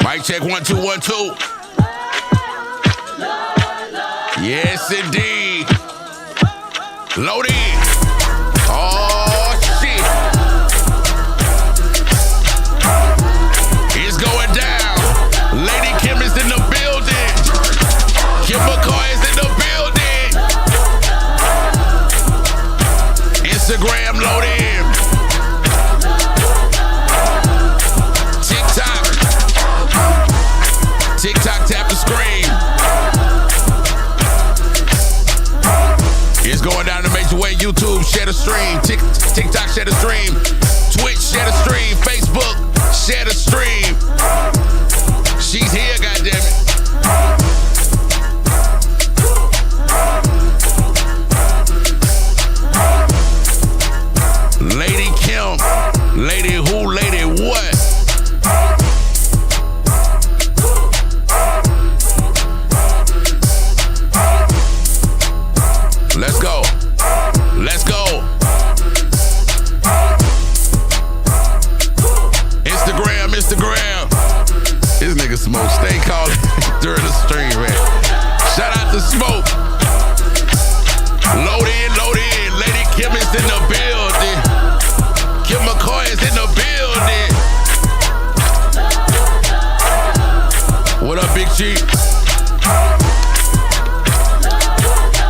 Mic check 1 2 1 2. Yes, indeed. Load in. Oh shit. It's going down. Lady Kim is in the building. Kim McCoy is in the building. Instagram load in. TikTok tap the screen. It's going down the major way. YouTube, share the stream. TikTok, share the stream. Twitch, share the stream. Facebook, share the stream. She's here, goddammit. Lady Kim. Lady who? Lady what? Let's go. Let's go. Instagram. This nigga Smoke stay calling during the stream, man. Shout out to Smoke. Load in. Lady Kim is in the building. Kim McCoy is in the building. What up, Big Chief?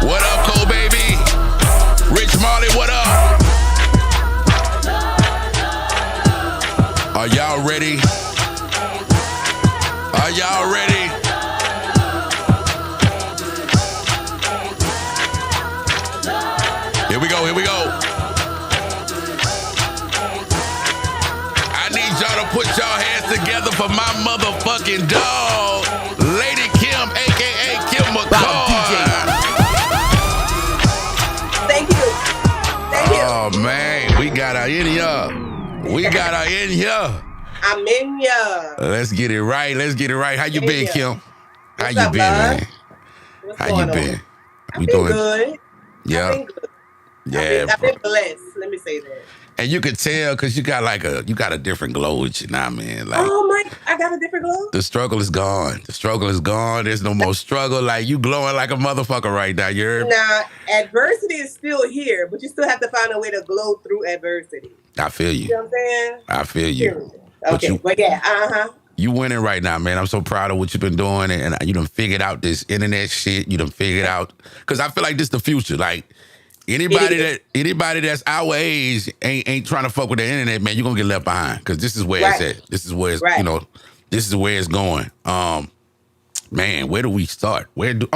What up, Cole Baby? Rich Marley, what up? Are y'all ready? Are y'all ready? Here we go. I need y'all to put y'all hands together for my motherfucking dog, Lady Kim, a.k.a. Kim McCoy. Thank you. Oh, man, we got her in here. I'm in ya. Let's get it right. How you been, Kim? How What's you up, been, love? man? What's How you going been? on? We I've been doing good. Yeah. I've been good. Yeah, I've bro. been blessed. Let me say that. And you could tell because you got a different glow with you now, man. Like, Oh my! I got a different glow. the struggle is gone. There's no more struggle. Like, you glowing like a motherfucker right now. You heard me? Now, adversity is still here, but you still have to find a way to glow through adversity. I feel you. You know what I'm saying? I feel you. Okay, but yeah, You winning right now, man. I'm so proud of what you've been doing, and you done figured out this internet shit. You done figured out, because I feel like this the future. Like, anybody that's our age ain't trying to fuck with the internet, man. You're gonna get left behind, because this is where it's at. This is where it's this is where it's going. Man, where do we start? Do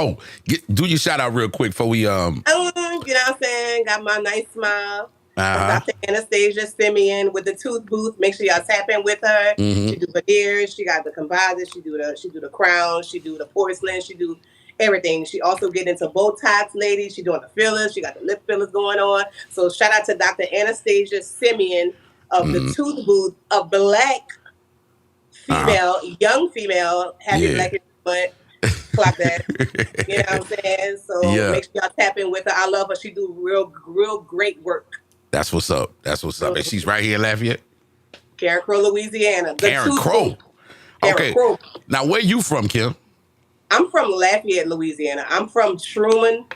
your shout out real quick before we you know what I'm saying? Got my nice smile. Dr. Anastasia Simeon with the tooth booth. Make sure y'all tap in with her. Mm-hmm. She do veneers. She got the composite. She do the crown. She do the porcelain. She do everything. She also get into Botox, ladies. She doing the fillers. She got the lip fillers going on. So shout out to Dr. Anastasia Simeon of the tooth booth, a black female, young female, happy black but clock that. You know what I'm saying? So make sure y'all tap in with her. I love her. She do real great work. That's what's up. And she's right here in Lafayette? Karen Crow, Louisiana. Karen Crow. Okay. Now, where you from, Kim? I'm from Lafayette, Louisiana. I'm from Truman.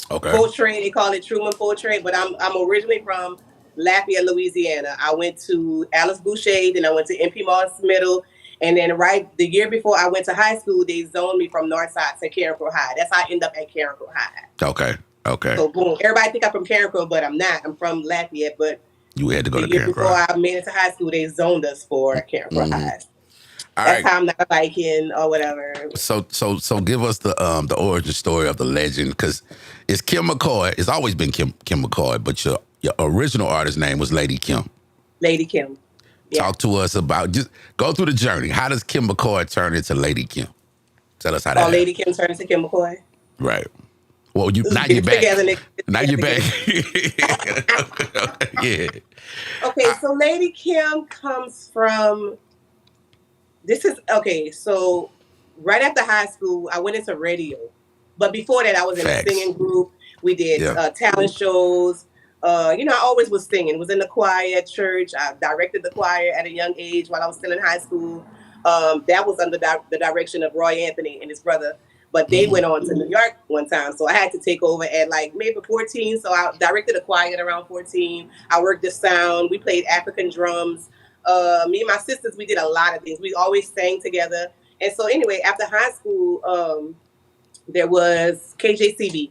Okay. Poultry. They call it Truman Poultry, but I'm originally from Lafayette, Louisiana. I went to Alice Boucher, then I went to MP Moss Middle, and then the year before I went to high school, they zoned me from Northside to Karen Crow High. That's how I ended up at Karen Crow High. Okay. So boom, everybody think I'm from Karen Crow, but I'm not. I'm from Lafayette, but you had to go to Karen Crow. Before I made it to high school, they zoned us for Karen Crow High. That's how I'm not liking or whatever. So give us the origin story of the legend, because it's Kim McCoy. It's always been Kim McCoy, but your original artist name was Lady Kim. Lady Kim. Yeah. Talk to us about, just go through the journey. How does Kim McCoy turn into Lady Kim? Tell us how that. Lady Kim turned into Kim McCoy. Right. Well, now you're back. Now you're back. Yeah. Okay, so Lady Kim comes from. So right after high school, I went into radio. But before that, I was in a singing group. We did talent shows. I always was singing, was in the choir at church. I directed the choir at a young age while I was still in high school. That was under the direction of Roy Anthony and his brother. But they went on to New York one time. So I had to take over at like maybe 14. So I directed a choir at around 14. I worked the sound. We played African drums. Me and my sisters, we did a lot of things. We always sang together. And so anyway, after high school, there was KJCB.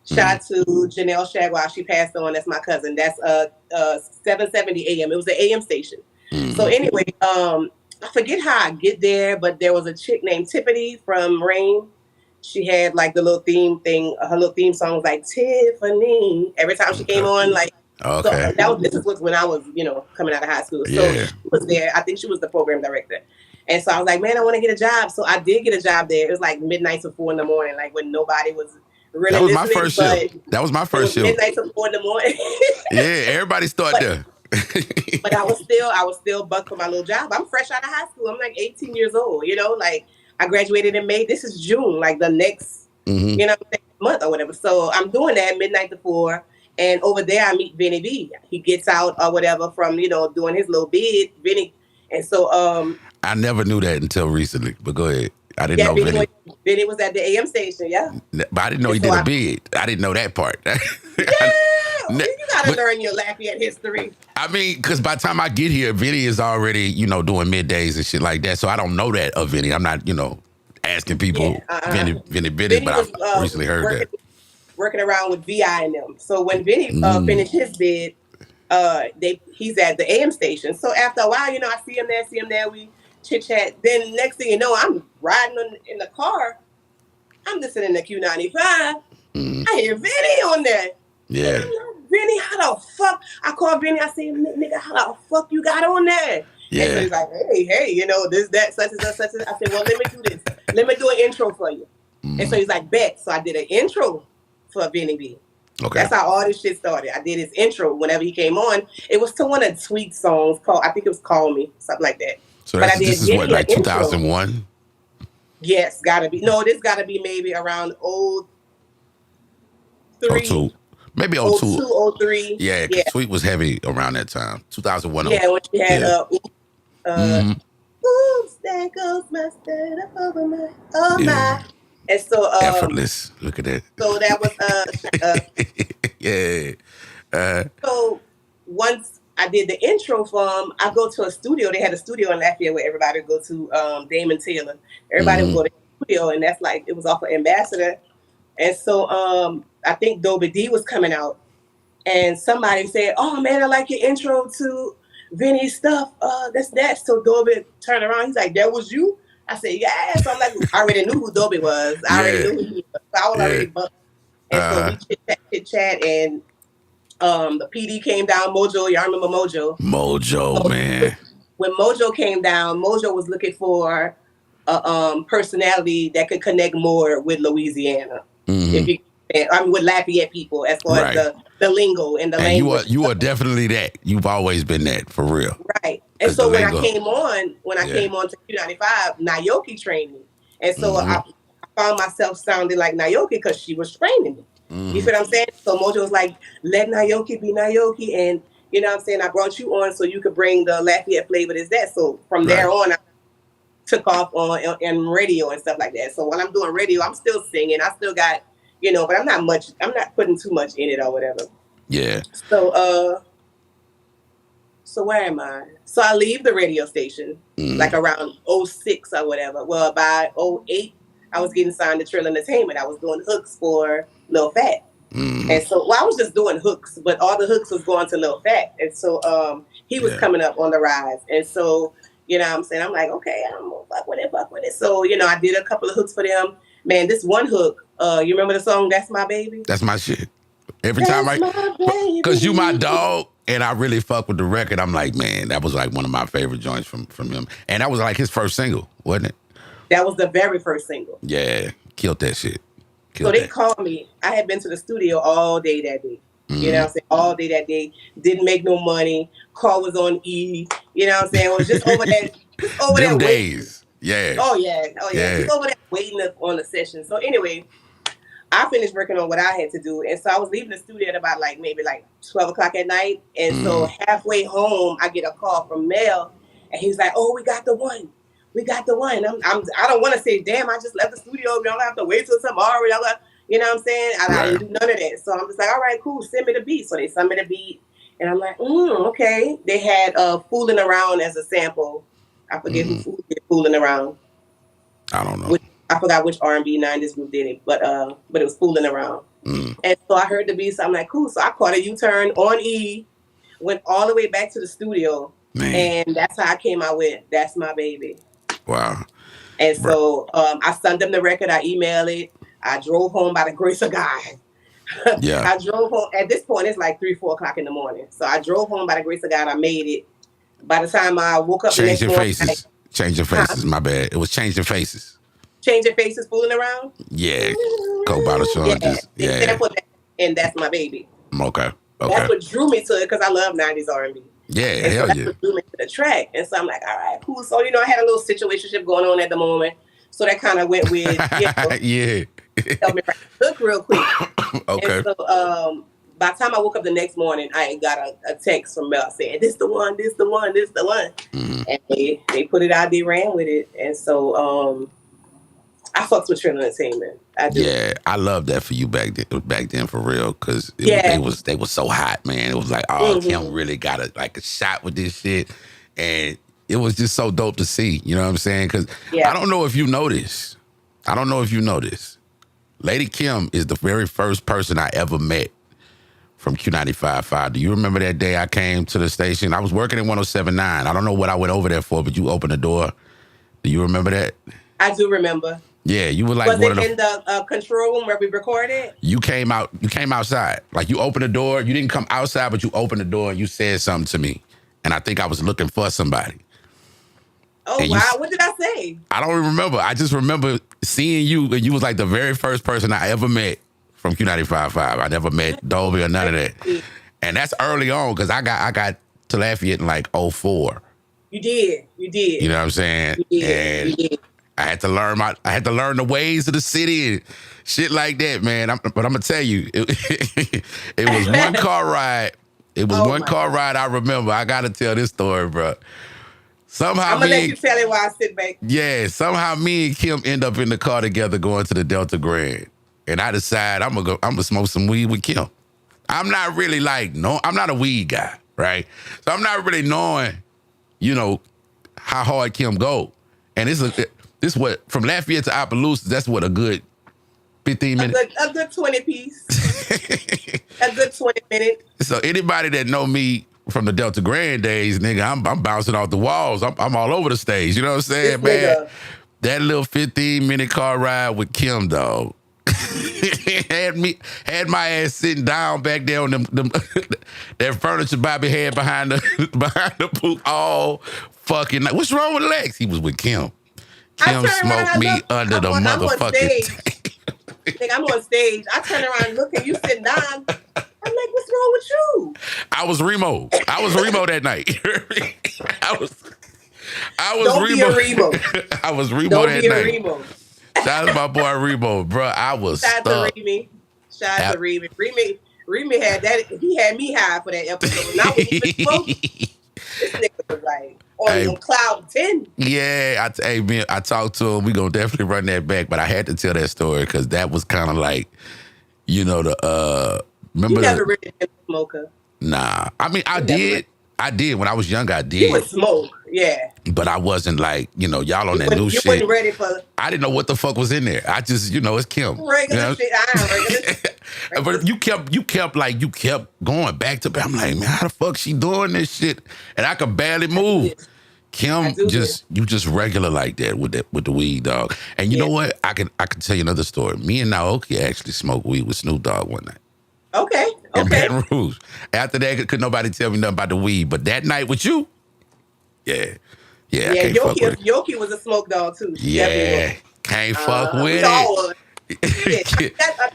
Shout out to Janelle Shagwell. She passed on. That's my cousin. That's 770 AM. It was an AM station. So anyway, I forget how I get there, but there was a chick named Tiffany from Rain. She had like the little theme thing. Her little theme song was like Tiffany. Every time she came on, like so this was when I was, coming out of high school. So she was there. I think she was the program director. And so I was like, man, I want to get a job. So I did get a job there. It was like midnight to 4 in the morning, like when nobody was really That was listening. my first shift. That was my first shift. Midnight to 4 in the morning. Yeah, everybody started there. But I was still bucked for my little job. I'm fresh out of high school. I'm like 18 years old, like I graduated in May. This is June, like the next, month or whatever. So I'm doing that midnight to 4. And over there I meet Vinny B. He gets out or whatever from, doing his little bid, Vinny. And so I never knew that until recently, but go ahead. I didn't know Vinny. Vinny was at the AM station, yeah. But I didn't know he did a bid. I didn't know that part. You gotta learn your Lafayette history. I mean, because by the time I get here, Vinny is already, doing middays and shit like that. So I don't know that of Vinny. I'm not, asking people Vinny bid, but I recently heard that. Working around with VI and them. So when Vinny finished his bid, he's at the AM station. So after a while, I see him there, we chit chat. Then next thing you know, I'm riding in the car. I'm listening to Q95. I hear Vinny on there. Yeah. Vinny, how the fuck? I called Vinny. I said, nigga, how the fuck you got on there? Yeah. And so he's like, hey, this, that, such and such, such and such. I said, well, let me do this. Let me do an intro for you. And so he's like, bet. So I did an intro for Vinny B. Okay. That's how all this shit started. I did his intro whenever he came on. It was to one of Sweet songs called, I think it was Call Me, something like that. So this is what, like 2001? Yes, gotta be. No, this gotta be maybe around 03. Maybe 02. 02, 03. Yeah, Sweet was heavy around that time. 2001. Yeah, when she had oops, there goes my stand up over my my. And so effortless. Look at that. So that was so once I did the intro for him, I go to a studio. They had a studio in Lafayette where everybody would go to, Damon Taylor. Everybody would go to the studio, and that's like, it was off of Ambassador. And so I think Dobie D was coming out, and somebody said, oh man, I like your intro to Vinny's stuff. That's that. So Dobie turned around, he's like, that was you? I said, yeah. So I'm like, I already knew who Dobie was. I already knew who he was. So I was already bucked. And so we chit-chat, and the PD came down, Mojo. Y'all remember Mojo? Mojo, man. When Mojo came down, Mojo was looking for a personality that could connect more with Louisiana. With Lafayette people, as far as the lingo and the language. You are definitely that. You've always been that, for real. Right. And so when I came on to Q95, Naoki trained me. And so I found myself sounding like Naoki because she was training me. You feel what I'm saying? So Mojo was like, let Naoki be Naoki. And you know what I'm saying? I brought you on so you could bring the Lafayette flavor to that. So from there on, I took off on radio and stuff like that. So while I'm doing radio, I'm still singing. I still got, but I'm not putting too much in it or whatever. Yeah. So where am I? So I leave the radio station like around 06 or whatever. Well, by 08, I was getting signed to Trill Entertainment. I was doing hooks for Lil Fat. And so, I was just doing hooks, but all the hooks was going to Lil Fat. And so he was coming up on the rise. And so, you know what I'm saying? I'm like, okay, I'm going to fuck with it. So, I did a couple of hooks for them. Man, this one hook, you remember the song, That's My Baby? That's my shit. Every time because you my dog, and I really fuck with the record. I'm like, man, that was like one of my favorite joints from him. And that was like his first single, wasn't it? That was the very first single. Yeah, killed that shit. They called me. I had been to the studio all day that day. You know what I'm saying? All day that day. Didn't make no money. Call was on E. You know what I'm saying? It was just over there. Them days. Yeah. Oh, yeah. Just over there waiting on the session. So anyway, I finished working on what I had to do, and so I was leaving the studio at about like maybe like 12 o'clock at night. And so halfway home, I get a call from Mel, and he's like, "Oh, we got the one, we got the one." I don't want to say, "Damn, I just left the studio. We don't have to wait till tomorrow." You know what I'm saying? I didn't do none of that. So I'm just like, "All right, cool. Send me the beat." So they sent me the beat, and I'm like, "Okay." They had "Fooling Around" as a sample. I forget who did "Fooling Around." I don't know. I forgot which R&B 90s group did it, but it was "Fooling Around." And so I heard the beat, so I'm like, cool. So I caught a U-turn on E, went all the way back to the studio, and that's how I came out with "That's My Baby." Wow. And so I sent them the record, I emailed it, I drove home by the grace of God. Yeah. I drove home, at this point it's like 3-4 o'clock in the morning. So I drove home by the grace of God, I made it. By the time I woke up the next morning. Changing faces, my bad. It was Changing Faces. Changing Faces, Fooling Around? Yeah. Coke bottle charges. Yeah. And "That's My Baby." Okay. That's what drew me to it, because I love 90s R&B. Yeah, and hell so that's what drew me to the track. And so I'm like, all right, cool. So, I had a little situationship going on at the moment. So that kind of went with, yeah. Help me write the hook real quick. Okay. And so by the time I woke up the next morning, I got a text from Mel saying, "This the one, this the one, this the one." And they put it out, they ran with it. And so I fucks with Trill Entertainment. I do. Yeah, I love that for you back then for real, because they was so hot, man. It was like, oh, Kim really got a shot with this shit, and it was just so dope to see. You know what I'm saying? Because I don't know if you know this. Lady Kim is the very first person I ever met from Q95.5. Do you remember that day I came to the station? I was working at 107.9. I don't know what I went over there for, but you opened the door. Do you remember that? I do remember. Yeah, you were like was one it of the, in the control room where we recorded? You came outside. Like, you opened the door. You didn't come outside, but you opened the door and you said something to me. And I think I was looking for somebody. Oh, and wow. What did I say? I don't remember. I just remember seeing you, and you was like the very first person I ever met from Q95.5. I never met Dolby or none of that. And that's early on, because I got to Lafayette in like 2004. You did. You know what I'm saying? You did. I had to learn the ways of the city and shit like that, man. But I'm gonna tell you, it was one car ride. It was one car ride I remember. I gotta tell this story, bro. Somehow I'm gonna let you tell it while I sit back. Yeah, somehow me and Kim end up in the car together going to the Delta Grand, and I decide I'm gonna smoke some weed with Kim. I'm not really I'm not a weed guy, right? So I'm not really knowing, how hard Kim go, and this what, from Lafayette to Opelousas, that's what, a good 15 minutes? A good 20 piece. A good 20 minutes. So anybody that know me from the Delta Grand days, nigga, I'm bouncing off the walls. I'm all over the stage. You know what I'm saying, man? That little 15-minute car ride with Kim, dog. had my ass sitting down back there on that furniture Bobby had behind the booth all fucking night. What's wrong with Lex? He was with Kim. Kim smoked me under the motherfucking tank. I'm on stage. I turn around and look at you sitting down. I'm like, what's wrong with you? I was Remo that night. I was Don't Remo. Be a Remo. I was Remo Don't that be night. A Remo. Shout out to my boy Remo, bro. I was Shout stuck. out to Remy. Shout out to Remy. Remy had that. He had me high for that episode. Not when he was smoking. This nigga was like on cloud 10. Yeah, I talked to him. We gonna definitely run that back, but I had to tell that story because that was kind of like, remember you never really been a smoker. Nah, I mean I did when I was younger. I did. You would smoke, yeah. But I wasn't like, y'all on that new shit. You wasn't ready for. I didn't know what the fuck was in there. I just, it's Kim. Regular shit. I am regular. But you kept going back to back. I'm like, man, how the fuck she doing this shit? And I could barely move. Kim, you just regular like that with the weed, dog. And you know what? I can tell you another story. Me and Naoki actually smoked weed with Snoop Dogg one night. Okay. In Baton Rouge. After that, could nobody tell me nothing about the weed. But that night with you, yeah. Yoki was a smoke dog too. Yeah, can't fuck with it.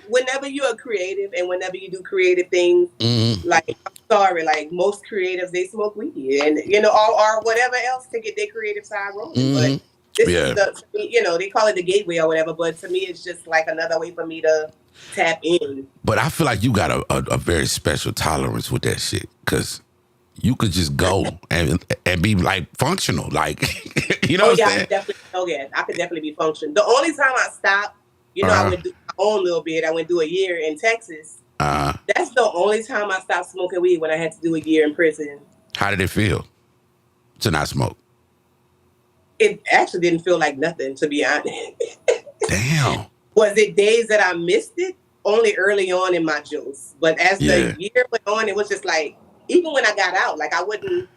Whenever you're creative and whenever you do creative things, like, I'm sorry, like most creatives, they smoke weed and or whatever else to get their creative side rolling. But This is Yeah. the, you know, they call it the gateway or whatever, but to me, it's just like another way for me to tap in. But I feel like you got a very special tolerance with that shit, because you could just go and be like functional, like you know Oh what I'm yeah, I saying? could definitely. Oh yeah, I could definitely be functioning. The only time I stopped, you know, I went do my own little bit. I went do a year in Texas. That's the only time I stopped smoking weed, when I had to do a year in prison. How did it feel to not smoke? It actually didn't feel like nothing, to be honest. Damn. Was it days that I missed it? Only early on in my juice. But as the year went on, it was just like, even when I got out, like I wouldn't,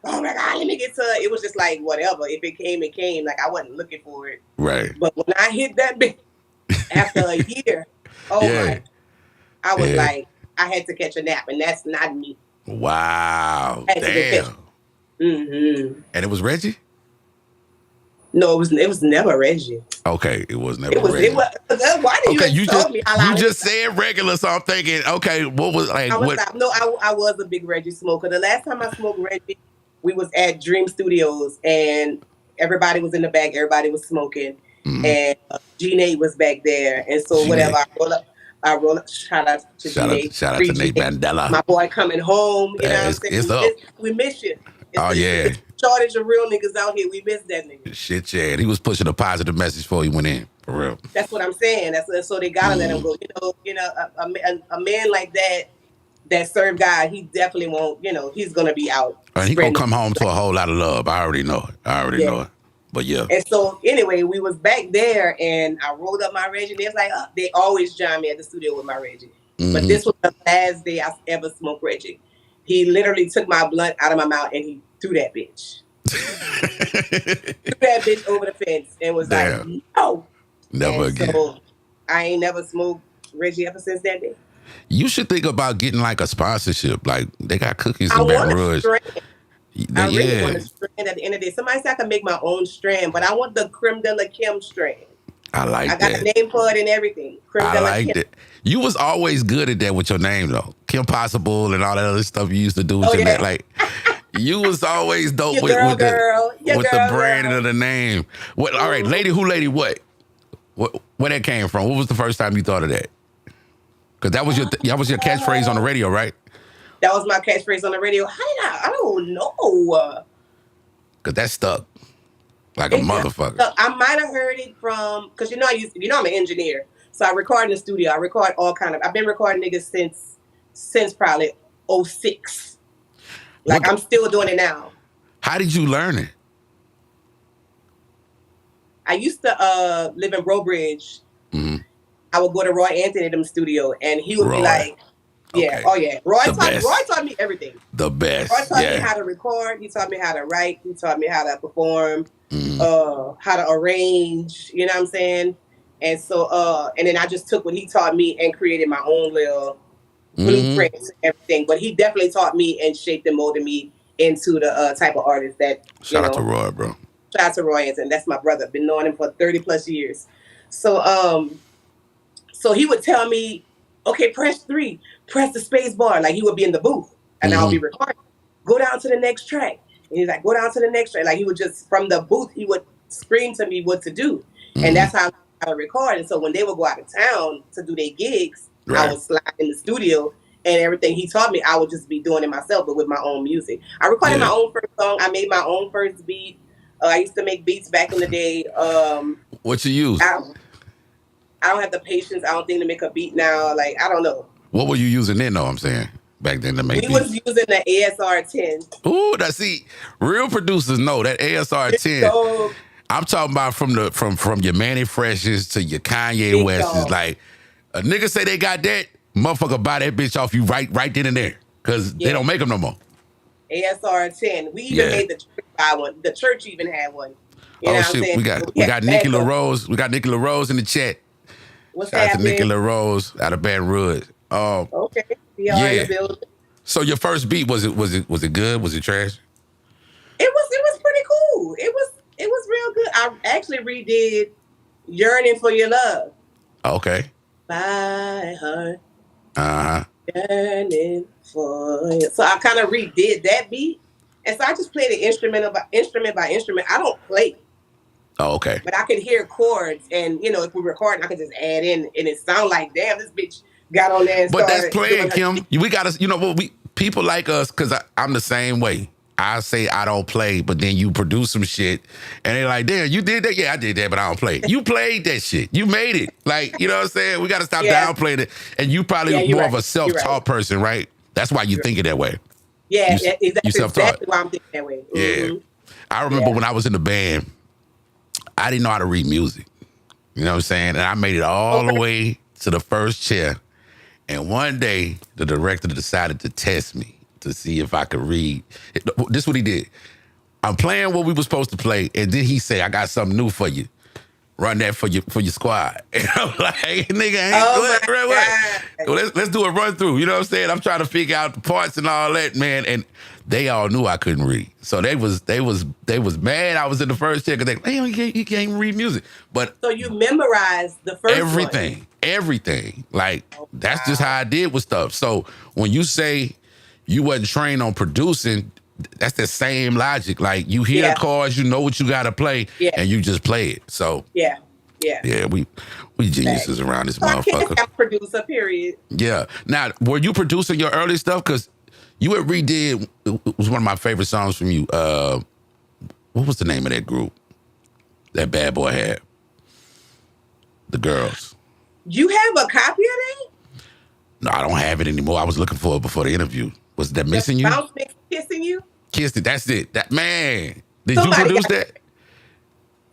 oh my God, let me get to it. It was just like, whatever. If it came, it came. Like I wasn't looking for it. Right. But when I hit that bit after a year, my, I was like, I had to catch a nap, and that's not me. Wow. Damn. Mm-hmm. And it was Reggie? No, it was never Reggie. Okay, it was never Reggie. It was, why did you insult me? You just said regular, so I'm thinking, okay, what was like? I was a big Reggie smoker. The last time I smoked Reggie, we was at Dream Studios, and everybody was in the back. Everybody was smoking, and G-Nate was back there. And so whatever, I roll up. Shout out to G-Nate. Shout out to Nate Mandela. My boy coming home. You know what I'm saying? It's up. We miss you. It's shortage of real niggas out here. We miss that nigga. Shit, yeah. He was pushing a positive message before he went in, for real. That's what I'm saying. So they gotta let him go. You know, a man like that served God, he definitely won't. You know, he's gonna be out. And he gonna come home to a whole lot of love. I already know it. Know it. But yeah. And so anyway, we was back there, and I rolled up my Reggie. And they was like, they always join me at the studio with my Reggie. But this was the last day I ever smoked Reggie. He literally took my blunt out of my mouth and he threw that bitch. Threw that bitch over the fence and was like, no. Never again. So I ain't never smoked Reggie ever since that day. You should think about getting like a sponsorship. Like they got cookies in Baton Rouge. I really want a strand at the end of the day. Somebody said I can make my own strand, but I want the Creme de la Kim strand. I got a name for it and everything. I liked it. You was always good at that with your name though. Kim Possible and all that other stuff you used to do with your name. Like you was always dope with the branding of the name. What? All right, lady who lady what? Where that came from? What was the first time you thought of that? Because that was your catchphrase on the radio, right? That was my catchphrase on the radio. How did I don't know. Because that stuck. Like a motherfucker. So I might have heard it from, because I'm an engineer, so I record in the studio. I record all kind of. I've been recording niggas since probably 06. Like I'm still doing it now. How did you learn it? I used to live in Brobridge. I would go to Roy Anthony in the studio, and he would be like, "Yeah, oh yeah." Roy taught me everything. The best. Roy taught me how to record. He taught me how to write. He taught me how to perform. How to arrange, you know what I'm saying? And so, and then I just took what he taught me and created my own little blueprints and everything. But he definitely taught me and shaped and molded me into the type of artist that, Shout out to Roy, bro. Shout out to Roy, and that's my brother. Been knowing him for 30 plus years. So, so he would tell me, okay, press 3, press the space bar. Like he would be in the booth and I'll be recording. Go down to the next track. And he's like, go down to the next track. Like he would just, from the booth, he would scream to me what to do. And that's how I would record. And so when they would go out of town to do their gigs, I would slide in the studio and everything he taught me, I would just be doing it myself, but with my own music. I recorded my own first song. I made my own first beat. I used to make beats back in the day. What you use? I don't have the patience, I don't think, to make a beat now. Like, I don't know. What were you using then, though, I'm saying? Back then to make beats? We was using the ASR 10. Ooh, see, real producers know that ASR 10. So, I'm talking about from your Manny Freshes to your Kanye Wests. Like, a nigga say they got that, motherfucker buy that bitch off you right then and there. Because they don't make them no more. ASR 10. We even made the church buy one. The church even had one. You know what I'm saying? We got Nikki LaRose. We got Nikki LaRose in the chat. What's Shout out to Nikki LaRose out of Baton Rouge. Okay. In the building. So your first beat, was it good? Was it trash? It was pretty cool. It was real good. I actually redid Yearning for Your Love. Okay. My heart. Yearning for you. So I kind of redid that beat. And so I just played it instrument by instrument. I don't play. Oh, okay. But I could hear chords, and if we're recording, I could just add in, and it sound like, damn, this bitch got on there and But that's started playing, doing her Kim. shit. We got to, what we people like us, because I'm the same way. I say I don't play, but then you produce some shit, and they're like, damn, you did that? Yeah, I did that, but I don't play. You played that shit. You made it. Like, you know what I'm saying? We got to stop Yeah. downplaying it. And you probably Yeah, you're more right. of a self-taught person, right? That's why you You're think it that way. Yeah, You self-taught. exactly why I'm thinking that way. Yeah. I remember when I was in the band, I didn't know how to read music. You know what I'm saying? And I made it all the way to the first chair. And one day, the director decided to test me to see if I could read. This is what he did. I'm playing what we were supposed to play, and then he said, I got something new for you. Run that for your squad. And I'm like, nigga, what? Let's do a run through. You know what I'm saying? I'm trying to figure out the parts and all that, man. And they all knew I couldn't read. So they was mad I was in the first chair because they, hey, you can't read music. But so you memorized the first everything. Like, that's just how I did with stuff. So when you say you wasn't trained on producing, that's the same logic. Like, you hear the chords, you know what you got to play, and you just play it. So yeah, we geniuses around this motherfucker. I'm a producer, period. Yeah. Now, were you producing your early stuff? Because you had redid. It was one of my favorite songs from you. What was the name of that group that Bad Boy had? The Girls. You have a copy of that? No, I don't have it anymore. I was looking for it before the interview. Was that missing you? Bounce Mix Kissing You? Kissed it. That's it. That man. Did you produce that?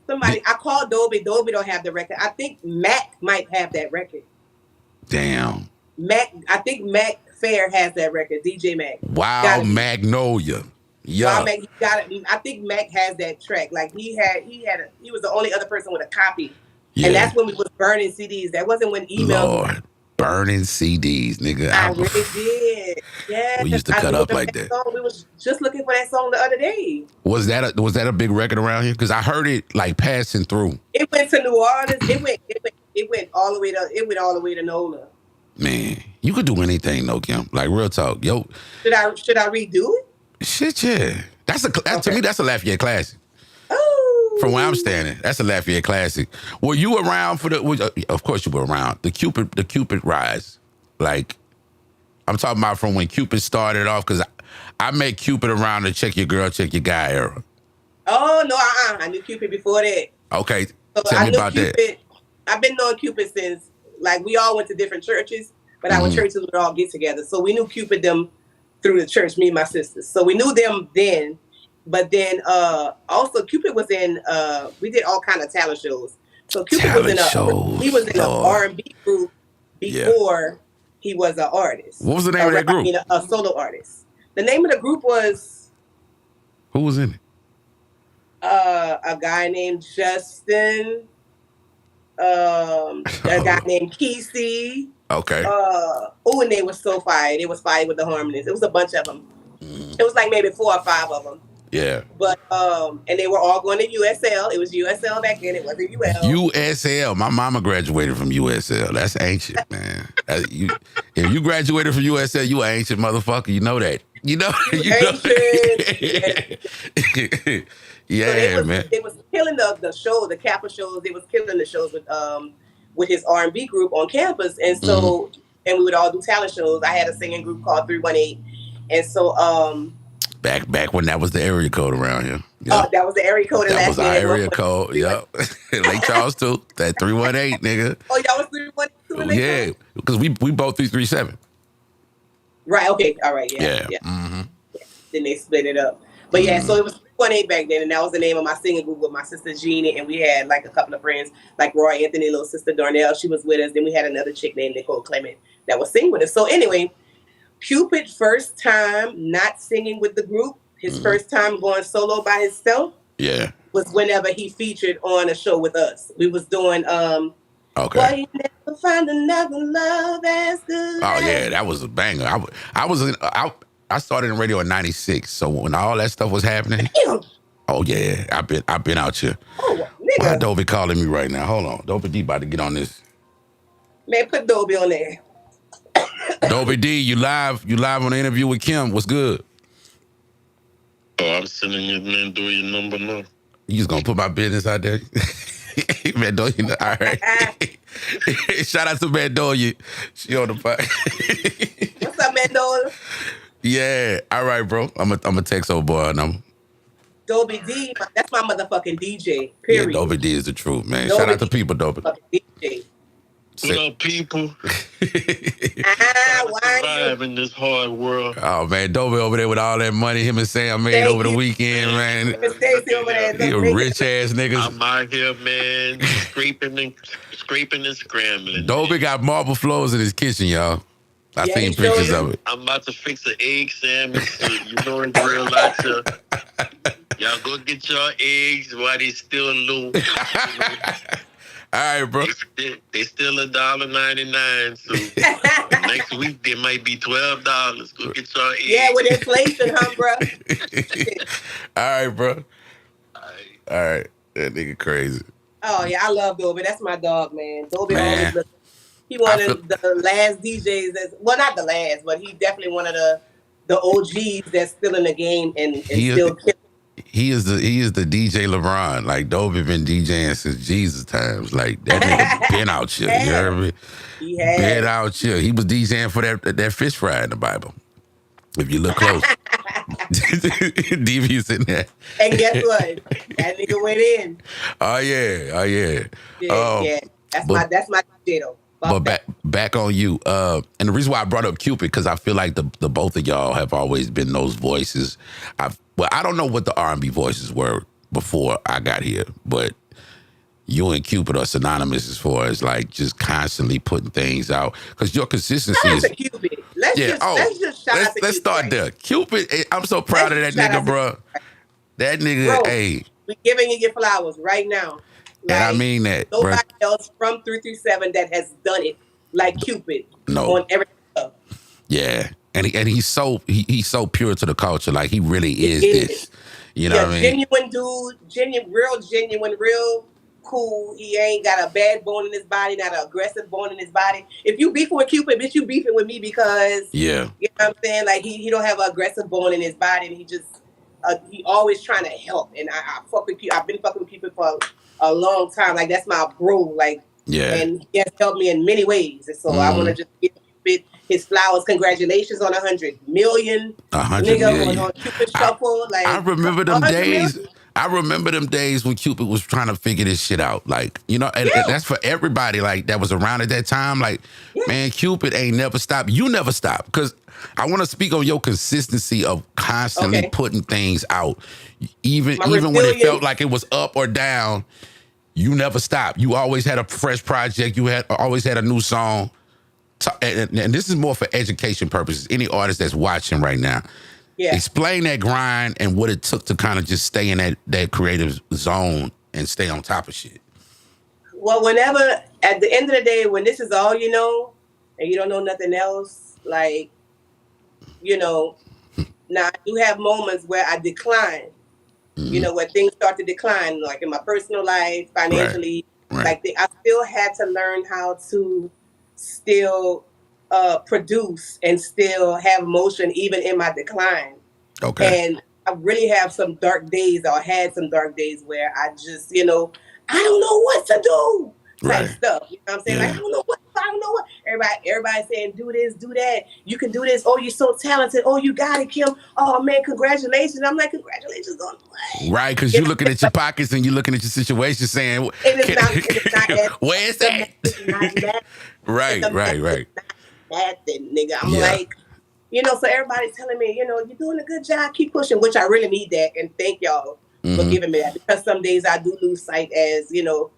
I called Dolby. Dolby don't have the record. I think Mac might have that record. Damn. I think Mac Fair has that record. DJ Mac. Wow, Magnolia. Yeah. Wow, Mac, he got it. I think Mac has that track. Like he was the only other person with a copy. Yeah. And that's when we was burning CDs. That wasn't when email. Lord. Burning CDs, nigga. I really did. Yeah. We used to cut up like that. We was just looking for that song the other day. Was that a big record around here? Because I heard it like passing through. It went to New Orleans. It went all the way to. It went all the way to NOLA. Man, you could do anything, though, Kim. Like, real talk, yo. Should I redo it? Shit, yeah. To me, that's a Lafayette classic. Oh. From where I'm standing, that's a Lafayette classic. Were you around for of course you were around, the Cupid rise. Like, I'm talking about from when Cupid started off, because I met Cupid around the check your girl, check your guy era. Oh, no, I knew Cupid before that. Okay, so tell me about Cupid, that. I've been knowing Cupid since, like, we all went to different churches, but our churches would all get together. So we knew Cupid them through the church, me and my sisters. So we knew them then. But then also Cupid was in, we did all kind of talent shows. So Cupid he was in an R&B group before he was an artist. What was the name of that group? A solo artist. The name of the group was... Who was in it? A guy named Justin, a guy named Kesey. Okay. And they were so fire. They was fire with the harmonies. It was a bunch of them. It was like maybe 4 or 5 of them. Yeah. But and they were all going to USL. It was USL back then. It wasn't UL. USL. My mama graduated from USL. That's ancient, man. If you graduated from USL, you an ancient motherfucker. You know that. You know. Yeah, man. They was killing the show, the Kappa shows. They was killing the shows with his R&B group on campus, and so and we would all do talent shows. I had a singing group called 318, and so Back when that was the area code around here. Yep. Oh, that was the area code. That was our area code. Yep. Lake Charles too. That 318, nigga. Oh, y'all was 312. Yeah, because we both 337. Right. Okay. All right. Yeah. Mm-hmm. Then they split it up. But yeah, so it was 318 back then, and that was the name of my singing group with my sister Jeannie, and we had like a couple of friends, like Roy Anthony, little sister Darnell. She was with us. Then we had another chick named Nicole Clement that was singing with us. So anyway. Cupid first time not singing with the group, his first time going solo by himself, was whenever he featured on a show with us. We was doing Okay. Boy, you never find another love as good. Oh yeah, that was a banger. I started in radio in '96, so when all that stuff was happening. Oh yeah, I've been out here. Oh, nigga. Why Dobie calling me right now? Hold on, Dobie D about to get on this. Man, put Dobie on there. Dobie D, you live on the interview with Kim. What's good? Oh, I'm sending you, man, do your number now. You just gonna put my business out there? Mandoya, all right. Shout out to Mandoya. She on the podcast. What's up, Mandola? Yeah. All right, bro. I'm a text old boy number. Dobie D, that's my motherfucking DJ. Yeah, Period. Dobie D is the truth, man. Dobie Shout out to D, people, Dobie. DJ. What up, people? Why survive in this hard world. Oh man, Dobie over there with all that money him and Sam made over the weekend, man. Stacy over there. You rich ass niggas. I'm out here, man, scraping and scrambling. Dobie got marble floors in his kitchen, y'all. I seen pictures of it. I'm about to fix an egg sandwich, so you know it's real out here. Y'all go get your eggs while they still low. All right, bro. They still $1.99, so next week they might be $12. Go get your eggs. Yeah, with inflation, huh, bro? All right, bro. All right. That nigga crazy. Oh, yeah, I love Dobie. That's my dog, man. Dobie always looks. He one of the last DJs well, not the last, but he definitely one of the OGs that's still in the game and still killing. He is the DJ LeBron. Like Dobie been DJing since Jesus times. Like that nigga been out here. You heard me? He has been out here. He was DJing for that fish fry in the Bible. If you look close. Devious in there. And guess what? That nigga went in. Oh yeah. Yeah. That's my DJ though. But back on you. And the reason why I brought up Cupid, because I feel like the both of y'all have always been those voices. I don't know what the R&B voices were before I got here, but you and Cupid are synonymous as far as like just constantly putting things out. Because your consistency shout out to Cupid. Let's start there. Cupid, I'm so proud of that nigga, bro. That nigga, bro, hey. We giving you your flowers right now. Like, and I mean that, nobody bro. else from 337 that has done it like Cupid. No. On every stuff. Yeah. And he's so pure to the culture. Like he really is this. You know what I mean? Genuine, real cool. He ain't got a bad bone in his body, not an aggressive bone in his body. If you beefing with Cupid, bitch, you beefing with me because you know what I'm saying? Like he don't have an aggressive bone in his body, and he just he always trying to help. And I fuck with people. I've been fucking with people for a long time. Like that's my bro. Like and he has helped me in many ways. And so I want to just give Cupid his flowers. Congratulations on 100 million. 100 million. On Cupid Shuffle. I remember them days. I remember them days when Cupid was trying to figure this shit out. Like, you know, and that's for everybody like that was around at that time. Like, man, Cupid ain't never stopped. You never stop. Because I want to speak on your consistency of constantly putting things out. Even when it felt like it was up or down, you never stopped. You always had a fresh project. You always had a new song. And this is more for education purposes. Any artist that's watching right now, explain that grind and what it took to kind of just stay in that creative zone and stay on top of shit. Well, whenever, at the end of the day, when this is all you know, and you don't know nothing else, like, you know, now I do have moments where I decline, you know, where things start to decline, like in my personal life, financially, like I still had to learn how to still produce and still have motion even in my decline. And I really have some dark days, or had some dark days where I just, you know, I don't know what to do type stuff. You know what I'm saying? Like, I don't know what. Everybody saying, do this, do that. You can do this. Oh, you're so talented. Oh, you got it, Kim. Oh, man, congratulations. I'm like, congratulations on what? Right, because you're looking at your pockets and you're looking at your situation saying, it's not that. Where is that? Right. Nothing, nigga. I'm like, you know, so everybody's telling me, you know, you're doing a good job. Keep pushing, which I really need that. And thank y'all for giving me that. Because some days I do lose sight as, you know,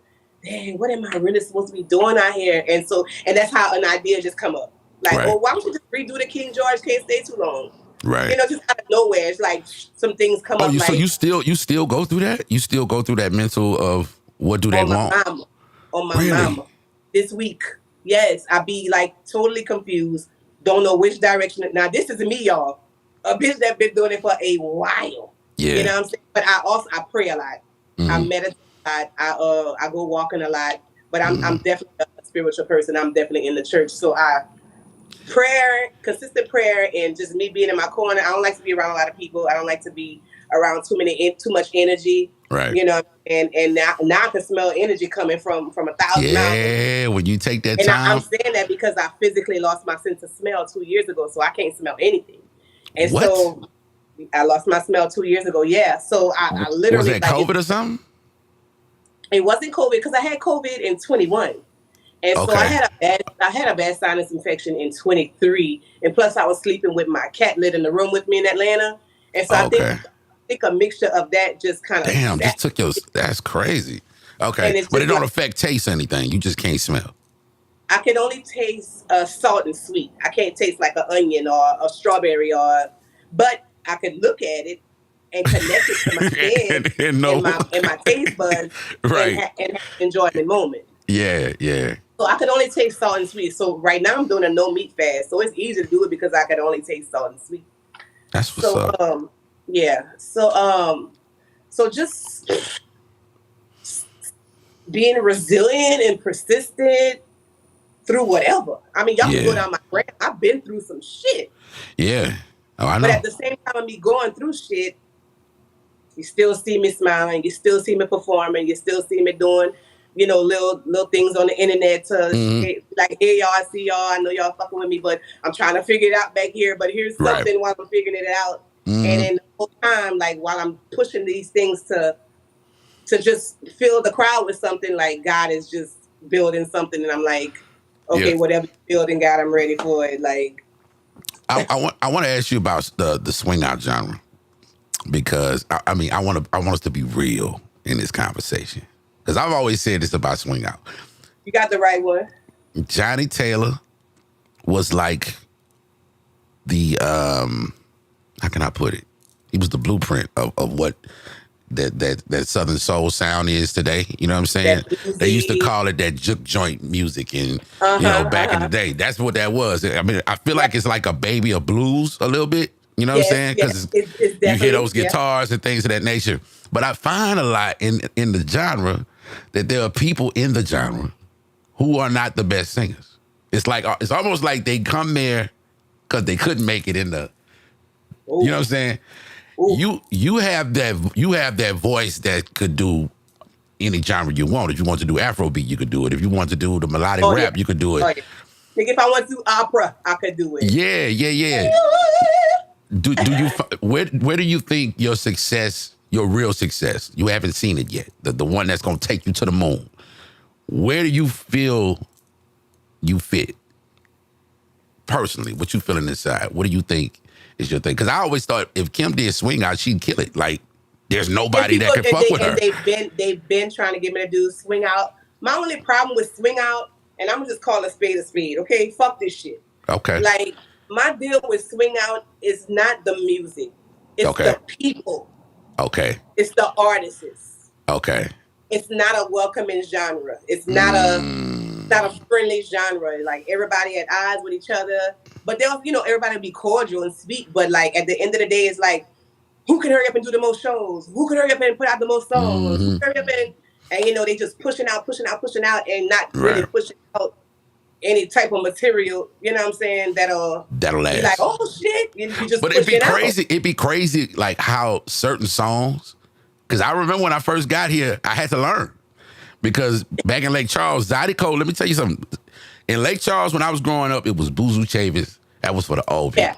dang, what am I really supposed to be doing out here? And that's how an idea just come up. Like, well, why don't you just redo the King George? Can't stay too long. Right. You know, just out of nowhere. It's like some things come up. So you still go through that? You still go through that mental of what do they want? On my mama. This week. Yes. I be like totally confused. Don't know which direction. Now, this is me, y'all. A bitch that been doing it for a while. Yeah. You know what I'm saying? But I pray a lot. I meditate. I go walking a lot, but I'm definitely a spiritual person. I'm definitely in the church. So consistent prayer, and just me being in my corner. I don't like to be around a lot of people. I don't like to be around too much energy. Right. You know, and now I can smell energy coming from 1,000 miles away. Yeah, when you take that And I'm time. saying that because I physically lost my sense of smell 2 years ago, so I can't smell anything. And What? so I lost my smell 2 years ago. Yeah, so I Was literally that like COVID or something? it wasn't COVID because I had COVID in 21. And so Okay. I had a bad sinus infection in 23, and plus I was sleeping with my cat lit in the room with me in Atlanta, and so Okay. I think a mixture of that just kind of Damn, just took your. That's crazy. Okay, and it's but it just don't like affect taste or anything. You just can't smell. I can only taste salt and sweet. I can't taste like an onion or a strawberry but I could look at it and connect it to my skin And no. and my taste buds Right. and have an enjoyment moment. Yeah. Yeah. So I could only taste salt and sweet. So right now I'm doing a no meat fast. So it's easy to do it because I could only taste salt and sweet. That's what's So up. yeah. So just being resilient and persistent through whatever. I mean, y'all can go down my brand. I've been through some shit. Yeah. Oh, I know. But at the same time of me going through shit, you still see me smiling, you still see me performing, you still see me doing, little things on the internet to like, hey y'all, I see y'all, I know y'all fucking with me, but I'm trying to figure it out back here. But here's something while I'm figuring it out. And then the whole time, like while I'm pushing these things to just fill the crowd with something, like God is just building something, and I'm like, okay, whatever you're building, God, I'm ready for it. Like, I want to ask you about the swing out genre, because I mean I want us to be real in this conversation, because I've always said this about swing out. You got the right one. Johnny Taylor was like the how can I put it? He was the blueprint of what that Southern soul sound is today. You know what I'm saying? They used to call it that juke joint music, and back in the day, that's what that was. I mean, I feel like it's like a baby of blues a little bit. You know what I'm saying? Because you hear those guitars and things of that nature. But I find a lot in the genre that there are people in the genre who are not the best singers. It's almost like they come there because they couldn't make it in the. You know what I'm saying? Ooh. You have that voice that could do any genre you want. If you want to do Afrobeat, you could do it. If you want to do the melodic rap, you could do it. Like if I want to do opera, I could do it. Yeah. Do you where do you think your real success? You haven't seen it yet. The one that's gonna take you to the moon. Where do you feel you fit? Personally, what you feeling inside? What do you think is your thing? Because I always thought if Kim did swing out, she'd kill it. Like there's nobody that can fuck with her. And they've been trying to get me to do swing out. My only problem with swing out, and I'm gonna just call a spade, okay? Fuck this shit. Okay. Like my deal with swing out is not the music. It's the people. Okay. It's the artists. Okay. It's not a welcoming genre. It's not a friendly genre. Like everybody at odds with each other. But they'll, everybody be cordial and sweet. But like at the end of the day, it's like, who can hurry up and do the most shows? Who can hurry up and put out the most songs? Who can hurry up and they just pushing out, and not really pushing out any type of material, you know what I'm saying, that'll last. Like, oh shit. You just but it'd be crazy like how certain songs, because I remember when I first got here, I had to learn. Because back in Lake Charles, Zydeco, let me tell you something. In Lake Charles, when I was growing up, it was Boozoo Chavis. That was for the old people. Yeah.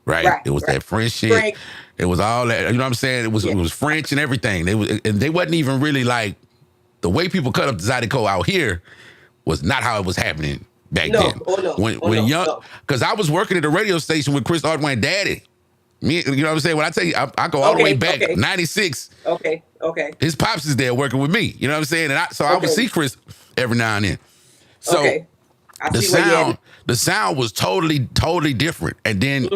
Right? It was that French shit. Frank. It was all that, you know what I'm saying? It was French and everything. They wasn't even really like, the way people cut up the Zydeco out here was not how it was happening back then. Because I was working at a radio station with Chris Hardwayne Daddy. Me, you know what I'm saying? When I tell you, I go all the way back, 96. Okay. His pops is there working with me. You know what I'm saying? And I would see Chris every now and then. So the sound was totally different. And then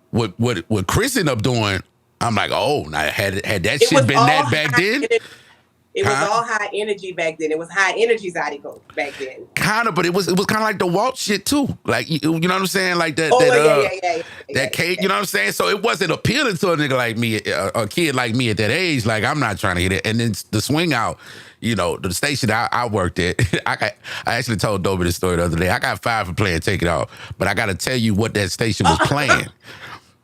what Chris ended up doing, I'm like, oh, now had that shit been that back then? It was all high energy back then. It was high energy Zydeco back then. Kind of, but it was kind of like the Waltz shit too. Like you know what I'm saying? Like that. That Kate. You know what I'm saying? So it wasn't appealing to a nigga like me, a kid like me at that age. Like I'm not trying to hit it. And then the swing out. The station I worked at. I actually told Dobie this story the other day. I got fired for playing Take It Off, but I got to tell you what that station was playing.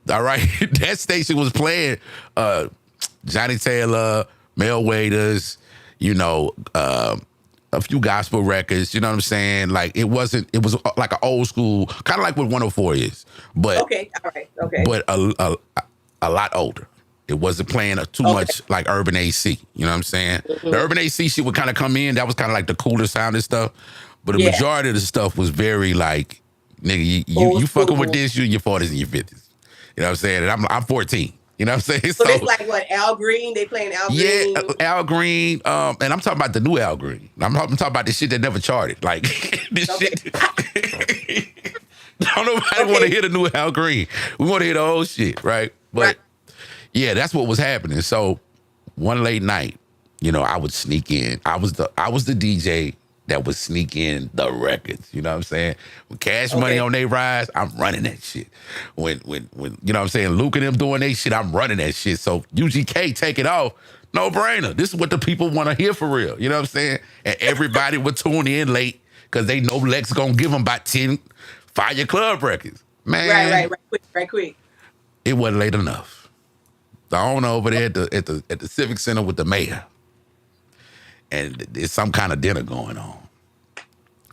All right, that station was playing Johnny Taylor, Mel Waiters, you know, a few gospel records. You know what I'm saying? Like it was like an old school, kind of like what 104 is, but Okay, all right, okay. but a lot older. It wasn't playing too much like urban AC. You know what I'm saying? The urban AC shit would kind of come in. That was kind of like the cooler sounding stuff. But the majority of the stuff was very like, nigga, you fucking with this, you in your 40s and your 50s. You know what I'm saying? And I'm 14. You know what I'm saying? So it's like what, Al Green? They playing Al Green? Yeah, Al Green. And I'm talking about the new Al Green. I'm talking about the shit that never charted. Like this shit. Don't nobody want to hear the new Al Green. We want to hear the old shit, right? But yeah, that's what was happening. So one late night, you know, I would sneak in. I was the DJ that would sneak in the records. You know what I'm saying? When Cash Money on they rise, I'm running that shit. When you know what I'm saying, Luke and them doing they shit, I'm running that shit. So UGK take it off, no brainer. This is what the people want to hear for real. You know what I'm saying? And everybody would tune in late because they know Lex gonna give them about 10 Fire Club records. Man, right quick. It wasn't late enough. The owner over there at the Civic Center with the mayor. And there's some kind of dinner going on.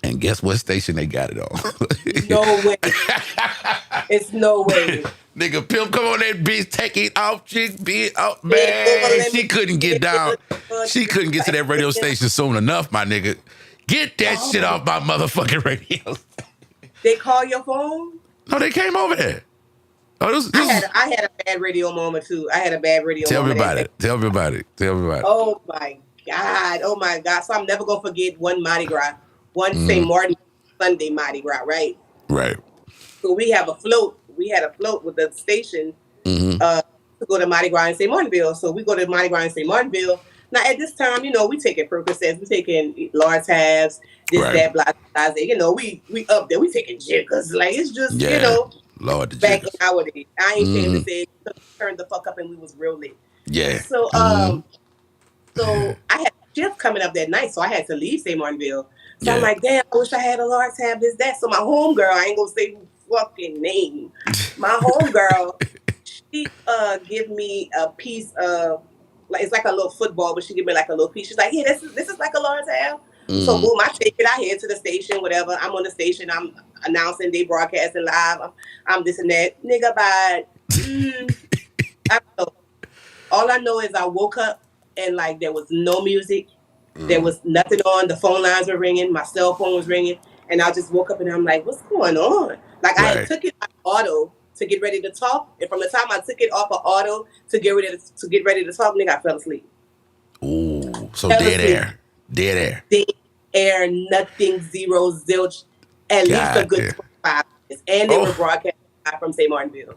And guess what station they got it on? No way. It's no way. Nigga, Pimp, come on that bitch, take it off, chick, bitch. Oh, man, she couldn't get down. She couldn't get to that radio station soon enough, my nigga. Get that shit off my motherfucking radio. They call your phone? No, they came over there. Oh, I had a bad radio moment, too. I had a bad radio Tell moment. me about it. Tell me about it. Oh, my God. Oh, my God. So I'm never going to forget one Mardi Gras. One St. Martin Sunday Mardi Gras, right? Right. So we have a float. We had a float with the station to go to Mardi Gras in St. Martinville. So we go to Mardi Gras in St. Martinville. Now, at this time, you know, we taking Percocets, we taking large tabs, that, blah, blah, blah. You know, we up there. We taking jiggers. Like, it's just, you know, Lord, the back jiggers. in our day. I ain't saying to say turn the fuck up and we was real lit. Yeah. So, so I had a shift coming up that night, so I had to leave St. Martinville. So I'm like, damn, I wish I had a large tab, this, that. So my homegirl, I ain't gonna say fucking name. My homegirl, she give me a piece of, like, it's like a little football, but she give me like a little piece. She's like, yeah, this is like a large tab. So boom, I take it, I head to the station, whatever. I'm on the station, I'm announcing, they broadcasting live. I'm this and that. Nigga, I don't know. All I know is I woke up and like there was no music. There was nothing on. The phone lines were ringing. My cell phone was ringing. And I just woke up and I'm like, what's going on? Like I took it off auto to get ready to talk. And from the time I took it off of auto to get ready to talk, nigga, I fell asleep. Ooh, so dead air. Dead air, nothing, zero, zilch, at least a good 25 minutes. And they were broadcasting from St. Martinville.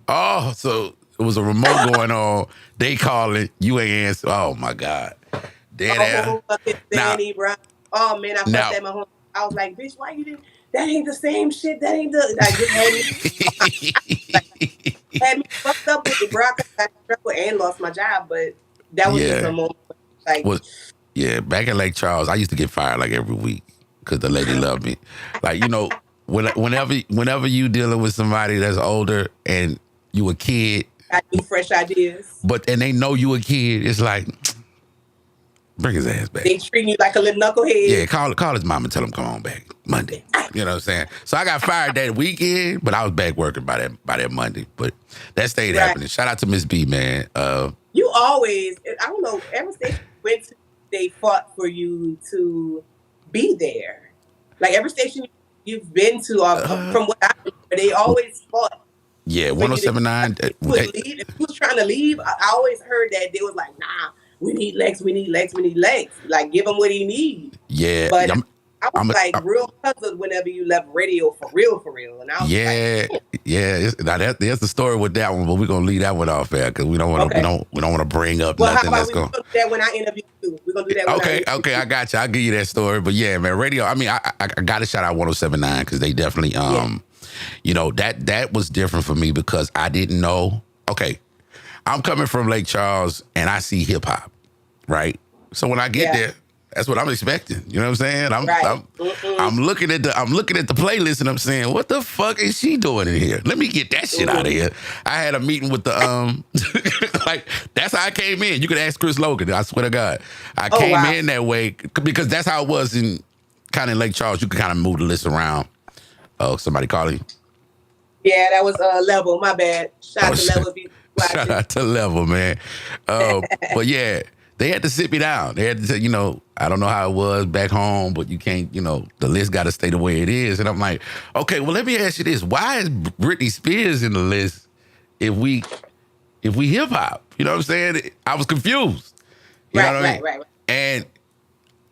Oh, so it was a remote going on. They calling, you ain't answer. Oh my God. Dead air. Bro. Oh man, I felt that in my home. I was like, bitch, why you didn't? That ain't the same shit. That ain't the. I just had me fucked up with the broadcast. I struggled and lost my job, but that was just a moment. Like, back in Lake Charles, I used to get fired like every week because the lady loved me. Like, you know, whenever you dealing with somebody that's older and you a kid, I do fresh ideas. And they know you a kid, it's like, bring his ass back. They treat you like a little knucklehead. Yeah, call his mom and tell him come on back Monday. You know what I'm saying? So I got fired that weekend, but I was back working by that Monday. But that stayed happening. Shout out to Miss B, man. You always, I don't know, every station you went to, they fought for you to be there. Like every station you've been to, from what I remember, they always fought. Yeah, 107.9. If you was trying to leave, I always heard that they was like, nah, we need Lex. Like, give him what he needs. Yeah. But I was real puzzled whenever you left radio for real. And I was there's the story with that one, but we're gonna leave that one off there because we don't want to we don't want to bring up nothing that's going. We're gonna do that when I interview you. We're gonna do that. Okay, I got you. I'll give you that story. But yeah, man, radio. I mean, I got to shout out 107.9 because they definitely you know, that was different for me because I didn't know. Okay, I'm coming from Lake Charles and I see hip hop, right? So when I get there, That's what I'm expecting. You know what I'm saying? Right. I'm looking at the playlist and I'm saying, what the fuck is she doing in here? Let me get that shit out of here. I had a meeting with the like that's how I came in. You could ask Chris Logan. I swear to God, I came in that way because that's how it was in kind of Lake Charles. You could kind of move the list around. Oh, somebody calling? Yeah, that was Level. My bad. Shout out to Level. Shout out to Level, man. But yeah, they had to sit me down. They had to say, you know, I don't know how it was back home, but you can't, you know, the list got to stay the way it is. And I'm like, okay, well, let me ask you this. Why is Britney Spears in the list if we hip hop? You know what I'm saying? I was confused. You know what I mean? Right. And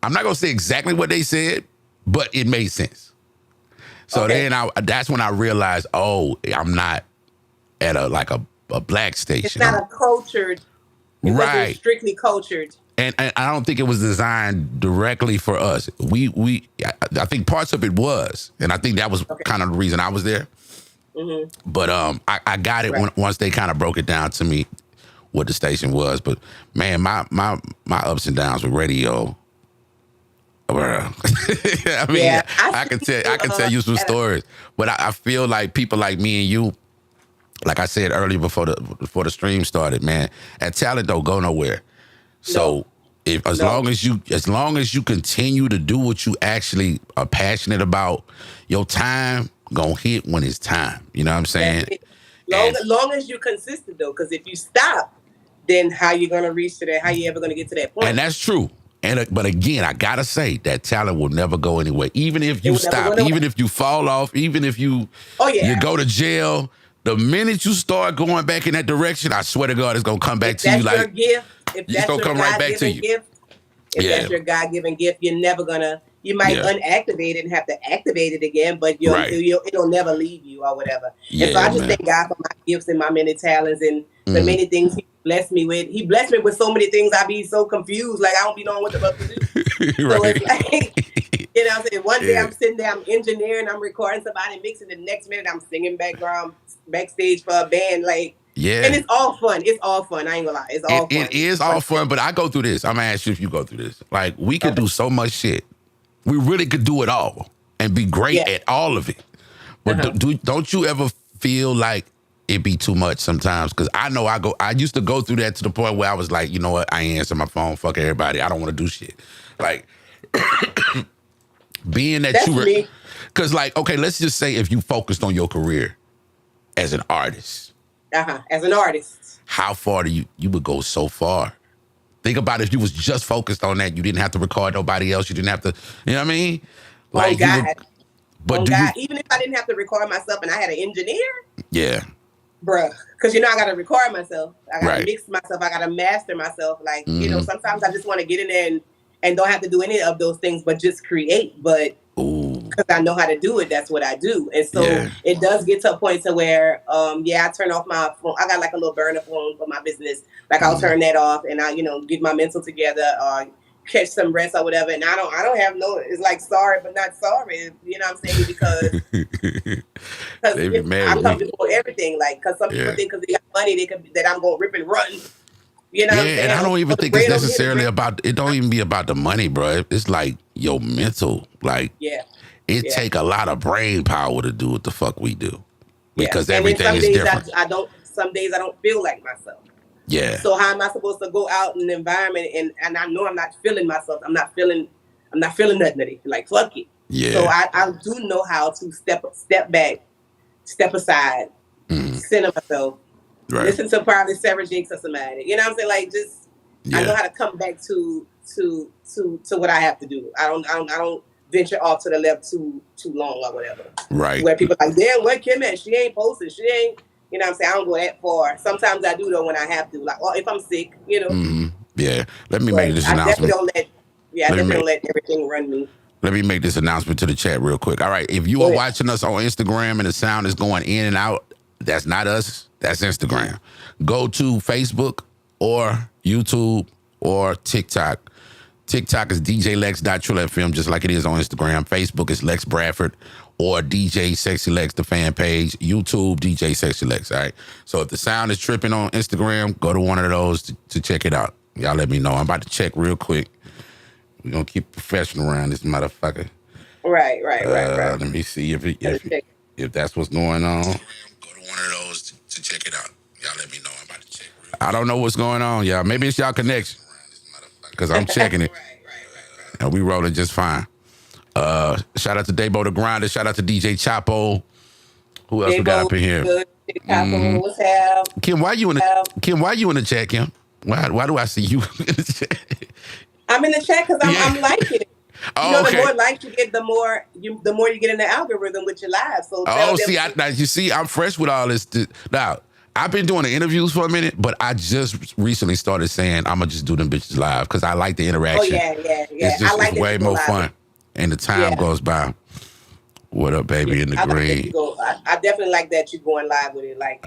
I'm not going to say exactly what they said, but it made sense. So then that's when I realized, oh, I'm not at a black station. It's not a cultured, right? Strictly cultured. And I don't think it was designed directly for us. I think parts of it was, and I think that was kind of the reason I was there. Mm-hmm. But I got it once they kind of broke it down to me what the station was. But man, my ups and downs with radio. I mean, I can tell you some stories, but I feel like people like me and you, like I said earlier before the stream started, man, that talent don't go nowhere. So as long as you continue to do what you actually are passionate about, your time gonna hit when it's time. You know what I'm saying? Long as you're consistent though, because if you stop, then how you gonna reach to that? How you ever gonna get to that point? And that's true. But again, I gotta say that talent will never go anywhere. Even if you stop, even if you fall off, even if you go to jail, the minute you start going back in that direction, I swear to God, it's gonna come back to you like it's gonna come right back to you. If that's your God-given gift, you're never gonna. You might unactivate it and have to activate it again, but it'll never leave you or whatever. And so I just thank God for my gifts and my many talents and the many things He blessed me with. He blessed me with so many things. I be so confused, like I don't be knowing what the fuck to do. So it's like, you know what I'm saying? One day I'm sitting there, I'm engineering, I'm recording somebody, mixing. The next minute I'm singing backstage for a band, like. Yeah. And it's all fun. It's all fun. I ain't gonna lie. It's all fun. It is all fun, but I go through this. I'm gonna ask you if you go through this. Like, we could do so much shit. We really could do it all and be great at all of it. But don't you ever feel like it be too much sometimes? Because I know I used to go through that to the point where I was like, you know what? I ain't answer my phone. Fuck everybody. I don't want to do shit. Like, being that because like, okay, let's just say if you focused on your career as an artist. As an artist. How far you would go so far? Think about if you was just focused on that. You didn't have to record nobody else. You didn't have to, you know what I mean? Like, even if I didn't have to record myself and I had an engineer. Yeah. Bruh. Because, I got to record myself. I got to mix myself. I got to master myself. Like, sometimes I just want to get in there and don't have to do any of those things, but just create. But because I know how to do it, that's what I do. And so it does get to a point to where, I turn off my phone. I got like a little burner phone for my business. Like I'll turn that off and I, get my mental together, catch some rest or whatever. And I don't have it's like sorry, but not sorry. You know what I'm saying? Because I'm comfortable with everything. Like, because some people think because they got money, that I'm going to rip and run. You know what I'm saying? And I don't even think it's necessarily it don't even be about the money, bro. It's like your mental, like, it take a lot of brain power to do what the fuck we do. Because everything is different. Some days I don't feel like myself. Yeah. So how am I supposed to go out in the environment and I know I'm not feeling myself. I'm not feeling nothing. Like, fuck it. Yeah. So I do know how to step back, step aside, center myself. Right. Listen to probably Sarah Jakes or somebody. You know what I'm saying? Like, just I know how to come back to what I have to do. I don't venture off to the left too long or whatever. Right. Where people are like, damn, where Kim at? She ain't posted. She ain't. You know what I'm saying? I don't go that far. Sometimes I do though when I have to. Like, if I'm sick, Mm-hmm. Yeah. Let me make this announcement. I definitely don't let everything run me. Let me make this announcement to the chat real quick. All right. If you are watching us on Instagram and the sound is going in and out, that's not us. That's Instagram. Go to Facebook or YouTube or TikTok. TikTok is Djlex.trillfm, just like it is on Instagram. Facebook is Lex Bradford or DJ Sexy Lex, the fan page. YouTube, DJ Sexy Lex, all right? So if the sound is tripping on Instagram, go to one of those to check it out. Y'all let me know. I'm about to check real quick. We're gonna keep professional around this motherfucker. Right. Let me see if that's what's going on. Go to one of those to check it out. Y'all let me know. I'm about to check. I don't know what's going on, y'all. Maybe it's y'all connection. Because I'm checking it. Right. And we rolling just fine. Shout out to Dabo the Grinder. Shout out to DJ Chapo. Who else we got up in here? Good. Mm-hmm. What's up? Kim, why you in the chat, Kim? Why do I see you in the chat? I'm in the chat because I'm liking it. Oh, the more likes you get, the more you get in the algorithm with your live. So I'm fresh with all this. Now, I've been doing the interviews for a minute, but I just recently started saying I'm gonna just do them bitches live because I like the interaction. Oh yeah. It's way more fun, and the time goes by. What up, baby? In the green. I definitely like that you're going live with it. Like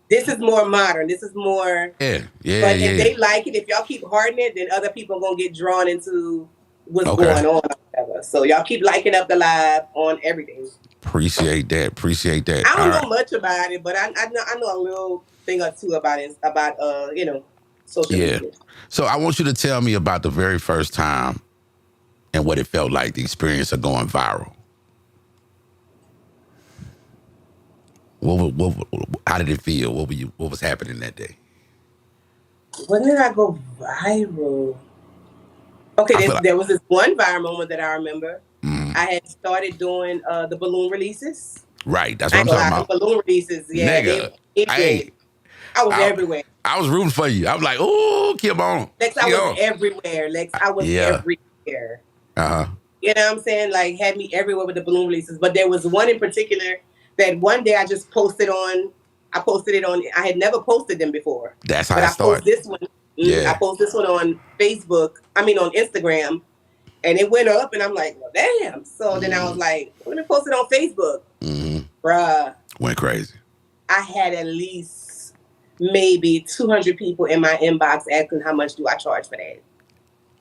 this is more modern. This is more. Yeah. But if they like it, if y'all keep hardening it, then other people are gonna get drawn into what's going on. Or whatever. So y'all keep liking up the live on everything. Appreciate that. I don't know much about it, but I know a little thing or two about it. About social media. So I want you to tell me about the very first time and what it felt like, the experience of going viral. How did it feel? What was happening that day? When did I go viral? Okay, there was this one viral moment that I remember. I had started doing the balloon releases. Right, that's what I'm talking about. Balloon releases, yeah. Nigga, I was everywhere. I was rooting for you. I was like, "Ooh, keep on." Lex, I was everywhere. I was everywhere. Uh-huh. You know what I'm saying? Like, had me everywhere with the balloon releases. But there was one in particular that one day I just posted on. I posted it on. I had never posted them before. That's how I started. This one. I posted this one on Facebook. On Instagram, and it went up, and I'm like, well, damn. So then I was like, let me post it on Facebook. Bruh, went crazy. I had at least maybe 200 people in my inbox asking how much do I charge for that.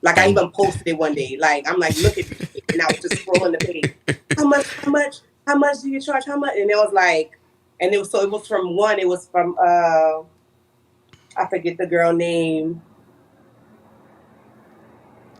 Like I even posted it one day. Like I'm like, look at me, and I was just scrolling the page. How much do you charge? How much? And it was like, and it was from one. It was from I forget the girl name.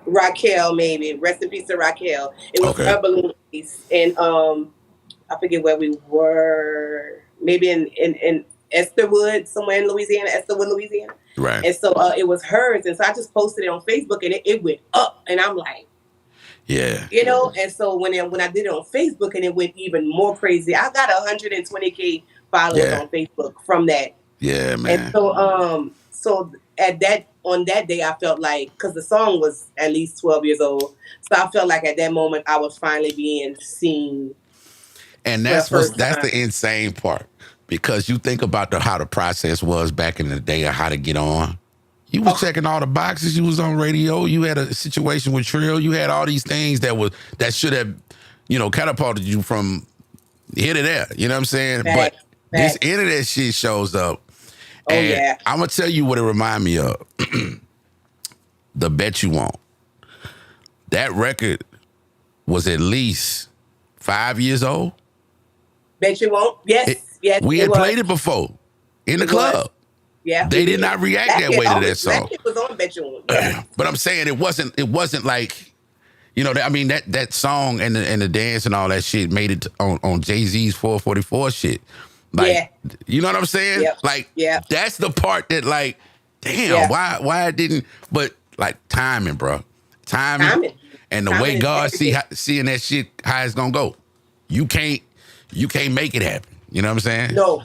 Raquel, maybe. Rest in peace to Raquel. It was her balloon piece. And I forget where we were. Maybe in Esterwood, somewhere in Louisiana, Louisiana. Right. And so it was hers. And so I just posted it on Facebook and it went up. And I'm like, yeah. And so when I did it on Facebook and it went even more crazy, I got 120K followers on Facebook from that. Yeah, man. And so on that day, I felt like, because the song was at least 12 years old, so I felt like at that moment I was finally being seen. And that's the insane part, because you think about how the process was back in the day of how to get on. You was checking all the boxes. You was on radio. You had a situation with Trill. You had all these things that should have, catapulted you from here to there. You know what I'm saying? But this internet shit shows up. And I'm going to tell you what it remind me of. The Bet You Won't. That record was at least 5 years old. Bet You Won't? Yes. We had played it before in the club. Yeah. They did not react that way to that song. That was on Bet You Won't. Yeah. But I'm saying it wasn't like, that song and the dance and all that shit made it on Jay-Z's 444 shit. Like, you know what I'm saying? Yep. Like, that's the part that, like, damn, why it didn't? But like timing, bro, timing. And the way God seeing that shit, how it's gonna go. You can't make it happen. You know what I'm saying? No.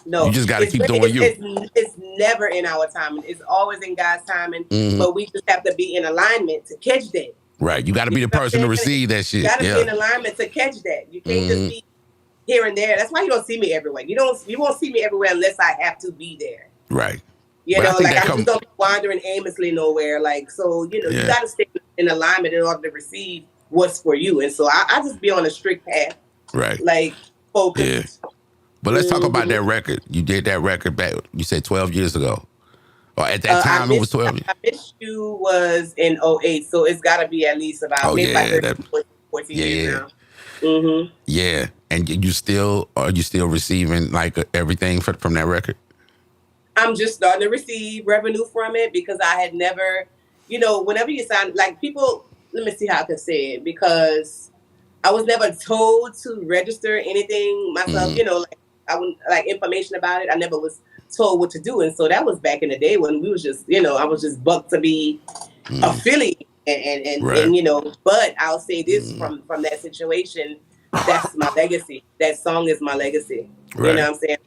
You just gotta keep doing you. It's never in our timing. It's always in God's timing. But we just have to be in alignment to catch that. Right. You got to be the person to receive that shit. You got to be in alignment to catch that. You can't just be here and there. That's why you don't see me everywhere. You won't see me everywhere unless I have to be there. Right. I'm just don't be wandering aimlessly nowhere. Like, so, you got to stay in alignment in order to receive what's for you. And so I just be on a strict path. Right. Like, focused. Yeah. But let's talk about that record. You did that record back, you said 12 years ago. Or at that time, it was 12 years. I Miss You was in 08, so it's got to be at least about 14 years now. Mm-hmm. Yeah. And are you still receiving like everything from that record? I'm just starting to receive revenue from it because I had never whenever you sign, like people, let me see how I can say it, because I was never told to register anything myself, like I wouldn't like information about it. I never was told what to do. And so that was back in the day when we was just, I was just bucked to be affiliated and but I'll say this from that situation, that's my legacy. That song is my legacy. Right. You know what I'm saying?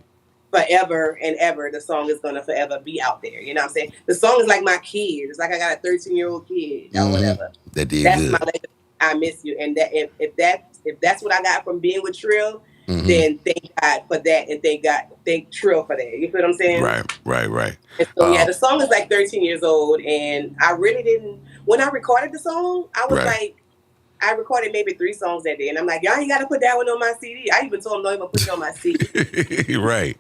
Forever and ever, the song is gonna forever be out there. You know what I'm saying? The song is like my kid. It's like I got a 13-year-old kid or whatever. That did That's good. my legacy. I miss you. And that if that's what I got from being with Trill, then thank God for that, and thank Trill for that. You feel what I'm saying? Right. And so the song is like 13 years old, and I really didn't. When I recorded the song, I was like, I recorded maybe 3 songs that day, and I'm like, y'all ain't got to put that one on my CD. I even told them, don't even put it on my CD. Right.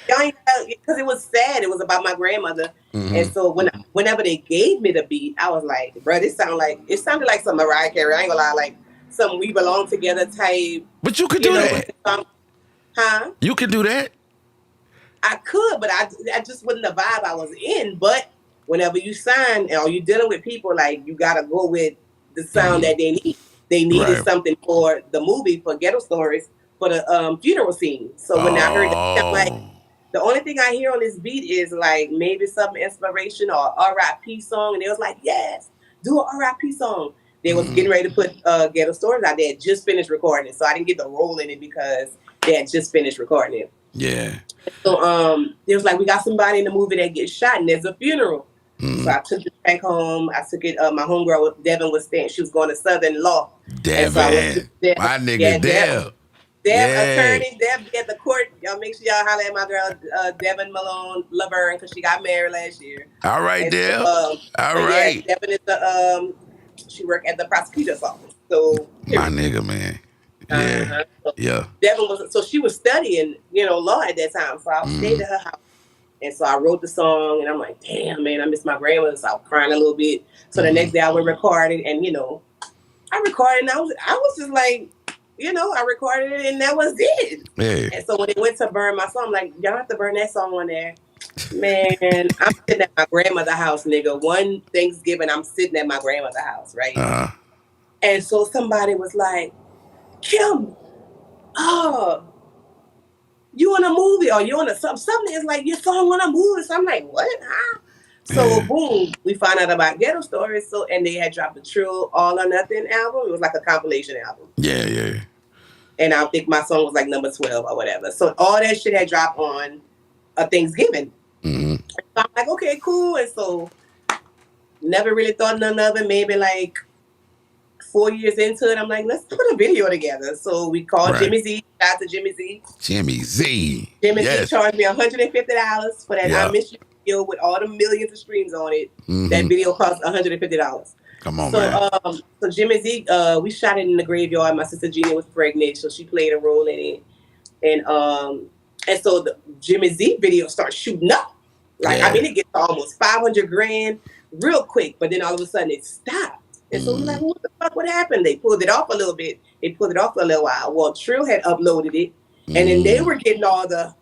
Y'all ain't, because it was sad. It was about my grandmother, and so whenever they gave me the beat, I was like, bro, it sounded like some Mariah Carey. I ain't gonna lie, like some We Belong Together type. But you could do that. Huh? You could do that. I could, but I just wasn't the vibe I was in. But whenever you sign or you're dealing with people, like you gotta go with the sound that they need. They needed something for the movie, for Ghetto Stories, for the funeral scene. So when I heard that, I'm like, the only thing I hear on this beat is like maybe some inspiration or R.I.P. song, and they was like, yes, do an R.I.P. song. They was getting ready to put Ghetto Stories out. They had just finished recording it, so I didn't get the role in it because they had just finished recording it. Yeah. So it was like, we got somebody in the movie that gets shot and there's a funeral. So I took it back home. I took it. My homegirl Devin was staying. She was going to Southern Law. Devin, my nigga, Dev. Attorney, Dev at the court. Y'all make sure y'all holler at my girl Devin Malone Laverne, because she got married last year. All right, Dev. All right. Yeah, Devin is she worked at the prosecutor's office. So my nigga, man. Yeah. Yeah. Devin she was studying, law at that time. So I stayed at her house. And so I wrote the song, and I'm like, damn, man, I miss my grandmother. So I was crying a little bit. So the next day I went recording, and, I recorded, and I was just like, I recorded it, and that was it. Yeah. And so when it went to burn my song, I'm like, y'all have to burn that song on there. Man, I'm sitting at my grandmother's house, nigga. One Thanksgiving, I'm sitting at my grandmother's house, right? And so somebody was like, Kim, you in a movie or you on something is like your song on a movie. So I'm like, what? Huh? So boom, we found out about Ghetto Stories. So and they had dropped the Trill All or Nothing album. It was like a compilation album. Yeah. And I think my song was like number 12 or whatever. So all that shit had dropped on a Thanksgiving. So I'm like, okay, cool. And so never really thought none of it. Maybe like 4 years into it, I'm like, let's put a video together. So we called Jimmy Z. Shout out to Jimmy Z. Jimmy Z charged me $150 for that I Miss You video with all the millions of streams on it. That video cost $150. Come on, man. So Jimmy Z, we shot it in the graveyard. My sister Gina was pregnant, so she played a role in it. And so the Jimmy Z video starts shooting up. Like, I mean, it gets to almost $500,000 real quick, but then all of a sudden it stopped. And so we're like, what the fuck, what happened? They pulled it off a little bit. They pulled it off for a little while. Well, Trill had uploaded it, and then they were getting all the,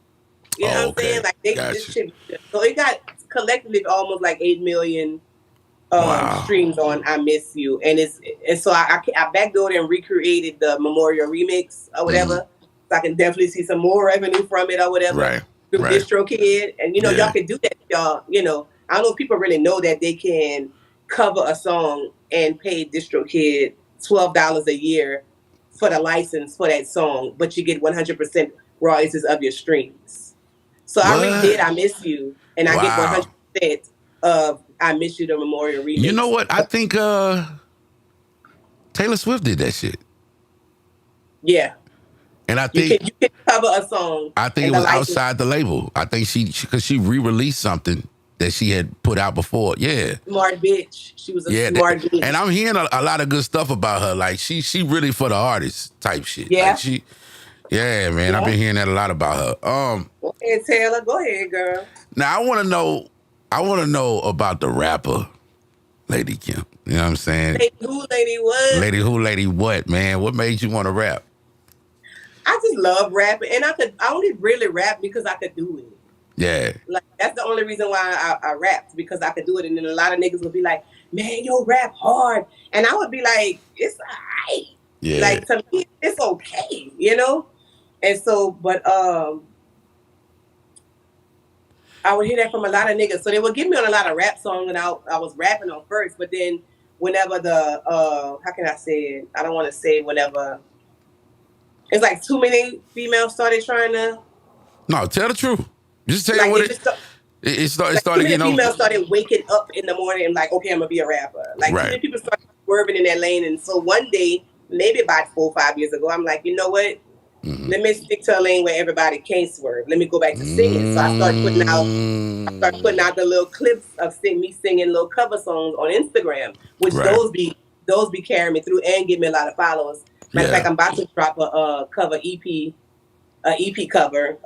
you know what I'm saying? Like, this shit. So it got collectively almost like 8 million streams on I Miss You. And so I backdoored and recreated the Memorial remix or whatever. So I can definitely see some more revenue from it or whatever. Through DistroKid. And, y'all can do that. Y'all, I don't know if people really know that they can cover a song and pay DistroKid $12 a year for the license for that song, but you get 100% royalties of your streams. So I redid I Miss You, and I get 100% of I Miss You, the Memorial remix. You know what? I think Taylor Swift did that shit. Yeah. And I think you can cover a song. I think it was outside the label. I think because she re-released something that she had put out before. Yeah. Smart bitch. She was a smart bitch. And I'm hearing a lot of good stuff about her. Like, she really for the artist type shit. Yeah. Like man. I've been hearing that a lot about her. Go ahead, Taylor. Go ahead, girl. Now, I want to know about the rapper, Lady Kim. You know what I'm saying? Lady who, lady what? Lady who, lady what, man? What made you want to rap? I just love rapping. And I only really rap because I could do it. Yeah. Like, That's the only reason why I rapped, because I could do it. And then a lot of niggas would be like, man, yo, rap hard. And I would be like, it's all right. Yeah. Like, to me, it's okay, you know? And so, but I would hear that from a lot of niggas. So they would get me on a lot of rap songs, and I was rapping on first. But then whenever the, how can I say it? I don't want to say whenever. It's like too many females started trying to. No, tell the truth. Just tell like, you what it started too many getting over. females started waking up in the morning and like, okay, I'm going to be a rapper. Like, too many people started swerving in that lane. And so one day, maybe about 4 or 5 years ago, I'm like, you know what? Mm-hmm. Let me stick to a lane where everybody can't swerve. Let me go back to singing. So I started putting out the little clips of me singing little cover songs on Instagram, which those be carrying me through and give me a lot of followers. Matter of fact, I'm about to drop a cover EP cover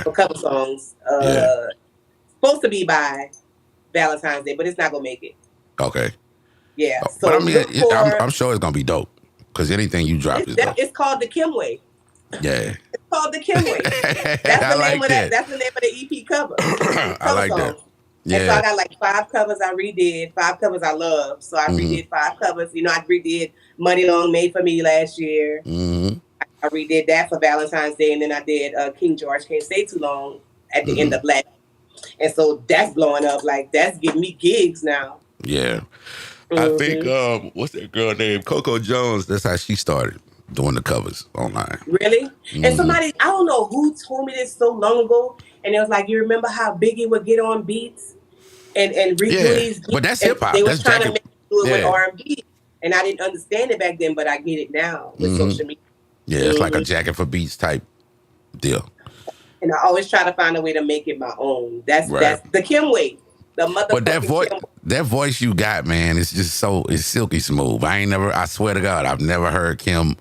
for cover songs. Supposed to be by Valentine's Day, but it's not gonna make it. Okay. Yeah. So but I mean, I'm sure it's gonna be dope, because anything you drop is dope. It's called the Kim Way. Yeah. It's called the Kim Way. That's the name of that. That's the name of the EP cover. I like that. Yeah. And so I got like 5 covers I redid, 5 covers I love. So I redid 5 covers. You know, I redid Money Long Made for Me last year. Mm-hmm. I redid that for Valentine's Day, and then I did King George Can't Stay Too Long at the end of Black. And so that's blowing up. Like, that's giving me gigs now. Yeah. I think, what's that girl named? Coco Jones. That's how she started doing the covers online. Really? And somebody, I don't know who told me this so long ago, and it was like, you remember how Biggie would get on beats and redo these beats? But that's hip-hop. They were trying to make it do it with R&B. And I didn't understand it back then, but I get it now with social media. Yeah, it's like a jacket for beats type deal. And I always try to find a way to make it my own. That's the Kim way. The motherfucking But that voice you got, man, it's just it's silky smooth. I swear to God, I've never heard Kim,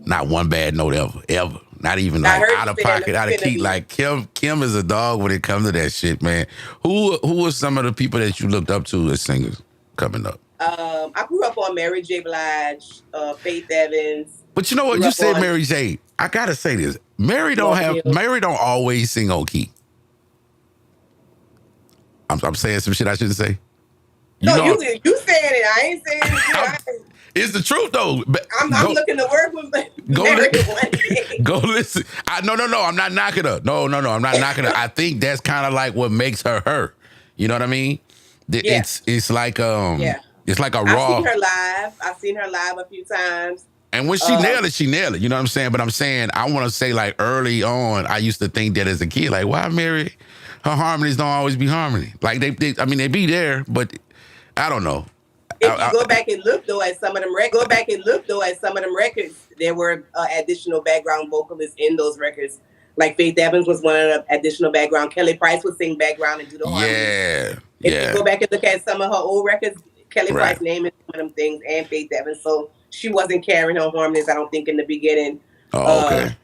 not one bad note ever. Not even like out of pocket, out of key. Like Kim is a dog when it comes to that shit, man. Who were some of the people that you looked up to as singers coming up? I grew up on Mary J. Blige, Faith Evans. But you know what? You said Mary J. I gotta say this. Mary don't always sing on key. I'm saying some shit I shouldn't say. You saying it. I ain't saying it. It's the truth though. I'm looking to work with Mary. Go listen. No. I'm not knocking her. No. I'm not knocking her. I think that's kind of like what makes her her. You know what I mean? It's like it's like a raw. I've seen her live a few times. And when she nailed it, You know what I'm saying? But I'm saying, I want to say, like, early on, I used to think that as a kid, like, why Mary? Her harmonies don't always be harmony. Like, they be there, but I don't know. If you go back and look, though, at some of them records, there were additional background vocalists in those records. Like, Faith Evans was one of the additional background. Kelly Price would sing background and do the harmonies. Yeah. If you go back and look at some of her old records, Kelly Price name is one of them things, and Faith Evans. So she wasn't carrying her harmonies, I don't think, in the beginning. Oh, okay.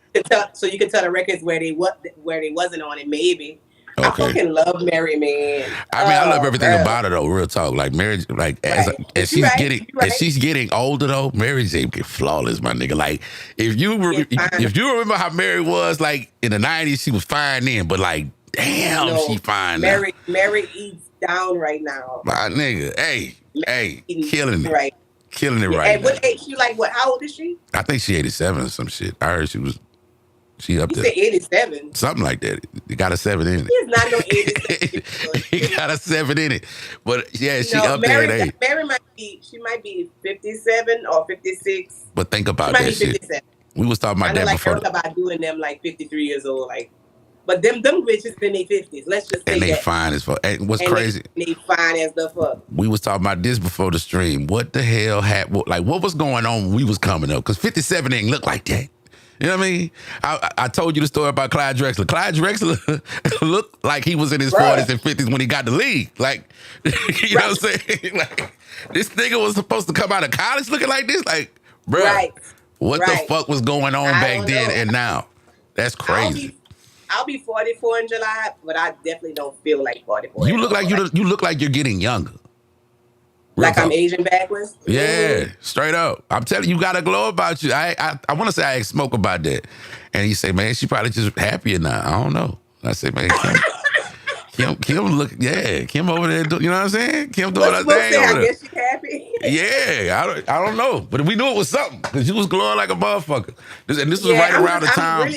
So you can tell the records where they wasn't on it, maybe. Okay. I fucking love Mary, man. I mean, I love everything about her though. Real talk, like Mary, like as she's getting older though, Mary J get flawless, my nigga. Like if you remember how Mary was like in the '90s, she was fine then, but like damn, she fine now. Mary eats down right now. My nigga, hey, killing it, right. Killing it right. Hey, what age? She like what? How old is she? I think she 87 or some shit. I heard she up there. You said 87? Something like that. It got a 7 in it. She's not no 87. It got a 7 in it. But yeah, she up there at age. Mary might be 57 or 56. But think about that shit. We was talking about that before. I about doing them like 53 years old, like. But them bitches in their 50s. Let's just say and they that. Fine as fuck. And what's crazy? They fine as the fuck. We was talking about this before the stream. What the hell what was going on when we was coming up? Because 57 ain't look like that. You know what I mean? I told you the story about Clyde Drexler. Clyde Drexler looked like he was in his 40s and 50s when he got the league. Like, you know what I'm saying? Like, this nigga was supposed to come out of college looking like this. Like, bro, what the fuck was going on back then and now? That's crazy. I'll be 44 in July, but I definitely don't feel like 44. You look like you're getting younger. Like I'm aging backwards? Yeah, straight up. I'm telling you, got a glow about you. I want to say I asked Smoke about that. And he say, man, she probably just happier now. I don't know. I say, man, Kim look, yeah, Kim over there, you know what I'm saying? Kim doing What her Smoke thing say? over I there. guess she happy. Yeah, I don't know, but we knew it was something because she was glowing like a motherfucker. And this was Yeah, right around the time.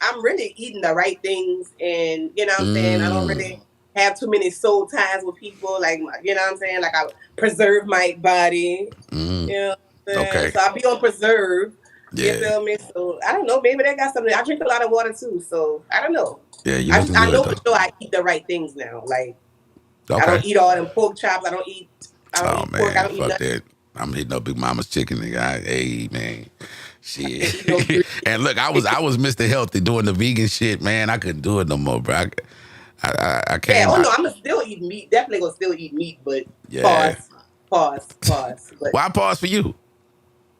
I'm really eating the right things, and you know what I'm saying. I don't Mm, really have too many soul ties with people. Like you know what I'm saying. Like I preserve my body. mm, You know what I'm saying. okay, So I be on preserve. You yeah, feel me? So I don't know. Maybe that got something. I drink a lot of water too, so I don't know. yeah, you looking I good know for though. sure I eat the right things now. Like I Okay. don't eat all them pork chops. I don't Oh eat pork. I man, don't eat fuck nothing. that. I'm hitting up Big Mama's chicken, nigga. Hey man, I can't eat no shit. green. And look, I was Mr. Healthy doing the vegan shit, man. I couldn't do it no more, bro. I Yeah, came oh out. no, I'ma still eat meat. Definitely gonna still eat meat, but Yeah. pause, pause. But Why pause for you?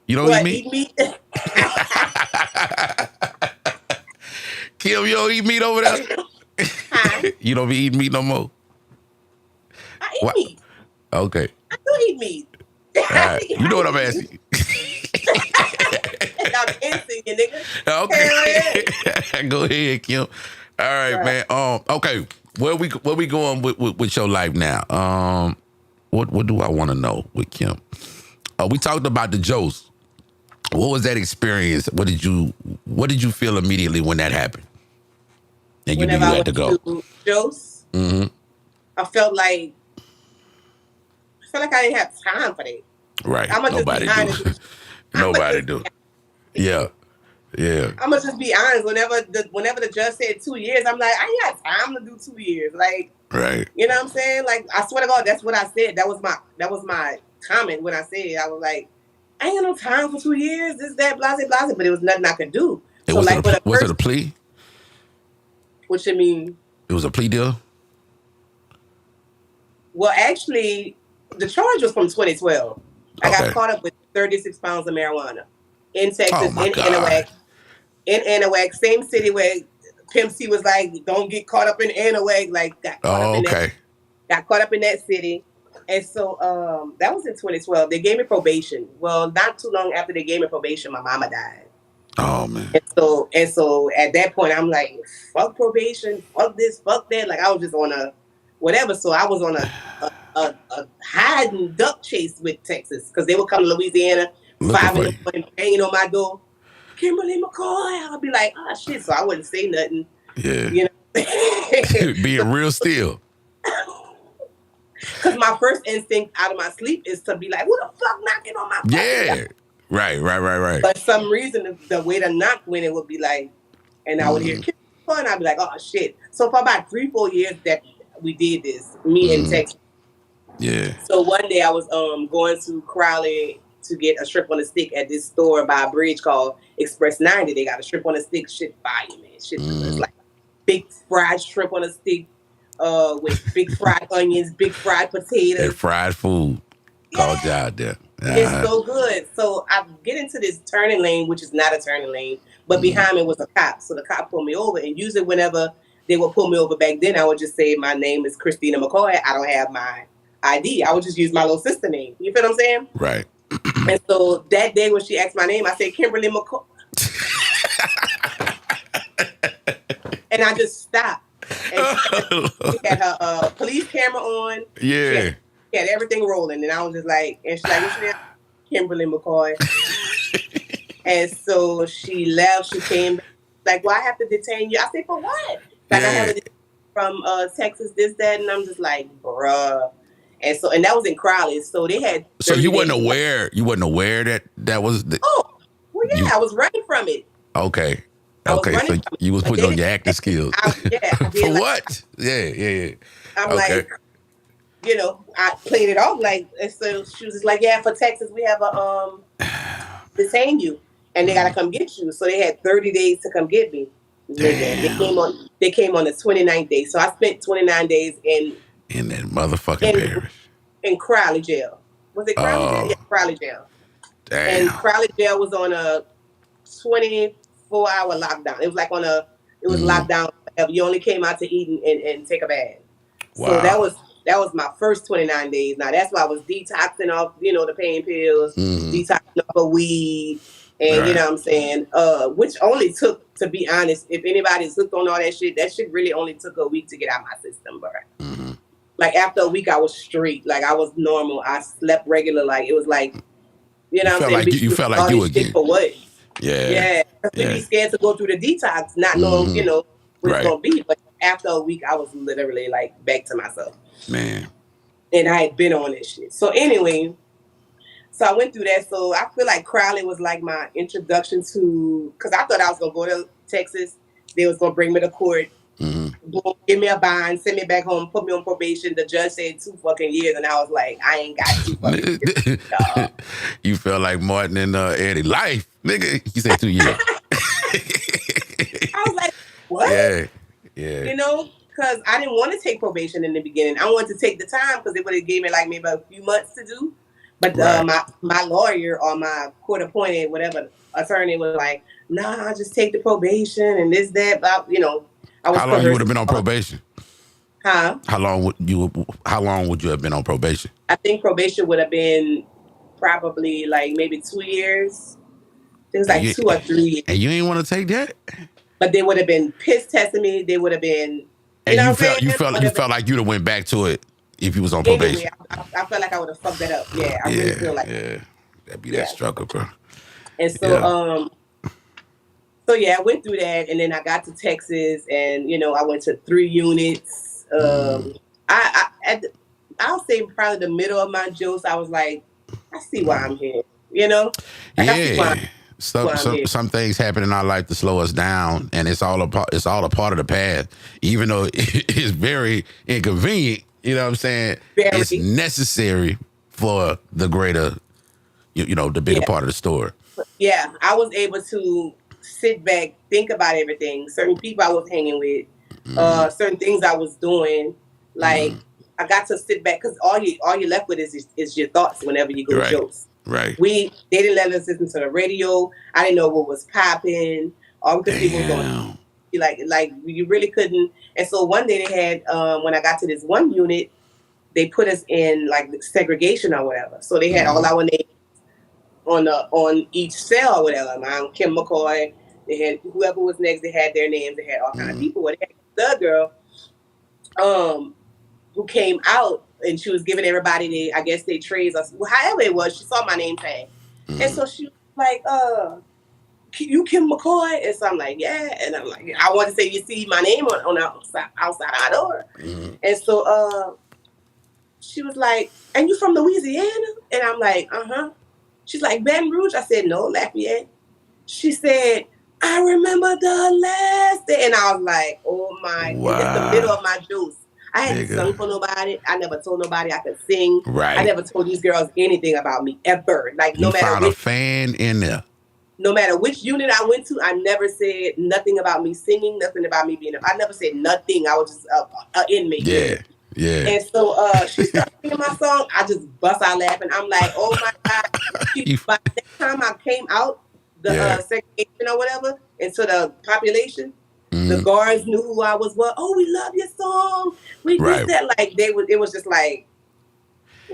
You don't eat what meat? eat meat? Kim, you don't eat meat over there? Hi, You don't be eating meat no more? I eat What? meat. Okay. I do eat meat. All right. You know I what I'm eat meat. asking. I'm insane, you nigga. Hell yeah. Okay. Go ahead, Kim. All right, Right. man. Okay. Where we going with your life now? What do I want to know with Kim? We talked about the Joes. What was that experience? What did you feel immediately when that happened? And you knew Whenever you I had to went go. to Joe's, Mm-hmm. I felt like I didn't have time for that. Right. I'ma just be Nobody do. honest with you. I'ma Nobody just be do. Yeah. Yeah. I'ma just be honest. Whenever the judge said 2 years, I'm like, I ain't got time to do 2 years. Like, Right. you know what I'm saying? Like, I swear to God, that's what I said. That was my comment when I said it. I was like, I ain't got no time for 2 years. This, that, blah, blah, blah. But it was nothing I could do. It So, was like, for the was it a first, plea? what you mean? It was a plea deal? Well, actually, the charge was from 2012. I got Okay. caught up with 36 pounds of marijuana in Oh Texas, my God. In Anahuac, same city where Pimp C was like, don't get caught up in Anahuac. Like, Oh, okay. got caught up in that city. And so that was in 2012. They gave me probation. Well, not too long after they gave me probation, my mama died. Oh man. And so at that point, I'm like, fuck probation, fuck this, fuck that. Like I was just on a whatever. So I was on a hide and duck chase with Texas because they would come to Louisiana Looking 5 in for the you. morning, banging on my door. Kimberly McCoy. I'll be like, oh shit. So I wouldn't say nothing, Yeah. you know. Being real still. Because my first instinct out of my sleep is to be like, who the fuck knocking on my fucking door? Yeah. Right. But some reason, the way to knock when it would be like, and I would hear Mm, Kimberly McCoy, and I'd be like, oh shit. So for about 3-4 years that we did this, me and mm, Texas. yeah. So one day I was going to Crowley to get a shrimp on a stick at this store by a bridge called Express 90. They got a shrimp on a stick, shit fire, man. Shit good. It's Mm, like big fried shrimp on a stick, with big fried onions, big fried that potatoes. fried food called you Yeah. out there. It's Uh-huh. so good. So I get into this turning lane, which is not a turning lane, but Mm, behind me was a cop. So the cop pulled me over, and usually whenever they would pull me over back then, I would just say my name is Christina McCoy. I don't have my ID. I would just use my little sister name. You feel what I'm saying? right. And so that day when she asked my name, I said Kimberly McCoy, and I just stopped. And she had her police camera on. Yeah. She had everything rolling, and I was just like, and she's like, what's your name? Kimberly McCoy. And so she left. She came back, like, well, I have to detain you. I said, for what? Like, I have Yeah. a from Texas, this, that, and I'm just like, bruh. And that was in Crowley. So they had So 30 you wasn't days. aware. You wasn't aware that was the. Oh, well, yeah, You I was running from it. okay. I was Okay. running So from it. you was But putting they on your didn't. acting skills. I For did. Like, what? Yeah. I'm Okay. like, I played it off like, and so she was just like, yeah, for Texas, we have a detain you, and they gotta come get you. So they had 30 days to come get me. Nigga, Damn. they came on the 29th day. So I spent 29 days In that motherfucking in parish. in Crowley jail. Was it Crowley jail? Oh, Yeah, Crowley jail. And damn. Crowley jail was on a 24-hour lockdown. It was like it was Mm, locked down. You only came out to eat and take a bath. So wow. that was my first 29 days. Now that's why I was detoxing off, the pain pills, Mm, detoxing off of weed, And Right. you know what I'm saying? Which only took, to be honest, if anybody's hooked on all that shit really only took a week to get out my system, bro. Mm-hmm. Like after a week I was straight. Like I was normal. I slept regular. Like it was like, you know what I'm saying? Bitch, You you felt like all you this shit again. for what? Yeah. Yeah. We Yeah. be scared to go through the detox, not knowing, Mm-hmm. what it's Right. gonna be. But after a week I was literally like back to myself. Man. And I had been on this shit. So anyway, so I went through that. So I feel like Crowley was like my introduction to, because I thought I was gonna go to Texas. They was gonna bring me to court, Mm-hmm. boom, give me a bond, send me back home, put me on probation. The judge said 2 fucking years, and I was like, I ain't got 2 fucking years. Dog. You felt like Martin and Eddie. Life, nigga. You said 2 years. I was like, what? Yeah. Yeah. You know, because I didn't want to take probation in the beginning. I wanted to take the time because they would have gave me like maybe a few months to do. But Right. my lawyer or my court appointed whatever attorney was like, nah, just take the probation and this, that. But, I was How long you would have coerced. been on probation? Huh? How long would you have been on probation? I think probation would have been probably like maybe 2 years. It was like 2 or 3 years. And you ain't want to take that? But they would have been piss testing me. They would have been, And know you what I'm felt saying? you felt like you'd have went back to it if you was on probation. Anyway, I felt like I would have fucked that up. Yeah, I really feel like That'd be that struggle, bro. And so, so yeah, I went through that, and then I got to Texas, and I went to 3 units. I'll say probably the middle of my juice, I was like, I see why I'm here. Some things happen in our life to slow us down, and it's all a part of the path. Even though it's very inconvenient, you know what I'm saying? It's necessary for the greater, the bigger part of the story. Yeah, I was able to sit back, think about everything. Certain people I was hanging with, certain things I was doing. Like I got to sit back because all you left with is your thoughts whenever you go to shows. Right. They didn't let us listen to the radio. I didn't know what was popping. All we could see was going. Like you really couldn't. And so one day they had when I got to this one unit, they put us in like segregation or whatever. So they had all our names on each cell or whatever. I'm Kim McCoy. They had whoever was next. They had their names. They had all kind of people. Well, they had the girl, who came out and she was giving everybody I guess they trades or however it was. She saw my name tag, and so she was like, "You Kim McCoy?" And so I'm like, "Yeah." And I'm like, I want to say, "You see my name on the outside our door?" And so she was like, "And you from Louisiana?" And I'm like, "Uh-huh." She's like, "Baton Rouge?" I said, "No, Lafayette." She said, "I remember the last day." And I was like, oh my. Wow. And it's the middle of my juice. I hadn't sung for nobody. I never told nobody I could sing. Right. I never told these girls anything about me, ever. Like, no you matter found a fan in there. No matter which unit I went to, I never said nothing about me singing, nothing about me being I never said nothing. I was just an inmate. Yeah. Yeah. And so she started singing my song. I just bust out laughing. I'm like, oh my God. By the time I came out, the segregation or whatever, into the population, the guards knew who I was. Well, oh, we love your song. We did that. Like, it was just like,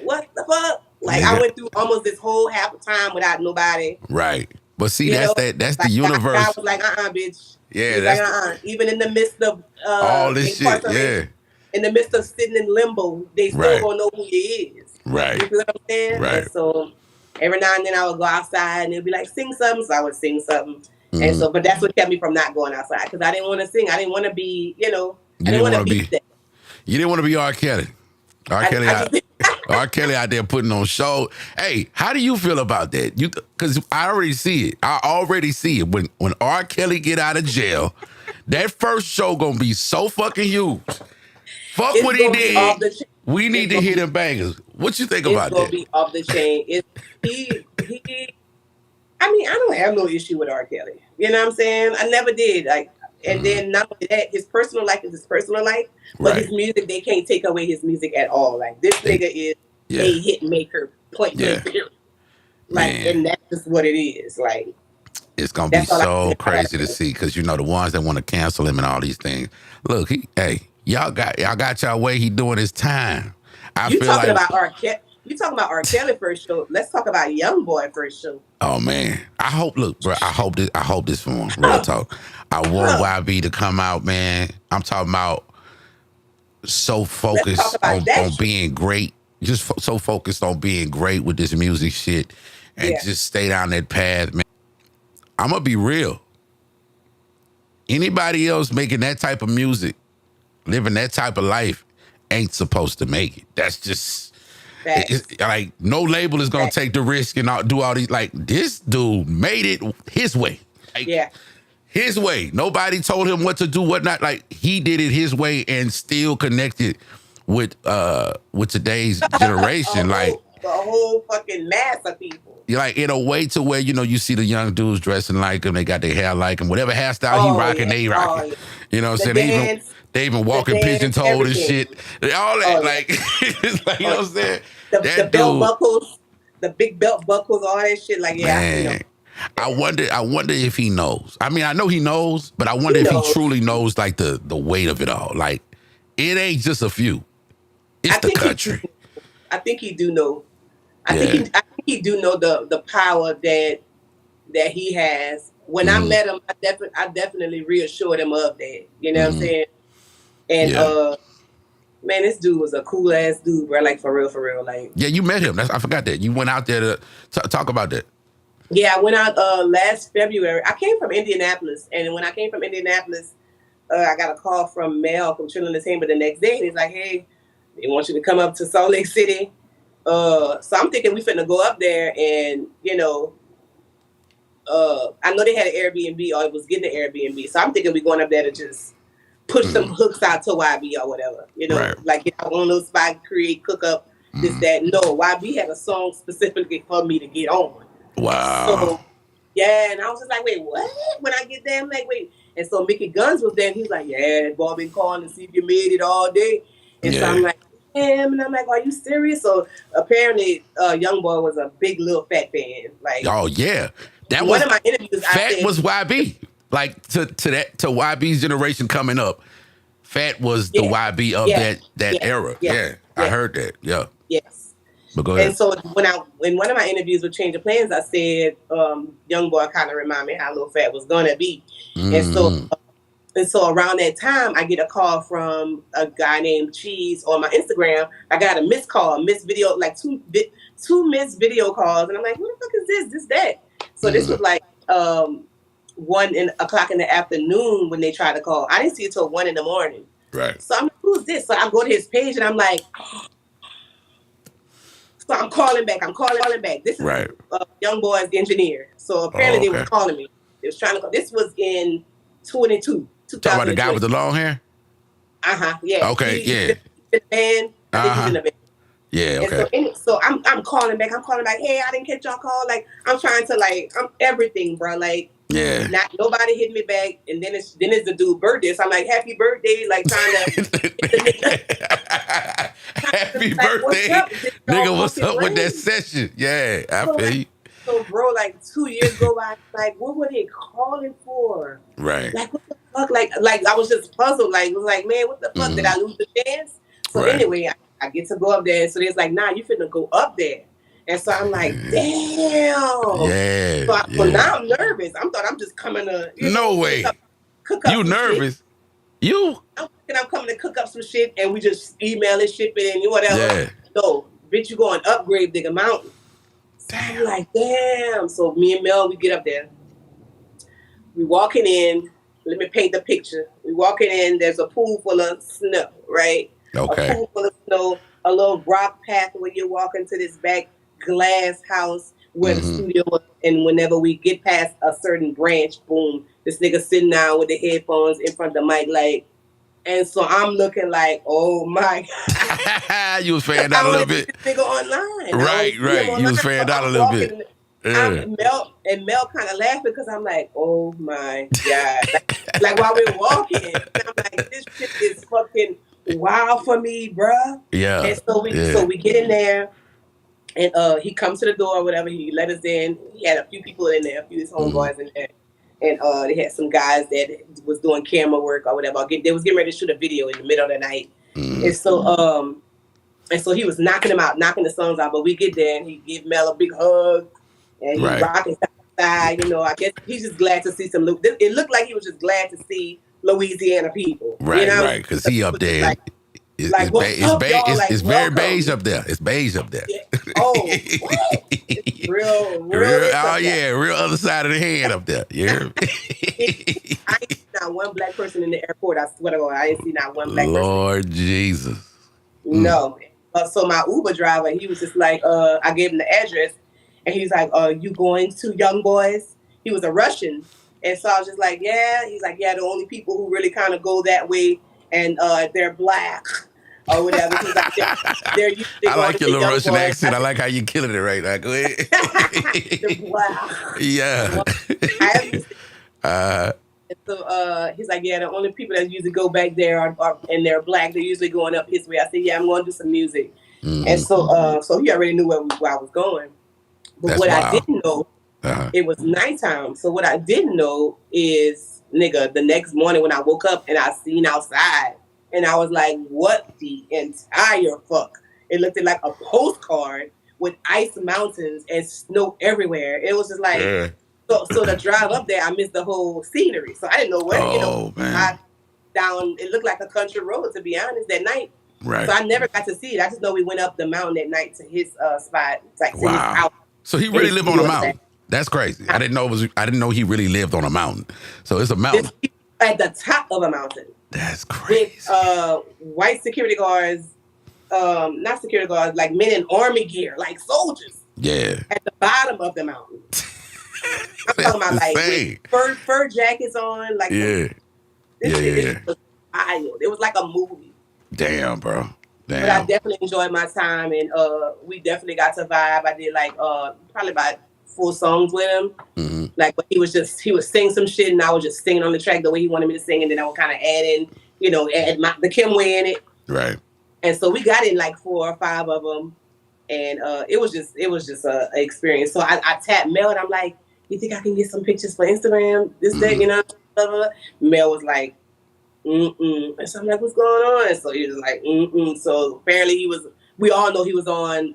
what the fuck? Like, I went through almost this whole half a time without nobody. Right. But see, that's the universe. I was like, bitch. Yeah, that's like, Even in the midst of all this shit, in the midst of sitting in limbo, they still gonna know who you is. Right. You know what I'm saying? Right. And so every now and then I would go outside and they'd be like, sing something. So I would sing something. And so, but that's what kept me from not going outside because I didn't want to sing. I didn't want to be, I didn't want to be that. You didn't want to be R. Kelly. R. Kelly out there putting on show. Hey, how do you feel about that? Because I already see it. I already see it. When R. Kelly get out of jail, that first show gonna be so fucking huge. Fuck what he did. We need to hear them bangers. What you think about that? It's gonna be off the chain. I don't have no issue with R. Kelly. You know what I'm saying? I never did. Like, and then not only that, his personal life is his personal life, but his music, they can't take away his music at all. Like, this nigga is a hit maker, point blank period. Like, and that's just what it is. Like, it's gonna be so crazy to see because the ones that want to cancel him and all these things. Look, y'all got y'all way he doing his time. You talking about R. Kelly? You talking about R. Kelly first show? Let's talk about Young Boy first show. Oh man, I hope. Look, bro, I hope this for him. Real talk. I want YB to come out, man. I'm talking about so focused on being great. Just so focused on being great with this music shit, and just stay down that path, man. I'm gonna be real. Anybody else making that type of music, living that type of life, ain't supposed to make it. That's just. It's like no label is gonna take the risk and do all these. Like this dude made it his way. Like, his way. Nobody told him what to do, what not. Like he did it his way and still connected with today's generation. The whole fucking mass of people. Like in a way to where you see the young dudes dressing like him, they got their hair like him, whatever hairstyle he rocking, they rocking. You know what I'm saying? They even walking pigeon-toed and shit. All that, like, it's like, you know what I'm saying? The belt buckles, the big belt buckles, all that shit. Like, man, I wonder if he knows. I mean, I know he knows, but I wonder if he truly knows, like, the weight of it all. Like, it ain't just a few. It's the country. I think he do know. I think he do know the power that he has. When I met him, I definitely reassured him of that. You know what I'm saying? And man, this dude was a cool ass dude, bro. Like for real, like. Yeah, you met him. I forgot that. You went out there to talk about that. Yeah, I went out last February. I came from Indianapolis, and when I came from Indianapolis, I got a call from Mel from Trilling.fm. But the next day, he's like, "Hey, they want you to come up to Salt Lake City." So I'm thinking we finna go up there, and I know they had an Airbnb, or it was getting an Airbnb. So I'm thinking we going up there to just push some hooks out to YB or whatever, like get out on those spots, create, cook up, this, that. No, YB had a song specifically for me to get on. Wow. So, yeah, and I was just like, wait, what? When I get there, I'm like, wait. And so Mickey Guns was there, and he's like, yeah, boy, been calling to see if you made it all day. And so I'm like, damn, and I'm like, are you serious? So apparently, Young Boy was a big Lil Fat fan. Like, oh yeah, that one of my interviews. Fat was YB. Like to YB's generation coming up, Fat was the YB of that era. Yeah, I heard that. Yeah. Yes. But go ahead. And so in one of my interviews with Change of Plans, I said, Young Boy kind of remind me how Lil Fat was gonna be. And so around that time, I get a call from a guy named Cheese on my Instagram. I got a missed video, like two missed video calls, and I'm like, who the fuck is this? This, that. So this was like 1:00 in the afternoon when they tried to call. I didn't see it till 1 a.m. Right. So I'm like, who's this? So I go to his page and I'm like, so I'm calling back. This is Young Boy's engineer. So apparently they were calling me. They was trying to call. This was in 2002. Talking about the guy with the long hair? Yeah. Okay, he's in the band. I think he's in the band. Yeah, okay. And so I'm calling back. Hey, I didn't catch y'all call. Like, I'm trying to I'm everything, bro. Like, not nobody hit me back. And then it's the dude's birthday. So I'm like, happy birthday. Like, trying to happy birthday. Nigga, what's up with that session? Yeah, I feel you. So, bro, like 2 years go by, like, what were they calling for? Right. Like, what the fuck? Like I was just puzzled. Like, was like, man, what the fuck? Did I lose the chance? So anyway, I get to go up there. So there's like, nah, you finna go up there. And so I'm like, damn. Yeah. So now I'm nervous. I thought I'm just coming to. No way. Cook up you nervous? Shit. You? I'm coming to cook up some shit, and we just email it, ship it, and whatever. Yeah. No, bitch, you going upgrade Digger Mountain. So I'm like, damn. So me and Mel, we get up there. We walking in. Let me paint the picture. We walking in. There's a pool full of snow, right? Okay. A pool full of snow. A little rock path where you walk into this back glass house where the studio was. And whenever we get past a certain branch, boom, this nigga sitting down with the headphones in front of the mic, like. And so I'm looking like, oh my God. You was fanned out a little bit. This nigga online. Right. You was fanned out a little bit. Yeah. Mel kind of laughing because I'm like, oh my God. like while we're walking, I'm like, this shit is fucking wild for me, bruh. Yeah. And so we get in there, and he comes to the door or whatever. He let us in. He had a few people in there, a few of his homeboys in there. And they had some guys that was doing camera work or whatever. They was getting ready to shoot a video in the middle of the night. And so And so he was knocking them out, knocking the songs out. But we get there and he give Mel a big hug and he rocking side. You know, I guess he's just glad to see some. It looked like he was just glad to see Louisiana people. Right, you know? right. Because he up there. Like, it's very beige up there. It's beige up there. Yeah. Oh, it's real. Oh yeah, real other side of the hand up there. Yeah. I ain't see not one black person in the airport. I swear to God, I ain't see not one black person. Lord Jesus. No. So my Uber driver, he was just like, I gave him the address, and he's like, you going to Young Boys? He was a Russian, and so I was just like, yeah. He's like, yeah, the only people who really kind of go that way, and they're black. Or whatever. Like, they're I like your little Russian accent. I like how you're killing it right now. Go ahead. Wow. Yeah. So he's like, yeah, the only people that usually go back there are and they're black. They're usually going up his way. I said, yeah, I'm going to do some music. Mm-hmm. And so he already knew where I was going. But That's what wild. I didn't know, it was nighttime. So what I didn't know is, nigga, the next morning when I woke up and I seen outside, and I was like, what the entire fuck? It looked like a postcard with ice mountains and snow everywhere. It was just like, so the drive up there, I missed the whole scenery. So I didn't know where, man. It looked like a country road, to be honest, that night. Right. So I never got to see it. I just know we went up the mountain that night to his spot. Like, to his house. So he really lived on a mountain. That's crazy. I didn't know he really lived on a mountain. So it's a mountain. It's at the top of a mountain. That's crazy. With white security guards, not security guards, like men in army gear, like soldiers. Yeah. At the bottom of the mountain. I'm talking about like with fur jackets on, like this shit was wild. It was like a movie. Damn, bro. Damn. But I definitely enjoyed my time, and we definitely got to vibe. I did like probably about 4 songs with him. Mm-hmm. Like, but he would sing some shit, and I was just singing on the track the way he wanted me to sing, and then I would kind of add in, add the Kim way in it. Right. And so we got in like 4 or 5 of them, and it was just an experience. So I tapped Mel, and I'm like, "You think I can get some pictures for Instagram this day?" Blah, blah, blah. Mel was like, "Mm-mm." And so I'm like, "What's going on?" And so he was like, "Mm-mm." So apparently we all know he was on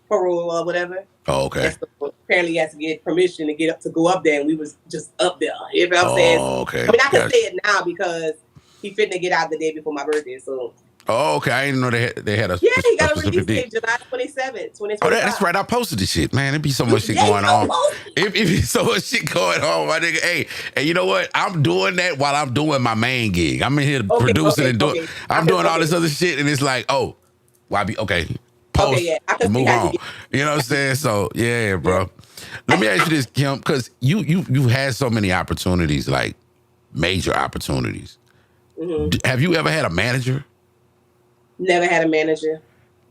parole or whatever. Oh, okay. So apparently he had to get permission to go up there, and we was just up there. You know what I'm saying? Okay. I mean, I can say it now because he finna get out the day before my birthday, so. Oh, okay. I didn't know they had a he got a release date, July 27th, 2025. Oh, that's right. I posted the shit, man. It be so much shit going on. It be so much shit going on, my nigga. Hey, and you know what? I'm doing that while I'm doing my main gig. I'm in here producing and doing. I'm doing all this other shit, and it's like, oh, why be okay? Post, move on. You know what I'm saying? So yeah, bro. Let me ask you this, Kim, because you had so many opportunities, like major opportunities. Mm-hmm. Have you ever had a manager? Never had a manager.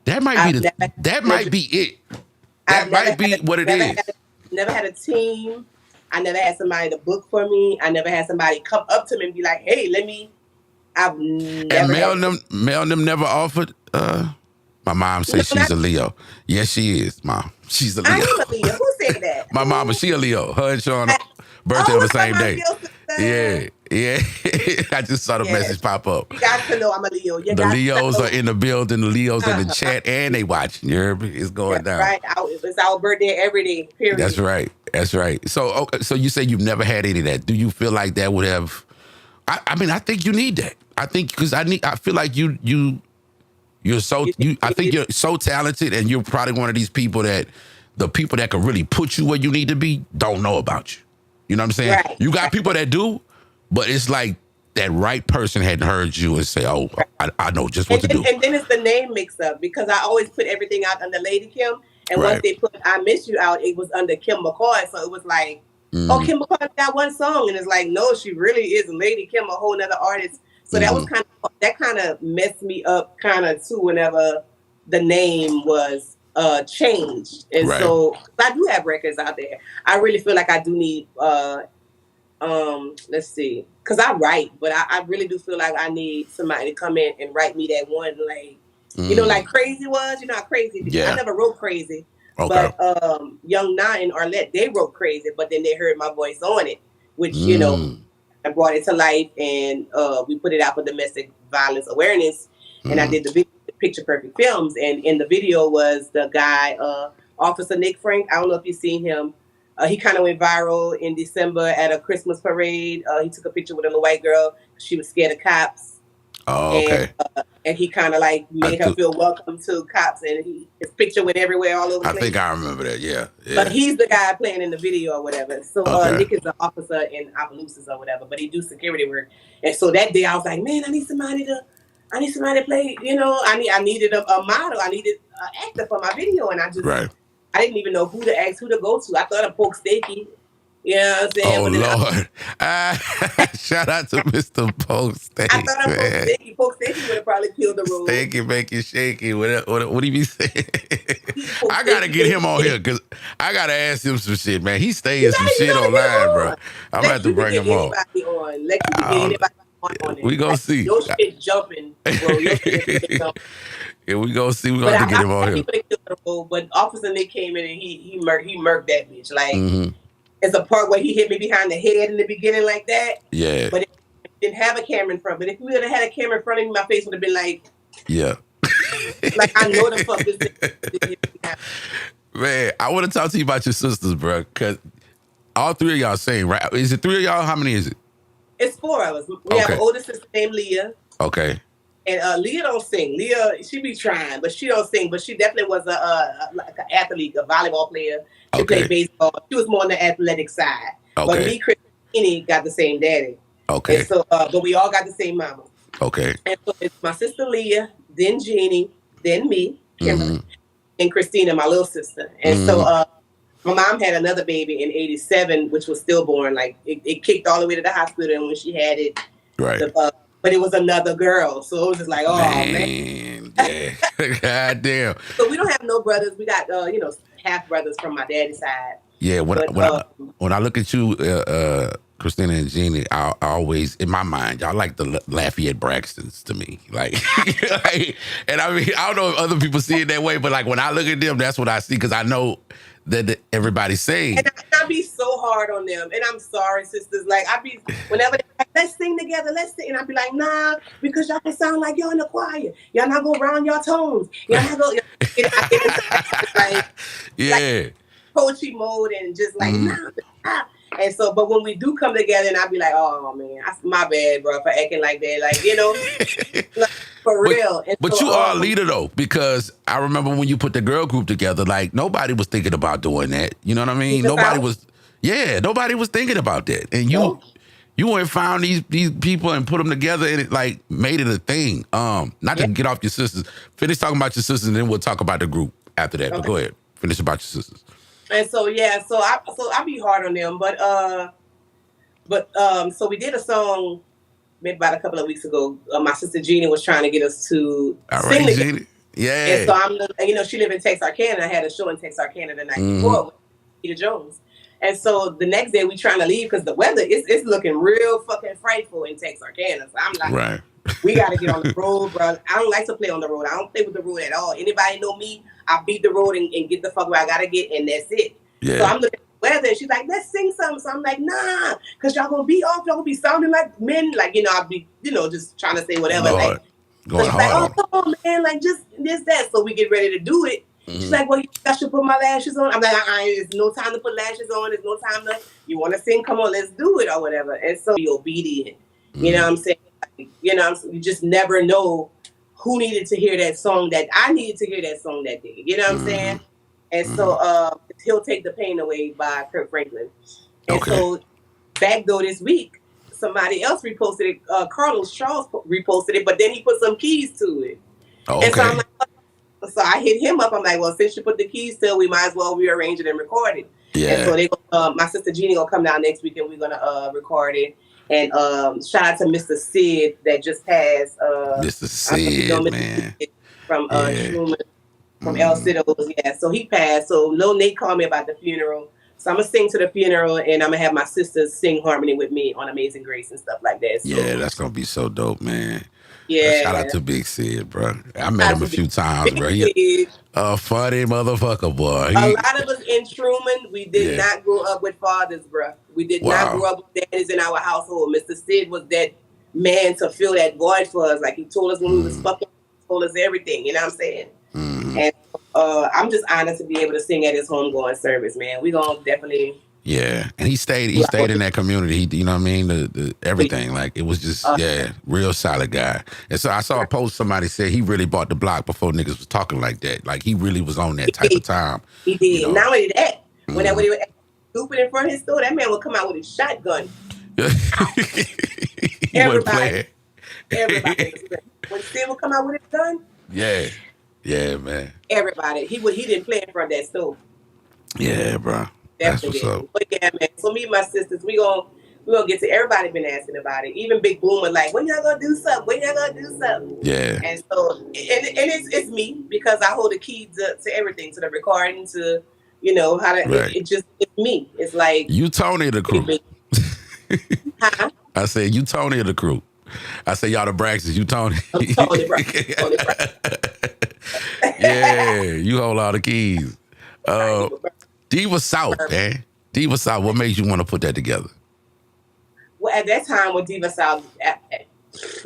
That might be that might be it. That might be what it is. Never had a team. I never had somebody to book for me. I never had somebody come up to me and be like, "Hey, I've never." And Mel them never offered. My mom says she's a Leo. Yes, she is, Mom. She's a Leo. I am a Leo. Who said that? My mama, she a Leo. Her and Sean birthday on the same day. Yeah. I just saw the message pop up. You got to know I'm a Leo. The Leos are in the building. The Leos in the chat, and they watching. You heard me? It's going down. Right. It's our birthday every day. Period. That's right. So you say you've never had any of that. Do you feel like that would have? I mean, I think you need that. I think because I feel like you're so I think you're so talented, and you're probably one of these people that the people that can really put you where you need to be don't know about you. You know what I'm saying? Right. You got people that do, but it's like that right person hadn't heard you and say, "Oh, I know just what to do." And then it's the name mix up because I always put everything out under Lady Kim, and once they put "I Miss You" out, it was under Kim McCoy, so it was like, "Oh, Kim McCoy got one song," and it's like, no, she really is Lady Kim, a whole nother artist. So that was kind of messed me up kind of too whenever the name was changed. And so I do have records out there. I really feel like I do need let's see, because I write, but I really do feel like I need somebody to come in and write me that one, like like Crazy was. You know how Crazy? I never wrote Crazy. Okay. But Young Na and Arlette, they wrote Crazy, but then they heard my voice on it, which I brought it to life, and we put it out for domestic violence awareness, and I did the video Picture Perfect Films, and in the video was the guy, Officer Nick Frank. I don't know if you've seen him. He kind of went viral in December at a Christmas parade. He took a picture with a little white girl. She was scared of cops. Oh, okay. And he kind of like made her feel welcome to cops, and his picture went everywhere, all over the place. I think I remember that, yeah. But he's the guy playing in the video or whatever. So Nick is the officer in Opelousas or whatever, but he do security work. And so that day I was like, man, I need somebody to play, you know, I needed a model. I needed an actor for my video, and I didn't even know who to ask, who to go to. I thought of Poke Steaky. You know what I'm saying? Oh, Lord. Shout out to Mr. Poke Steaky. I thought of Poke Steaky. Poke Steaky would have probably killed the role. Steaky, make you shaky. What do you be saying? I got to get him on here because I got to ask him some shit, man. He stays some shit online, bro. I'm going to have to bring him on. Let you get anybody on it. We going to see. Your shit jumping, bro. Your shit jumping. Yeah, we gonna see. We gonna have to get him on here. But Officer Nick came in and he murked that bitch. Like it's a part where he hit me behind the head in the beginning like that. Yeah. But it didn't have a camera in front. But if we would have had a camera in front of me, my face would have been like, yeah. Like I know the fuck this thing. Man, I want to talk to you about your sisters, bro. Cause all three of y'all sing, right? Is it three of y'all? How many is it? It's four of us. We have an older sister named Leah. Okay. And Leah don't sing. Leah, she be trying, but she don't sing. But she definitely was like an athlete, a volleyball player. She played baseball. She was more on the athletic side. But me, Christine, got the same daddy. Okay. And so, but we all got the same mama. Okay. And so it's my sister Leah, then Jeannie, then me, Kimberly, and Christina, my little sister. And so my mom had another baby in '87, which was stillborn. Like it kicked all the way to the hospital, and when she had it, but it was another girl. So it was just like, oh, man. Yeah. God damn. So we don't have no brothers. We got, half brothers from my daddy's side. Yeah, when I look at you, Christina and Jeannie, I always, in my mind, y'all like the Lafayette Braxtons to me. Like, and I mean, I don't know if other people see it that way, but like when I look at them, that's what I see because I know that everybody sings. And I be so hard on them. And I'm sorry, sisters. Like, I be, whenever they're like, let's sing together, let's sing. And I be like, nah, because y'all can sound like y'all in the choir. Y'all not going to round your tones. Y'all not going to, like, coachy mode and just like, nah. And so, but when we do come together and I be like, oh, man, my bad, bro, for acting like that. Like, you know, like, for real. But so, you are a leader, though, because I remember when you put the girl group together, like, nobody was thinking about doing that. You know what I mean? Nobody was thinking about that. And you went and found these people and put them together and it, like, made it a thing. Not to get off your sisters. Finish talking about your sisters and then we'll talk about the group after that. But go ahead. Finish about your sisters. And so I be hard on them, but so we did a song maybe about a couple of weeks ago. My sister Jeannie was trying to get us to sing together. Jeannie. Yeah. And so she lived in Texarkana. I had a show in Texarkana the night before with Peter Jones. And so the next day we trying to leave because the weather is looking real fucking frightful in Texarkana. So I'm like, we got to get on the road, bro. I don't like to play on the road. I don't play with the road at all. Anybody know me? I beat the road and get the fuck where I got to get, and that's it. Yeah. So I'm looking at the weather, and she's like, let's sing something. So I'm like, nah, because y'all going to be off. Y'all going to be sounding like men. Like, I'll be, just trying to say whatever. Lord. Like, so she's like, oh, come on, man. Like, just this, that. So we get ready to do it. She's like, well, I should put my lashes on. I'm like, there's no time to put lashes on. There's no time to, you want to sing? Come on, let's do it or whatever. And so be obedient. You know what I'm saying? Like, you just never know who needed to hear that song that I needed to hear that song that day. You know what I'm saying? And so He'll Take the Pain Away by Kirk Franklin. And so back though this week, somebody else reposted it. Carlos Charles reposted it, but then he put some keys to it. And so I'm like, so I hit him up. I'm like, well, since you put the keys to it, we might as well rearrange it and record it. Yeah. And so my sister Jeannie gonna come down next week and we're gonna record it. And shout out to Mr. Sid that just passed. Mr. Sid, man. From Truman, from El Citos. Yeah, so he passed. So Lil Nate called me about the funeral. So I'm going to sing to the funeral and I'm going to have my sisters sing harmony with me on Amazing Grace and stuff like that. So, yeah, that's going to be so dope, man. Yeah. Shout out to Big Sid, bro. I met him a few times, bro. He a funny motherfucker, boy. A lot of us in Truman, we did not grow up with fathers, bro. We did not grow up with daddies in our household. Mr. Sid was that man to fill that void for us. Like he told us when we was fucking told us everything. You know what I'm saying? Mm-hmm. And I'm just honored to be able to sing at his homegoing service, man. We gonna definitely. Yeah, and he stayed in that community. He, you know what I mean? The everything, like it was just real solid guy. And so I saw a post somebody said he really bought the block before niggas was talking like that. Like he really was on that type of time. He did. You know? Not only that, whenever he was stupid in front of his store, that man would come out with his shotgun. He wasn't playing. Everybody. When Sid would come out with his gun. Yeah, man. Everybody. He didn't play in front of that store. Yeah, bro. That's what's up. But yeah, man. So me and my sisters, we gonna get to. Everybody been asking about it. Even Big Boomer, like, when y'all gonna do something? When y'all gonna do something? Yeah. And so, and it's me, because I hold the key to everything, to the recording, to how to. Right. It's me. It's like you Tony the crew. Huh? I said you Tony of the crew. I say y'all the Braxtons. You Tony. Tony Braxton. Yeah, you hold all the keys. Diva South, man. Diva South. What made you want to put that together? Well, at that time with Diva South,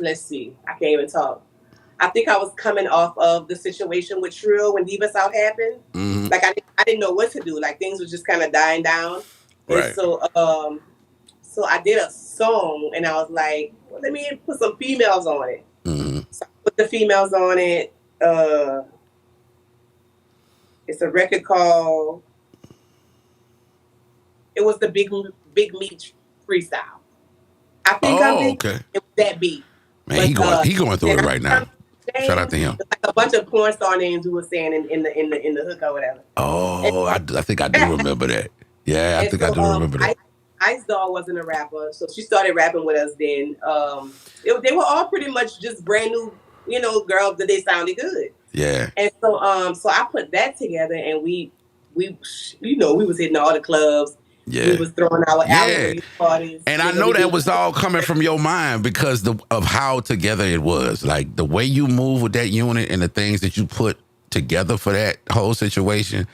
let's see, I can't even talk. I think I was coming off of the situation with Trill when Diva South happened. Mm-hmm. Like I didn't know what to do. Like things were just kind of dying down. Right. And so I did a song, and I was like, well, let me put some females on it. Mm-hmm. So I put the females on it. It's a record called. It was the Big Meat freestyle. I think okay. It was that beat. Man, but, he going through it right now. Shout out to him. Like a bunch of porn star names we were saying in the hook or whatever. Oh, I think I do remember that. Yeah, I think I do remember that. Ice Doll wasn't a rapper, so she started rapping with us then. They were all pretty much just brand new, girls, that they sounded good. Yeah. And so I put that together, and we was hitting all the clubs. Yeah. We was throwing our album parties. And I know that was all coming from your mind because of how together it was. Like the way you move with that unit and the things that you put together for that whole situation,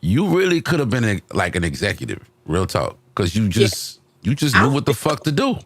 you really could have been an executive, real talk. Because you just knew what the fuck to do.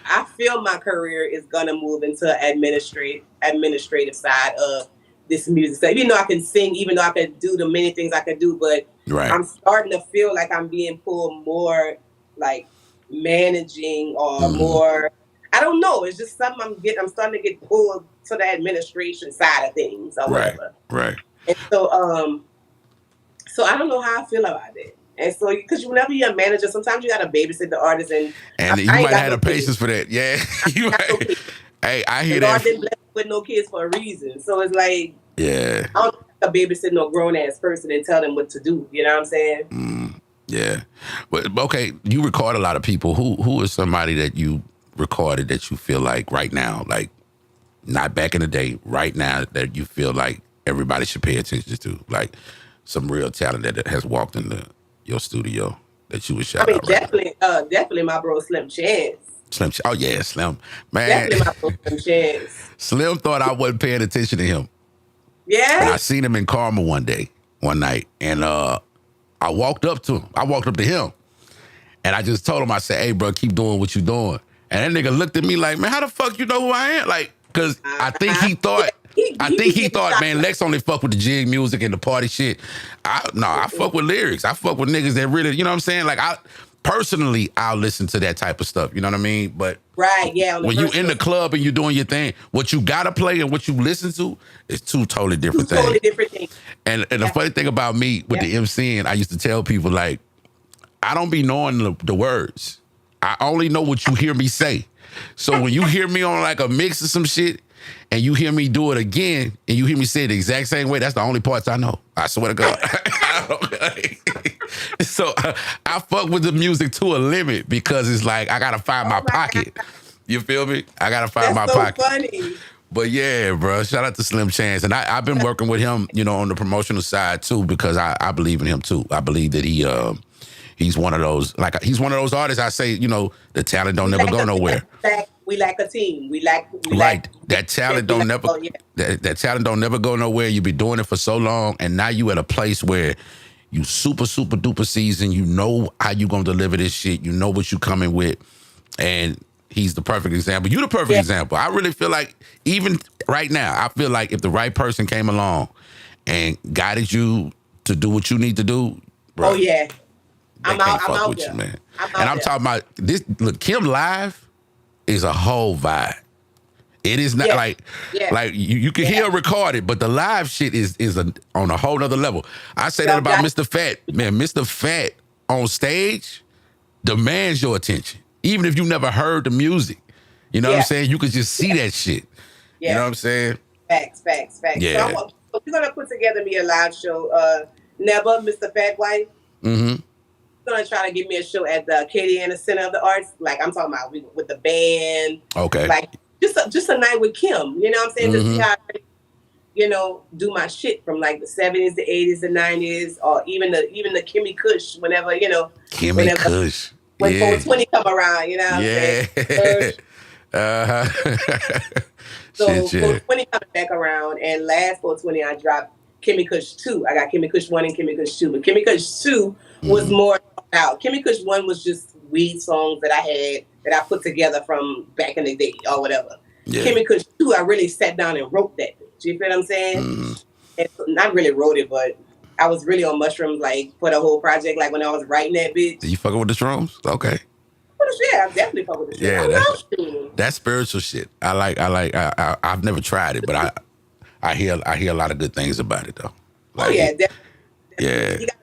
I feel my career is gonna move into administrative side of this music. So even though I can sing, even though I can do the many things I can do, but I'm starting to feel like I'm being pulled more like managing or more. I don't know. It's just something I'm starting to get pulled to the administration side of things or whatever. Right. And so I don't know how I feel about it. And so, because whenever you're a manager, sometimes you got to babysit the artist, and you might have the patience for that. Yeah, Hey, I hear that. God didn't bless with no kids for a reason, so it's like, yeah, I don't have to babysit no grown ass person and tell them what to do. You know what I'm saying? Yeah, but okay, you record a lot of people. Who is somebody that you recorded that you feel like right now, like not back in the day, right now that you feel like everybody should pay attention to, like some real talent that has walked into your studio that you would shout out? Definitely my bro Slim Chance. Oh yeah, Slim. Man. Definitely my bro Slim Chance. Slim thought I wasn't paying attention to him. Yeah. And I seen him in Karma one night, and I walked up to him, and I just told him, I said, "Hey, bro, keep doing what you doing." And that nigga looked at me like, "Man, how the fuck you know who I am?" Like, cause I think he thought. Man, Lex only fuck with the jig music and the party shit. I fuck with lyrics. I fuck with niggas that really, you know what I'm saying? Like, I'll listen to that type of stuff. You know what I mean? But when you in the club and you doing your thing, what you gotta play and what you listen to is two totally different things. Totally different things. And the funny thing about me with the MCing, I used to tell people, like, I don't be knowing the words. I only know what you hear me say. So when you hear me on like a mix or some shit, and you hear me do it again, and you hear me say it the exact same way, that's the only parts I know. I swear to God. So I fuck with the music to a limit because it's like I gotta find my pocket. You feel me? I gotta find my pocket. Funny. But yeah, bro, shout out to Slim Chance. And I've been working with him, on the promotional side too, because I believe in him too. I believe that he's one of those, artists I say, the talent don't never go nowhere. We like a team. We like that talent don't never that talent don't never go nowhere. You be doing it for so long, and now you at a place where you super duper seasoned. You know how you gonna deliver this shit. You know what you coming with, and he's the perfect example. You the perfect example. I really feel like even right now, I feel like if the right person came along and guided you to do what you need to do, bro, Oh yeah, they I'm can't out. I'm fuck out with there. you, man. I'm And out I'm there. talking about this. Look, Kim live is a whole vibe. It is not Yeah. Yeah. like you can hear it recorded, but the live shit is on a whole nother level. I say that Y'all about got- Mr. Fat, man. Mr. Fat on stage demands your attention, even if you never heard the music. You know what I'm Yeah. saying? You could just see that shit. Yeah. You know what I'm saying? Facts. Yeah. So we're gonna put together me a live show. Never, Mr. Fat White. Mm-hmm. Gonna try to give me a show at the Acadiana Center of the Arts. Like I'm talking about with the band. Okay. Like just a night with Kim. You know what I'm saying? To see how do my shit from like the 70s, the 80s, the 90s, or even the Kimmy Kush. Whenever Kimmy Kush. when Yeah. 420 come around. You know what I'm saying? So Shit, yeah. 420 coming back around, and last 420 I dropped Kimmy Kush 2. I got Kimmy Kush 1 and Kimmy Kush 2. But Kimmy Kush 2 was more about. Kimmy Kush 1 was just weed songs that I had that I put together from back in the day or whatever. Yeah. Kimmy Kush 2, I really sat down and wrote that bitch. You feel what I'm saying? And not really wrote it, but I was really on mushrooms like for the whole project, like when I was writing that bitch. You fucking with the shrooms? Okay. Yeah, I'm definitely fucking with the shit. Yeah, that's spiritual shit. I've never tried it, but I hear a lot of good things about it though. Like, oh yeah, definitely. Yeah. You gotta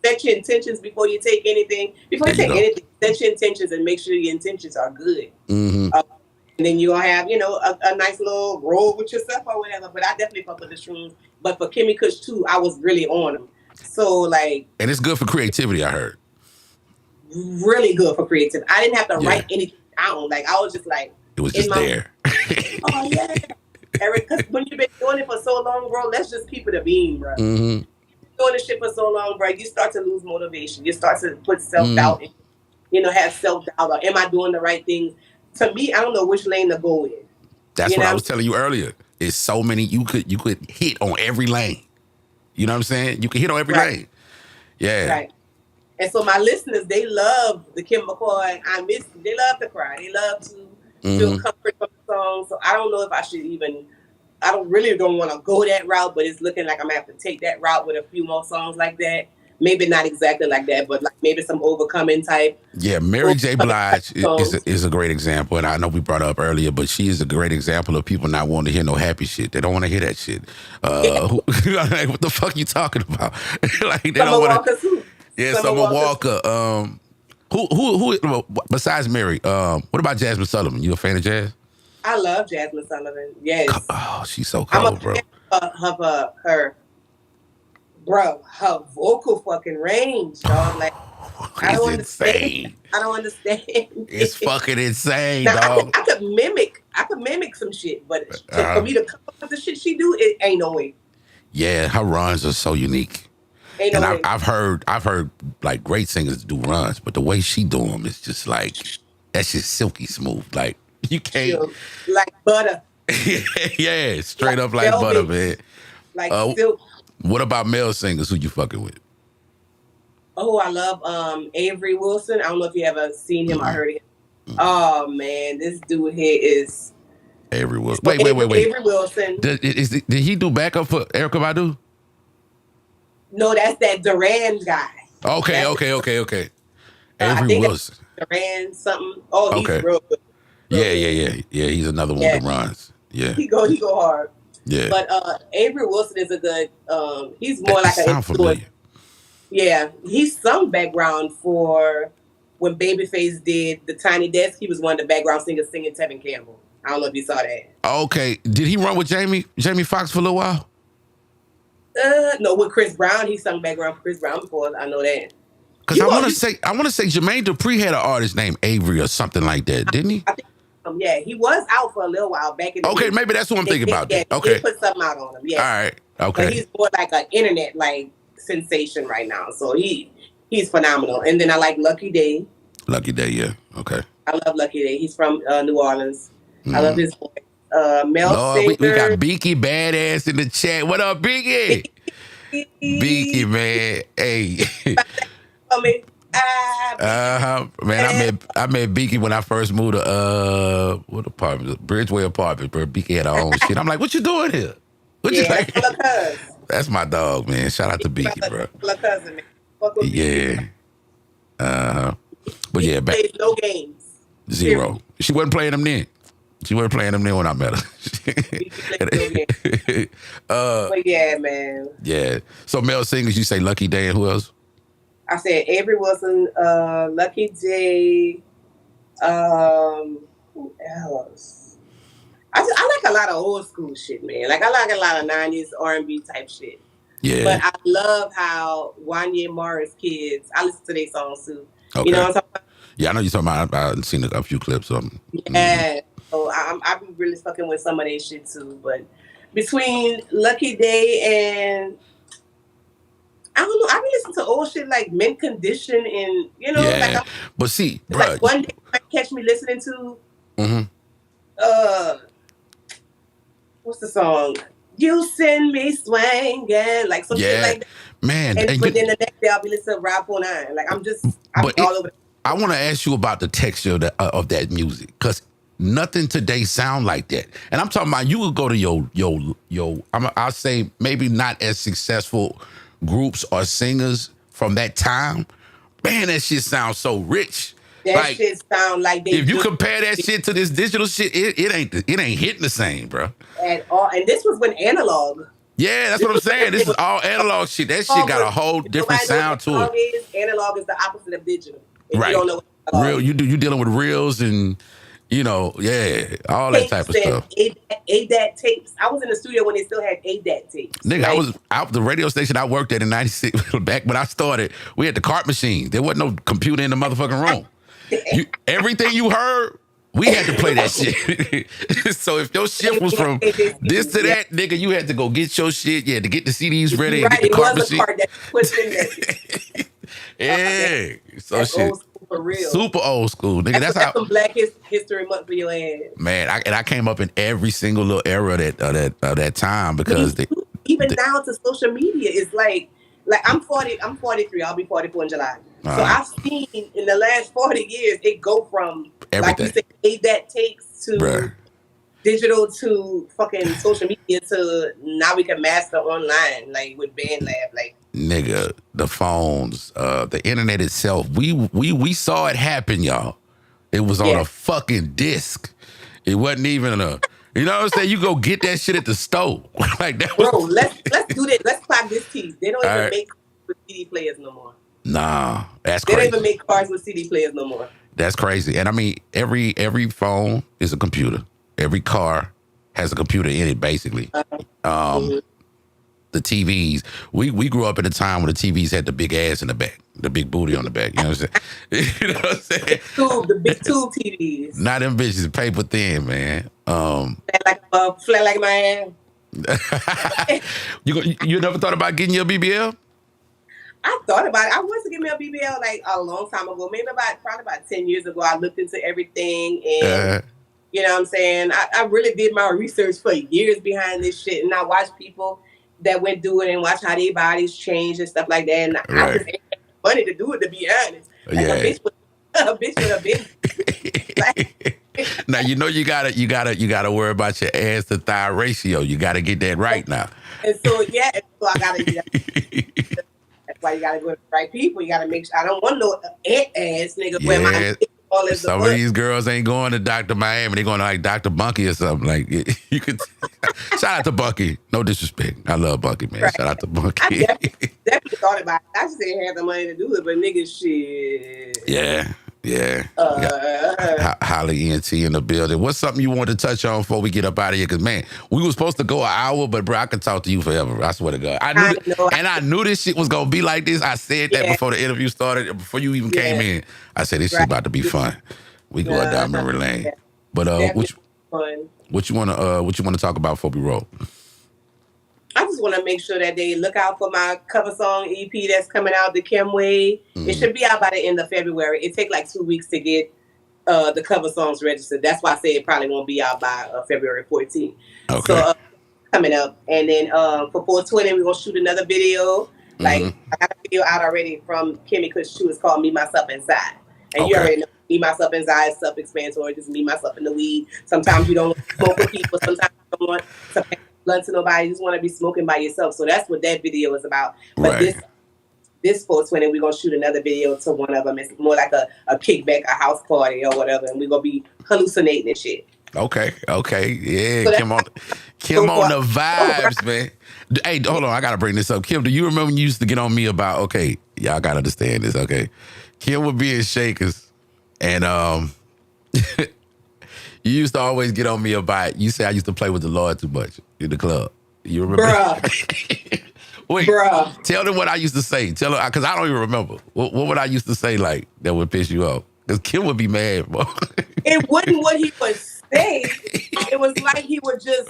set your intentions before you take anything. Before you take anything, set your intentions and make sure your intentions are good. Mm-hmm. And then you'll have, a nice little roll with yourself or whatever. But I definitely fuck with the shrooms. But for Kimmy Kush too, I was really on them. So like, and it's good for creativity, I heard. Really good for creativity. I didn't have to write anything down. Like I was just like, it was just there. Oh yeah, Eric. Because when you've been doing it for so long, bro, let's just keep it a beam, bro. Mm-hmm. Doing this shit for so long, bro, you start to lose motivation. You start to put self-doubt in, have self-doubt. Or, am I doing the right thing? To me, I don't know which lane to go in. That's what I was telling you earlier. It's so many, you could hit on every lane. You know what I'm saying? You can hit on every lane. Yeah. Right. And so my listeners, they love the Kim McCoy. They love to cry. They love to feel comfort from the song. So I don't know if I should I don't want to go that route, but it's looking like I'm going to have to take that route with a few more songs like that. Maybe not exactly like that, but like maybe some overcoming type. Yeah, Mary J. Blige is a great example, and I know we brought her up earlier, but she is a great example of people not wanting to hear no happy shit. They don't want to hear that shit. Like, what the fuck you talking about? Like they don't want to. Yeah, Summer Walker. Who besides Mary? What about Jasmine Sullivan? You a fan of jazz? I love Jasmine Sullivan. Yes. Oh, she's so cold, bro. Her vocal fucking range, dog. Like, I don't understand. It's fucking insane, now, dog. I could mimic some shit, but for me to come up with the shit she do, it ain't no way. Yeah, her runs are so unique. Ain't no way. I've heard like great singers do runs, but the way she do them is just like that's just silky smooth. Like you can't like butter. Yeah, straight up like butter, man. Like silk. What about male singers? Who you fucking with? Oh, I love Avery Wilson. I don't know if you ever seen him or heard him. Oh man, this dude here is Avery Wilson. Wait. Avery Wilson. Did he do backup for Erykah Badu? No, that's that Duran guy. Okay. Avery Wilson. Duran something. Oh, he's real good. Yeah. He's another one that runs. Yeah. He go hard. Yeah. But Avery Wilson is a good he's more like an familiar. Yeah. He's sung background for when Babyface did the Tiny Desk. He was one of the background singers singing Tevin Campbell. I don't know if you saw that. Okay. Did he run with Jamie Foxx for a little while? No, with Chris Brown. He sung background for Chris Brown before. I know that. Because I want to say Jermaine Dupri had an artist named Avery or something like that, didn't he? I think, yeah, he was out for a little while back in the Okay, day. maybe that's what I'm thinking about. Yeah, okay. They put something out on him. Yeah. All right. Okay. But he's more like an internet sensation right now. So he's phenomenal. And then I like Lucky Day. Lucky Day, yeah. Okay. I love Lucky Day. He's from New Orleans. I love his voice. Mel Singer. We got Beaky Badass in the chat. What up, Beaky? Beaky, man. Hey. Man, I met Beaky when I first moved to what apartment? Bridgeway apartment, bro. Beaky had her own shit. I'm like, what you doing here? What you like? That's my dog, man. Shout out to Beaky, bro. Cousin, man. Fuck with Yeah. But yeah, back plays no games. zero. Period. She wasn't playing them then. She wasn't playing them then when I met her. But yeah, man. Yeah. So male singers, you say Lucky Day and who else? I said Avery Wilson, Lucky Day. Who else? I like a lot of old school shit, man. Like I like a lot of 90s R&B type shit. Yeah. But I love how Wanya Morris kids, I listen to their songs too. Okay. You know what I'm talking about? Yeah, I know you're talking about. I've seen a few clips of them. Yeah. So I be really fucking with some of their shit too. But between Lucky Day and I don't know, I be listening to old shit like Mint Condition and yeah. But see, bro, like one day you might catch me listening to what's the song? You send me swinging, like some shit like that. Man. But then the next day I'll be listening to Rob 49. Like I'm all over. I want to ask you about the texture of that music, because nothing today sound like that. And I'm talking about you would go to I'll say maybe not as successful groups or singers from that time. Man, that shit sounds so rich. That shit sound like they. If you compare that shit to this digital shit, it ain't hitting the same, bro. At all. And this was when analog. Yeah, that's what I'm saying. This is all analog shit. That shit got a whole different sound to it. Analog is the opposite of digital. If right. You don't know what real. You dealing with reels and all that type of stuff. ADAT tapes. I was in the studio when they still had ADAT tapes. Nigga, right? I was out the radio station I worked at in '96. Back when I started, we had the cart machines. There wasn't no computer in the motherfucking room. Everything you heard, we had to play that shit. So if your shit was from this to that, nigga, you had to go get your shit. You had to get the CDs ready and get the cart machine. Cart that pushed in there. Yeah. So shit. For real. Super old school, nigga. That's how Black History Month for your ass. Man, I came up in every single little era of that time because even down to social media is like I'm 40, I'm 43, I'll be 44 in July. So I've seen in the last 40 years it go from everything. Like you said, that takes to digital to fucking social media to now we can master online like with BandLab like. Nigga, the phones, the internet itself, we saw it happen, y'all. It was on a fucking disc. It wasn't even you know what I'm saying? You go get that shit at the store. Like that. Bro, let's do this. Let's clap this tease. They don't even make with CD players no more. Nah, that's crazy. They don't even make cars with CD players no more. That's crazy. And I mean, every phone is a computer. Every car has a computer in it, basically. The TVs. We grew up at a time when the TVs had the big ass in the back, the big booty on the back. You know what I'm saying? You know what I'm saying? The big tube TVs. Not them bitches, paper thin, man. Flat like my ass. You never thought about getting your BBL? I thought about it. I wanted to get me a BBL like a long time ago. Maybe probably about 10 years ago. I looked into everything and you know what I'm saying? I really did my research for years behind this shit, and I watched people that went through it and watch how their bodies change and stuff like that. And I just ain't had money to do it, to be honest. Like a bitch would have been. Now you know you gotta worry about your ass to thigh ratio. You gotta get that right now. And so so I gotta. That's why you gotta go to the right people. You gotta make sure. I don't want no ass nigga where my. Some of these girls ain't going to Dr. Miami. They're going to like Dr. Bunky or something. Like you could shout out to Bunky. No disrespect. I love Bunky, man. Right. Shout out to Bunky. I definitely thought about it. I just didn't have the money to do it, but nigga, shit. Yeah. Holly ENT in the building. What's something you want to touch on before we get up out of here? Because man, we were supposed to go an hour, but bro, I could talk to you forever. I swear to God. I knew this shit was gonna be like this. I said that before the interview started, before you even came in. I said this shit about to be fun. We go down memory lane. Yeah. But what you wanna talk about before we roll? I just want to make sure that they look out for my cover song EP that's coming out, the Kim Way. It should be out by the end of February. It takes like 2 weeks to get the cover songs registered. That's why I say it probably won't be out by February 14th. Okay. So coming up. And then for 420, we're going to shoot another video Like, Mm-hmm. I got a video out already from Kimmy because she was called Me, Myself, Inside. And you Okay. already know Me, Myself, Inside is self-explanatory. Just me, myself, in the weed. Sometimes you don't want to smoke with people. Sometimes you don't want to pass blunt to nobody. You just want to be smoking by yourself. So that's what that video is about. But Right. this 420, we're going to shoot another video to one of them. It's more like a kickback, a house party or whatever. And we're going to be hallucinating and shit. Okay. Yeah. So Kim on the vibes, man. Hey, hold on. I got to bring this up. Kim, do you remember when you used to get on me about, okay, y'all got to understand this, okay? Kim would be in Shakers, and you used to always get on me about, you say I used to play with the Lord too much in the club. You remember? Bruh. Wait, Bruh. tell them what I used to say. Tell them, because I don't even remember. What would I used to say, like, that would piss you off? Because Kim would be mad, bro. It wasn't what he would say. It was like he would just,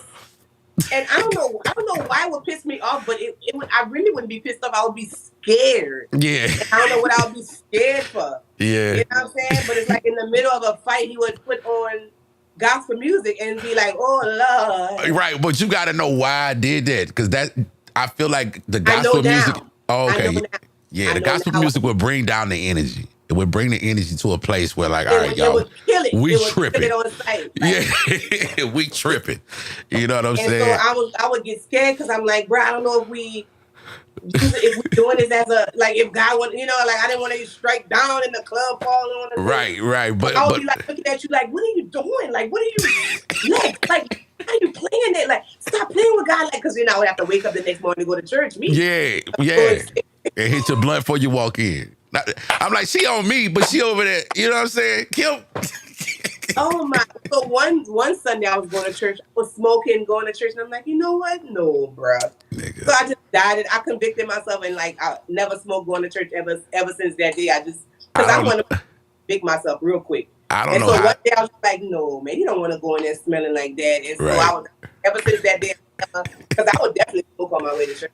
and I don't know why it would piss me off, but I really wouldn't be pissed off. I would be scared. Yeah. And I don't know what I would be scared for. Yeah. You know what I'm saying? But it's like in the middle of a fight, he would put on gospel music and be like, "Oh Lord." Right, but you got to know why I did that, because I feel like the gospel music. Oh, okay. Yeah, the gospel music would bring down the energy. It would bring the energy to a place where, like, all right, y'all, we tripping. On site. Yeah, we tripping. You know what I'm saying? So I would get scared because I'm like, bro, I don't know if we doing this as a, like, if God want, like, I didn't want to strike down in the club, falling on the right. But I would be like looking at you like, what are you doing? Like, what are you like? How are you playing it? Like, stop playing with God, like, because I would have to wake up the next morning to go to church. Yeah. And hit your blunt before you walk in. I'm like, she on me, but she over there. You know what I'm saying? Kim. Oh my! So one Sunday I was going to church. I was smoking, going to church, and I'm like, you know what? No, bruh. Nigga. So I just died. I convicted myself, and like I never smoked going to church ever since that day. Because I want to convict myself real quick. I don't know. So one day I was like, no, man, you don't want to go in there smelling like that. And so I was, ever since that day, because I would definitely smoke on my way to church.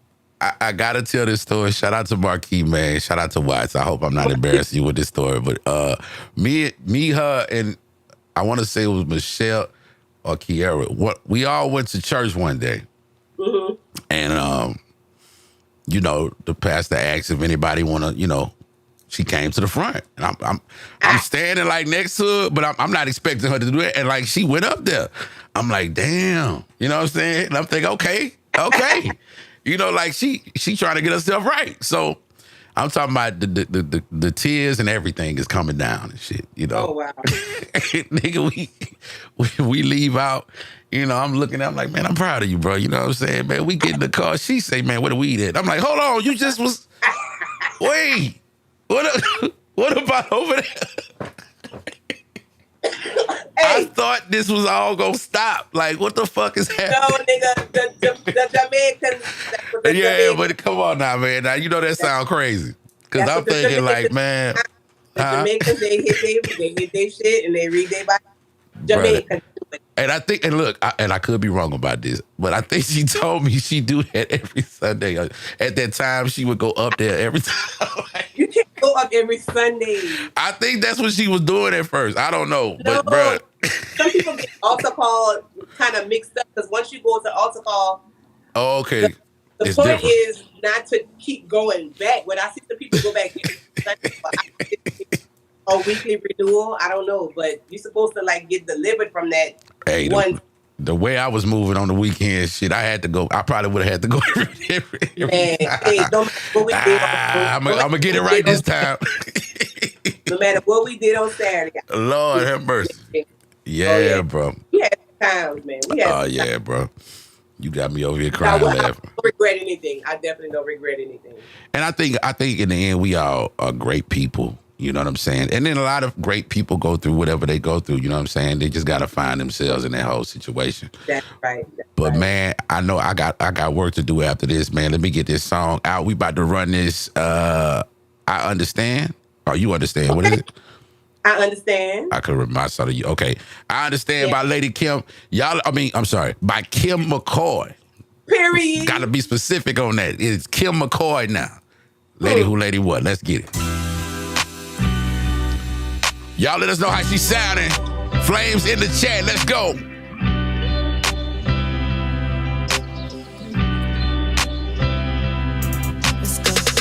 I gotta tell this story. Shout out to Marquis, man. Shout out to Watts. I hope I'm not embarrassing you with this story. But me, her, and I want to say it was Michelle or Kiara. We all went to church one day, and the pastor asked if anybody want to, she came to the front, and I'm standing like next to her, but I'm not expecting her to do it. And like she went up there, I'm like, damn, you know what I'm saying? And I'm thinking, okay. Like she trying to get herself right. So I'm talking about the tears and everything is coming down and shit, Oh, wow. Nigga, we leave out, I'm looking at, I'm like, man, I'm proud of you, bro. You know what I'm saying, man? We get in the car. She say, man, where the weed at? I'm like, hold on, you just was, wait, what about over there? I thought this was all gonna stop. Like, what the fuck is happening? No, nigga, the Jamaicans. Yeah, but come on now, man. Now, that sound crazy. Because I'm thinking, like, man. The Jamaicans, they hit their shit and they read their Bible. Jamaicans. And I think, and look, I could be wrong about this, but I think she told me she do that every Sunday. At that time, she would go up there every time. You can't go up every Sunday. I think that's what she was doing at first. I don't know, No, but bro. Some people get altar call kind of mixed up because once you go to altar call, oh, okay. The it's point different. is not to keep going back. When I see the people go back a weekly renewal, I don't know, but you're supposed to like get delivered from that one. The way I was moving on the weekend, shit, I had to go. I probably would have had to go every Man, hey, don't what we did. I'm gonna get it right this time. No matter what we did on Saturday. Lord have mercy. Yeah, bro. We had times, man. Yeah, bro. You got me over here crying, laughing. I don't regret anything. I definitely don't regret anything. And I think in the end, we all are great people. You know what I'm saying? And then a lot of great people go through whatever they go through. You know what I'm saying? They just got to find themselves in that whole situation. That's right. But man, I know I got work to do after this, man. Let me get this song out. We about to run this. I Understand. Oh, you understand. Okay. What is it? I Understand. I could remind some of you. Okay. I Understand by Lady Kim. I'm sorry. By Kim McCoy. Period. Got to be specific on that. It's Kim McCoy now. Lady who, lady what? Let's get it. Y'all let us know how she's sounding. Flames in the chat. Let's go. Let's go.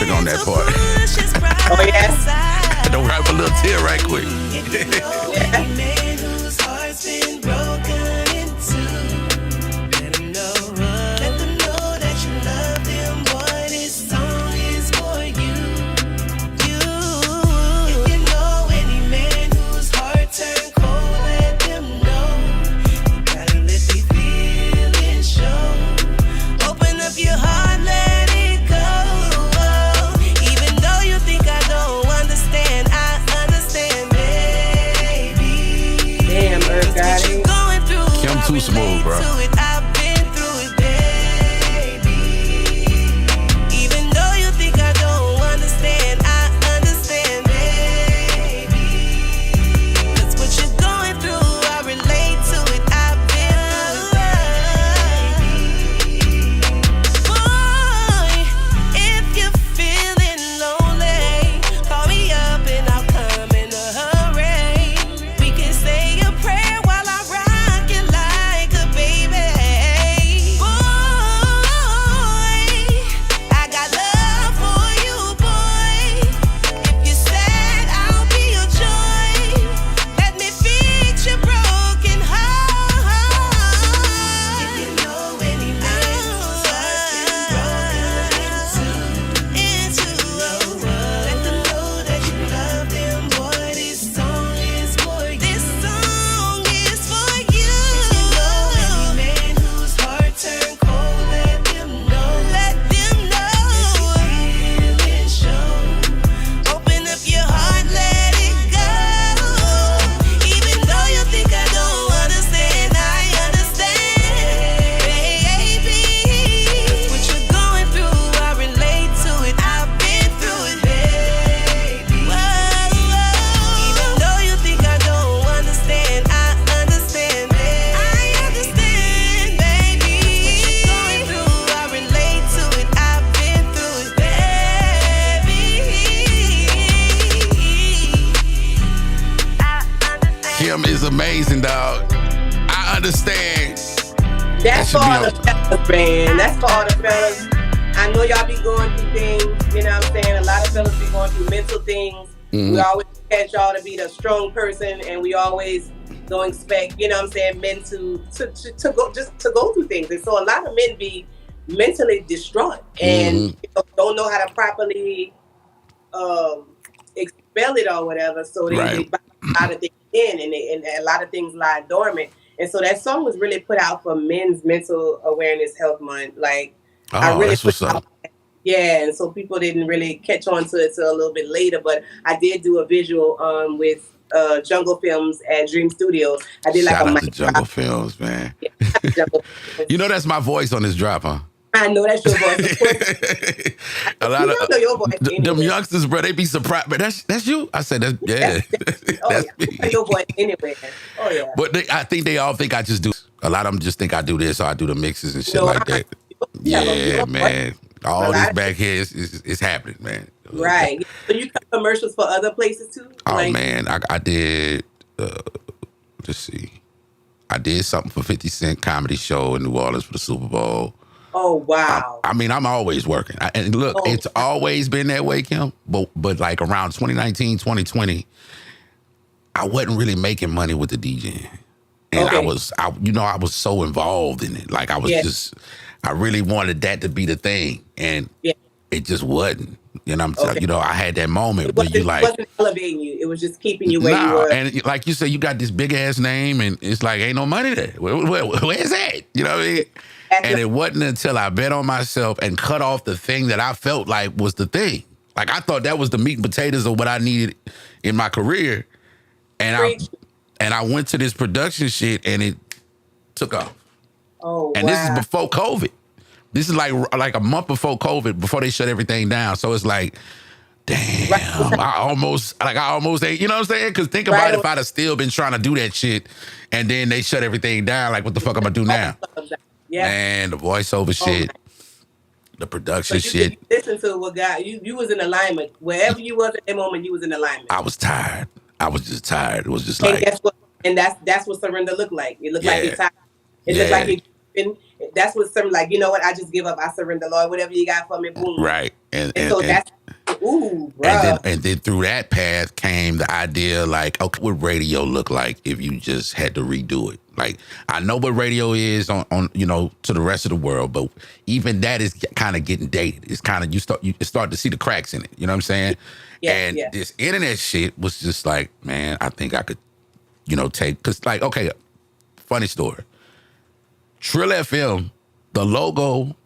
trick on that part. Oh yeah. Don't wipe a little tear right quick. Yeah. Damn, Earth got it. Kim too smooth, bro. Kim is amazing, dog. I understand. That's for all the fellas, man. That's for all the fellas. I know y'all be going through things, you know what I'm saying? A lot of fellas be going through mental things. We always expect y'all to be the strong person, and we always don't expect, you know what I'm saying, men to go through things. And so a lot of men be mentally distraught and don't know how to properly expel it or whatever. So they buy a lot of things in, and a lot of things lie dormant. And so that song was really put out for Men's Mental Awareness Health Month. Like, I really that's what's up. Yeah, and so people didn't really catch on to it till a little bit later. But I did do a visual with Jungle Films at Dream Studios. I did Shout like out to Jungle Films, man. Yeah, You know that's my voice on this drop, huh? I know that's your voice. A lot of know your voice them anyway. youngsters, bro, they be surprised. But that's you. I said that's that's yeah. me. I know your voice anyway. Oh yeah. But I think they all think I just do. A lot of them just think I do this, or I do the mixes and shit like that. Yeah, man. All this back here is happening, man. Right. So you cut commercials for other places too? Oh man, I did. Let's see. I did something for 50 Cent comedy show in New Orleans for the Super Bowl. Oh wow. I mean, I'm always working. And look, it's always been that way, Kim. But like around 2019, 2020, I wasn't really making money with the DJing. And I was so involved in it. Like I was I really wanted that to be the thing. And it just wasn't. You know, I had that moment where you like. It wasn't elevating you. It was just keeping you where you were. And like you said, you got this big ass name and it's like, ain't no money there. Where's that? You know what I mean? And it wasn't until I bet on myself and cut off the thing that I felt like was the thing. Like I thought that was the meat and potatoes of what I needed in my career. And I went to this production shit and it took off. Oh, and this is before COVID. This is like a month before COVID, before they shut everything down. So it's like, damn, I almost ain't, you know what I'm saying? Because think about it, if I'd have still been trying to do that shit and then they shut everything down, like what the fuck am I do now? Yeah. Man, the voiceover shit, the production shit. Listen to what God, you was in alignment. Wherever you was at that moment, you was in alignment. I was tired. I was just tired. It was just and that's what surrender looked like. It looked like you're tired. It looked like That's what some like. You know what? I just give up. I surrender, Lord. Whatever you got for me, boom. Right. And so that's ooh, bro. And then through that path came the idea like, okay, what would radio look like if you just had to redo it? Like, I know what radio is on you know, to the rest of the world, but even that is kind of getting dated. It's kind of, you start to see the cracks in it. You know what I'm saying? And this internet shit was just like, man, I think I could, you know, because like, okay, funny story. Trill FM, the logo,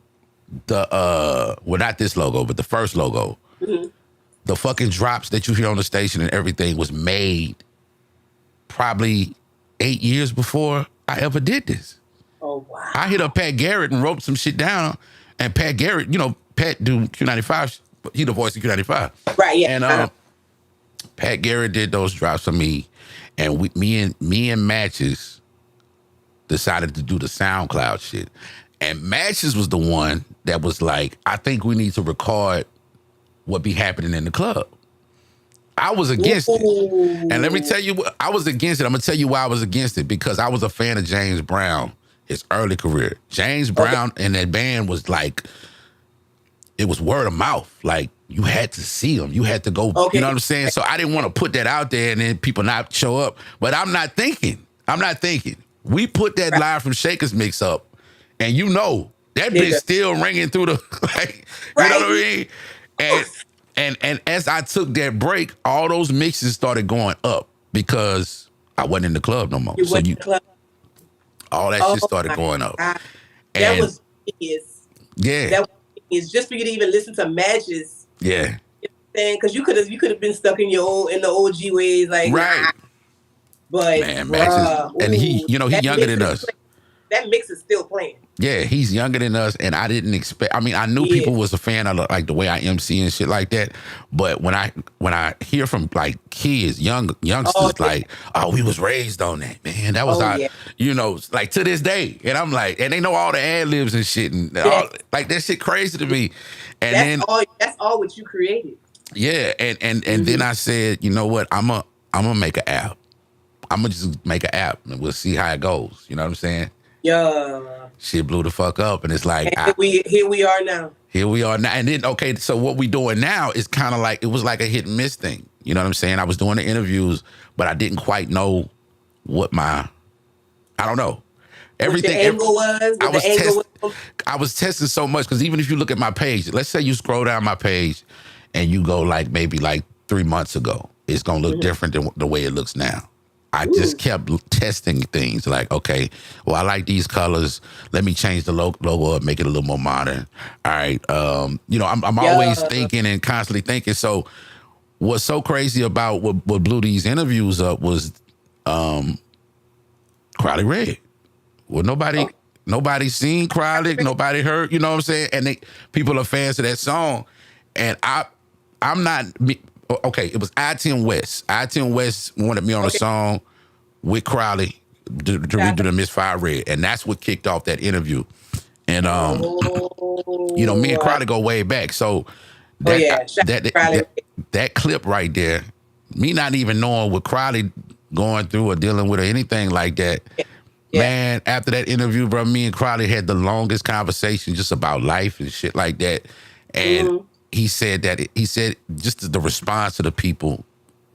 well, not this logo, but the first logo, the fucking drops that you hear on the station and everything was made probably 8 years before I ever did this. Oh, wow. I hit up Pat Garrett and wrote some shit down, and Pat Garrett, you know, Pat do Q95, he the voice of Q95. Right, yeah. And Pat Garrett did those drops for me, and me and Matches decided to do the SoundCloud shit. And Matches was the one that was like, I think we need to record what be happening in the club. I was against it. And let me tell you, I was against it. I'm going to tell you why I was against it. Because I was a fan of James Brown, his early career. James Brown and that band was like, it was word of mouth. Like, you had to see them. You had to go, you know what I'm saying? So I didn't want to put that out there and then people not show up. But I'm not thinking. We put that Live from Shakers mix up, and you know, that bitch still ringing through the, like, you know what I mean? And as I took that break, all those mixes started going up because I wasn't in the club no more. All that shit started going up. God. That was genius. Yeah. That was genius. Just for you to even listen to Matches. Yeah. Because you could have been stuck in the OG ways, like right. But man, Matches, and he, you know, he younger than us. That mix is still playing. Yeah, he's younger than us, and I didn't expect. I mean, I knew people was a fan of like the way I MC and shit like that. But when I hear from like kids, youngsters, like, oh, we was raised on that, man. That was our, you know, like to this day. And I'm like, and they know all the ad libs and shit, and all, like that shit crazy to me. And that's all what you created. Yeah, and then I said, you know what, I'm gonna make an app. I'm gonna just make an app, and we'll see how it goes. You know what I'm saying? Yeah. Shit blew the fuck up, and it's like here we are now. Here we are now, and then okay, so what we doing now is kind of like, it was like a hit and miss thing. You know what I'm saying? I was doing the interviews, but I didn't quite know what I don't know. Everything. I was testing so much, because even if you look at my page, let's say you scroll down my page, and you go like maybe like 3 months ago, it's gonna look different than the way it looks now. I just kept testing things like, okay, well, I like these colors. Let me change the logo up, make it a little more modern. All right. You know, I'm always thinking and constantly thinking. So what's so crazy about what blew these interviews up was Crowley Red. Well, nobody seen Crowley, nobody heard, you know what I'm saying? And people are fans of that song. And I'm not... Okay, it was I-10 West. I-10 West wanted me on a song with Crowley to redo the Misfire Red, and that's what kicked off that interview. And you know, me and Crowley go way back. So that clip right there, me not even knowing what Crowley going through or dealing with or anything like that. Man, after that interview, bro, me and Crowley had the longest conversation just about life and shit like that. And he said just the response to the people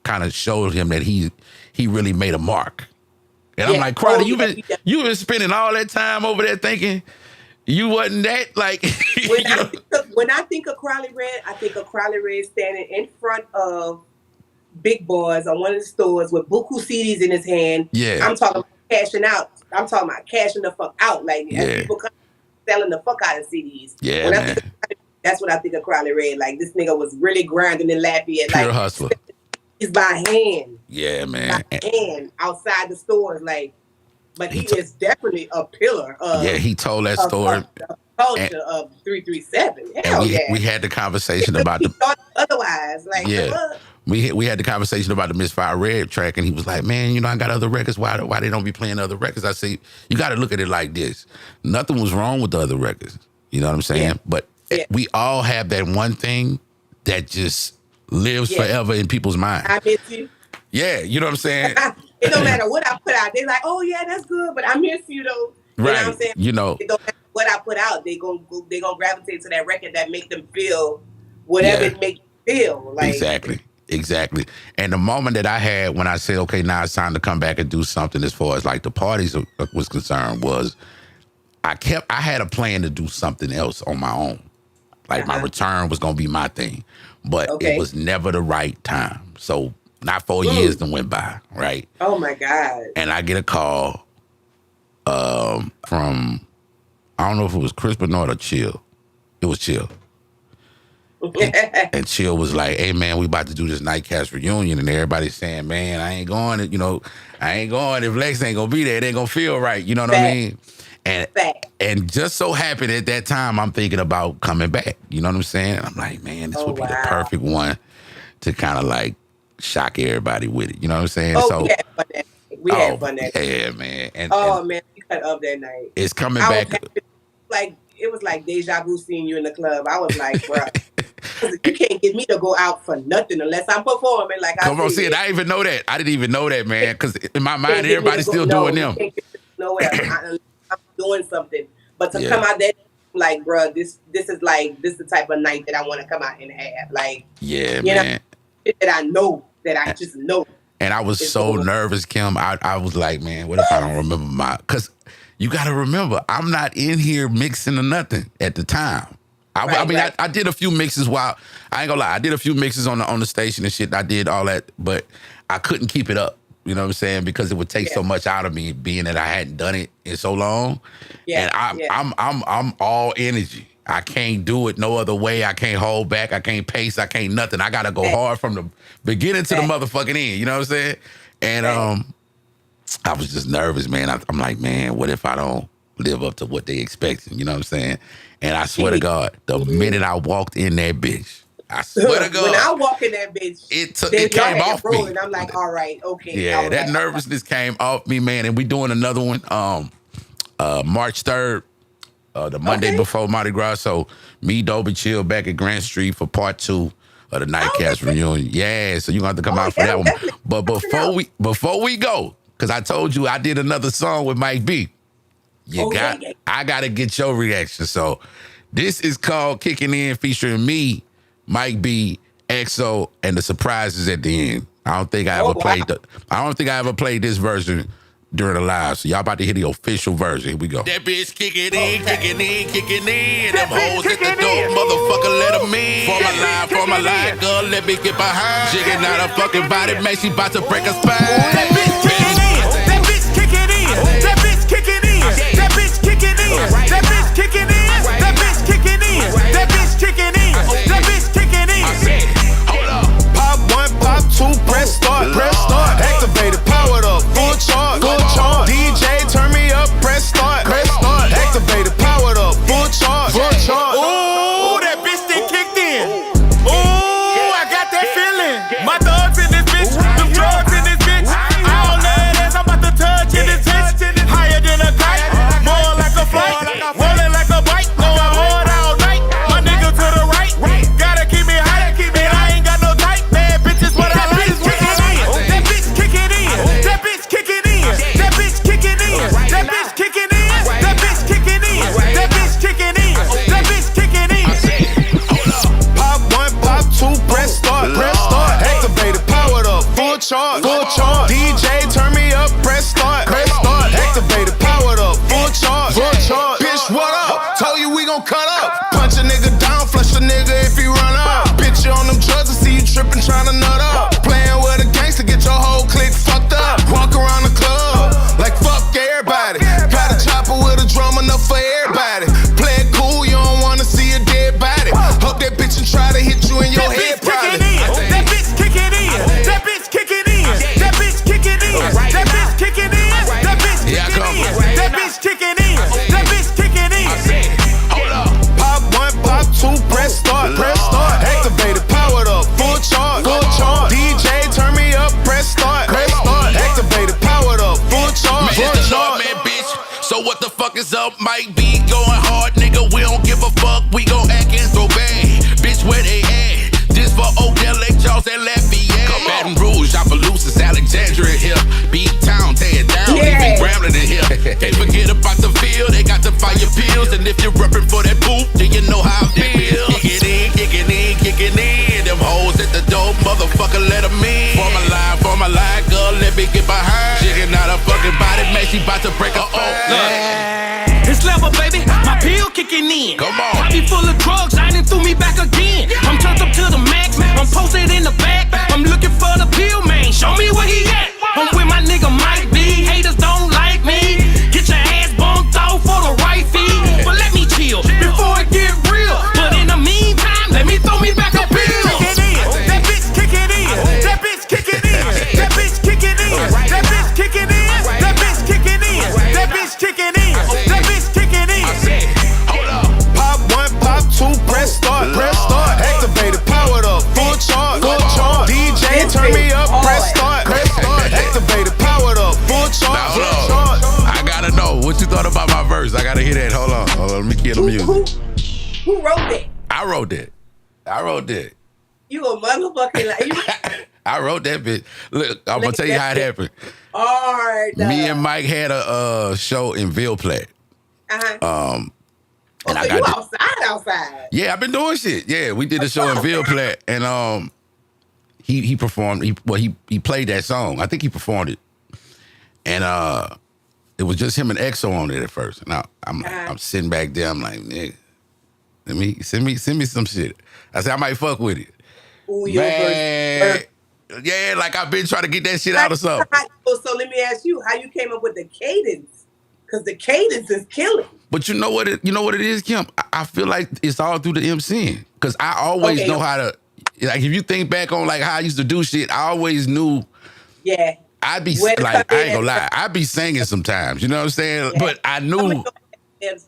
kind of showed him that he really made a mark. And I'm like, Crowley, you've been spending all that time over there thinking you wasn't that, like. When I think of Crowley Red, I think of Crowley Red standing in front of Big Boys on one of the stores with buku CDs in his hand. Yeah, I'm talking about cashing out. I'm talking about cashing the fuck out, like people selling the fuck out of CDs. Yeah, man. That's what I think of Crowley Red. Like, this nigga was really grinding in Lafayette. Pure like, hustler. He's by hand. Yeah, man. By hand, outside the stores. Like, but he is definitely a pillar of... Yeah, he told that story. Culture of 337. Hell we had the conversation about the... Otherwise, like... Yeah. We had the conversation about the Misfire Red track, and he was like, man, you know, I got other records. Why they don't be playing other records? I say, you got to look at it like this. Nothing was wrong with the other records. You know what I'm saying? Yeah. But we all have that one thing that just lives forever in people's minds. I miss you. Yeah, you know what I'm saying? It don't matter what I put out. They're like, oh, yeah, that's good, but I miss you, though. You know what I'm saying? You know. It don't matter what I put out, they gonna gravitate to that record that make them feel whatever it make you feel. Like Exactly. And the moment that I had when I said, okay, now it's time to come back and do something as far as like the parties was concerned was I had a plan to do something else on my own. Like my return was going to be my thing, but it was never the right time. So not 4 years that went by, right? Oh my God. And I get a call from, I don't know if it was Chris Bernard or Chill. It was Chill. And Chill was like, hey man, we about to do this Nightcast reunion, and everybody's saying, man, I ain't going. If Lex ain't gonna be there, it ain't gonna feel right. You know what I mean? And just so happened at that time, I'm thinking about coming back. You know what I'm saying? And I'm like, man, this would be the perfect one to kind of like shock everybody with it. You know what I'm saying? So we had fun that night. Yeah, man. Man, we cut up that night. It's coming back. It was like deja vu seeing you in the club. I was like, bro, you can't get me to go out for nothing unless I'm performing. Like Come on, see it. I didn't even know that. I didn't even know that, man. Because in my mind, everybody's still doing them. Nowhere. I'm doing something. But to come out there, like, bro, this is the type of night that I want to come out and have. Like, man. Know, that I know, that I just know. And I was so nervous, Kim. I was like, man, what if I don't remember because you got to remember, I'm not in here mixing or nothing at the time. I did a few mixes while, I ain't gonna lie, I did a few mixes on the station and shit. I did all that, but I couldn't keep it up. You know what I'm saying? Because it would take so much out of me, being that I hadn't done it in so long. Yeah. And I'm all energy. I can't do it no other way. I can't hold back. I can't pace. I can't nothing. I gotta go hard from the beginning to the motherfucking end. You know what I'm saying? And I was just nervous, man. I'm like, man, what if I don't live up to what they expect? You know what I'm saying? And I swear to God, the minute I walked in that bitch, I swear to God, when I walk in that bitch, it came off me. And I'm like, all right, okay. Yeah, that nervousness came off me, man. And we doing another one March 3rd, the Monday before Mardi Gras. So me, Dobie, Chill back at Grant Street for part 2 of the Nightcast reunion. Yeah, so you're going to have to come out for that one. But before we go, because I told you I did another song with Mike B. I got to get your reaction. So this is called Kicking In, featuring me, Mike B, XO, and the surprises at the end. I don't think I ever played this version during the live. So y'all about to hear the official version. Here we go. That bitch kicking in, kicking in, kicking in. Them hoes at the door, motherfucker, let them in. For my life, girl, let me get behind. Jigging out her fucking body, man, she about to break her spine. That bitch kicking in, that bitch kicking in, that bitch kicking in, that bitch kicking in, that bitch kicking in, that bitch kicking in, that bitch kicking in, that bitch kicking in. Hold up. Pop 1, pop 2, press start, activated, powered up, full charge, DJ, turn me up, press start, activated, powered up, full charge, Ooh, that bitch that kicked in. Ooh, I got that feeling. My thugs in this bitch, them drugs in this bitch. All that ass, I'm about to touch in this bitch. Higher than a kite, more like a flight, rolling like a bike, going hard all night. My nigga to the right, gotta keep me high, and I ain't got no tight, bad bitches, what I like. That bitch kicking in, that bitch kicking in, that bitch kicking in, that bitch kicking in, that bitch kicking in, that bitch kicking in, that bitch kicking in. Pop 1, pop 2, press start, activated, powered up, full charge, DJ, turn me up, press start, activated, powered up, full charge, bitch, what up? Told you we gon' cut up, punch a nigga down, flush a nigga if he run up. Bitch, you on them drugs, I see you trippin', tryna nut up. Playing with a gangster, get your whole clique fucked up. Walk around the club like fuck everybody. Got a chopper with a drum enough for everybody. Play it cool, you don't wanna see a dead body. Hope that bitch and try to hit you in your head, probably. That bitch kicking in, that bitch kicking in, that bitch kicking in, that bitch kicking in, that bitch kicking in, that bitch kicking in, that bitch kicking in. Hold up. Pop 1, pop 2, press start, activated, powered up, full charge, DJ, turn me up, press start, activated, powered up, full charge, man, bitch. So what the fuck is up? Mike B going hard, nigga. We don't give a fuck. We gon' act and throw bad. Bitch, where they at? This for Odell, Lake Charles, and Lafayette. Baton Rouge, Opelousas, Alexandria here. Beat town, tear it down, even Grambling in here. Can't forget about the field. They got the fire pills and And if you're reppin' for that poop, then you know how it feels. Kicking in. Them hoes at the door, motherfucker, let them in. For my line, girl, let me get behind. Jigging out her fucking body, man, she bout to break her off. It's level, baby, my pill kicking in. Come on. I be full of drugs, I done threw me back again. I'm turned up to the max, I'm posted in the back. I'm looking for the pill, man, show me where he at. I'm with my nigga Mike B, haters don't like me. Get your ass bumped off for the right fee. But let me chill, before it get real. But in the meantime, let me throw me back a pill. That bitch kicking in. That bitch kicking in. That bitch kicking in. That bitch kicking in. That bitch kicking in. That bitch kicking in. That bitch kicking in. Hold up. Pop one, pop two, press start, press start. Activated, powered up, full charge, full charge. DJ, turn me up, press start, press start. Activated, powered up, full charge, full charge. I gotta know what you thought about my verse. I gotta hear that. Hold on. Let me get the music. Who wrote that? I wrote that. You a motherfucking like. I wrote that bitch. Look, I'm gonna tell you how it happened. Hard. Me and Mike had a show in Ville Platte. Uh-huh. And so I got you outside. Yeah, I've been doing shit. Yeah, we did a show in Ville Platte, and he performed. He played that song. I think he performed it, and it was just him and EXO on it at first. And I'm sitting back there. I'm like, nigga, let me send me some shit. I said I might fuck with it. Ooh, your Man, yeah, like I've been trying to get that shit out or something. So let me ask you, how you came up with the cadence? Because the cadence is killing. But you know what it is, Kim? I feel like it's all through the MCing. Because I always know how to, like, if you think back on like how I used to do shit, I always knew. Yeah. I'd be like, I ain't gonna lie, I'd be singing sometimes. You know what I'm saying? Yeah. But I knew. Some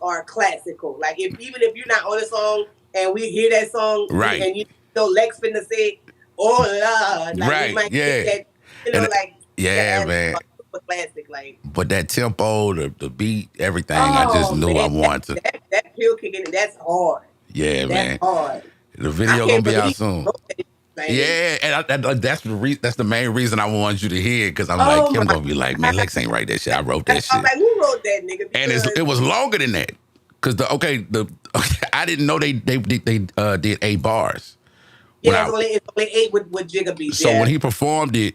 are classical. Like even if you're not on the song and we hear that song, right? And you know Lex finna say, "Oh Lord," like, right? We might yeah. That, you know, and, like yeah, man. Classic, like. But that tempo, the beat, everything, I just knew I wanted to. That pill kicking, that's hard. Yeah, that's hard. The video gonna be out soon. Yeah, and that's the main reason I want you to hear it, because I'm like, Kim gonna be like, man, Lex ain't write that shit. I wrote that shit. I'm like, who wrote that, nigga? And it was longer than that, because I didn't know they did 8 bars. Yeah, it's only 8 with Jigga beats. So when he performed it,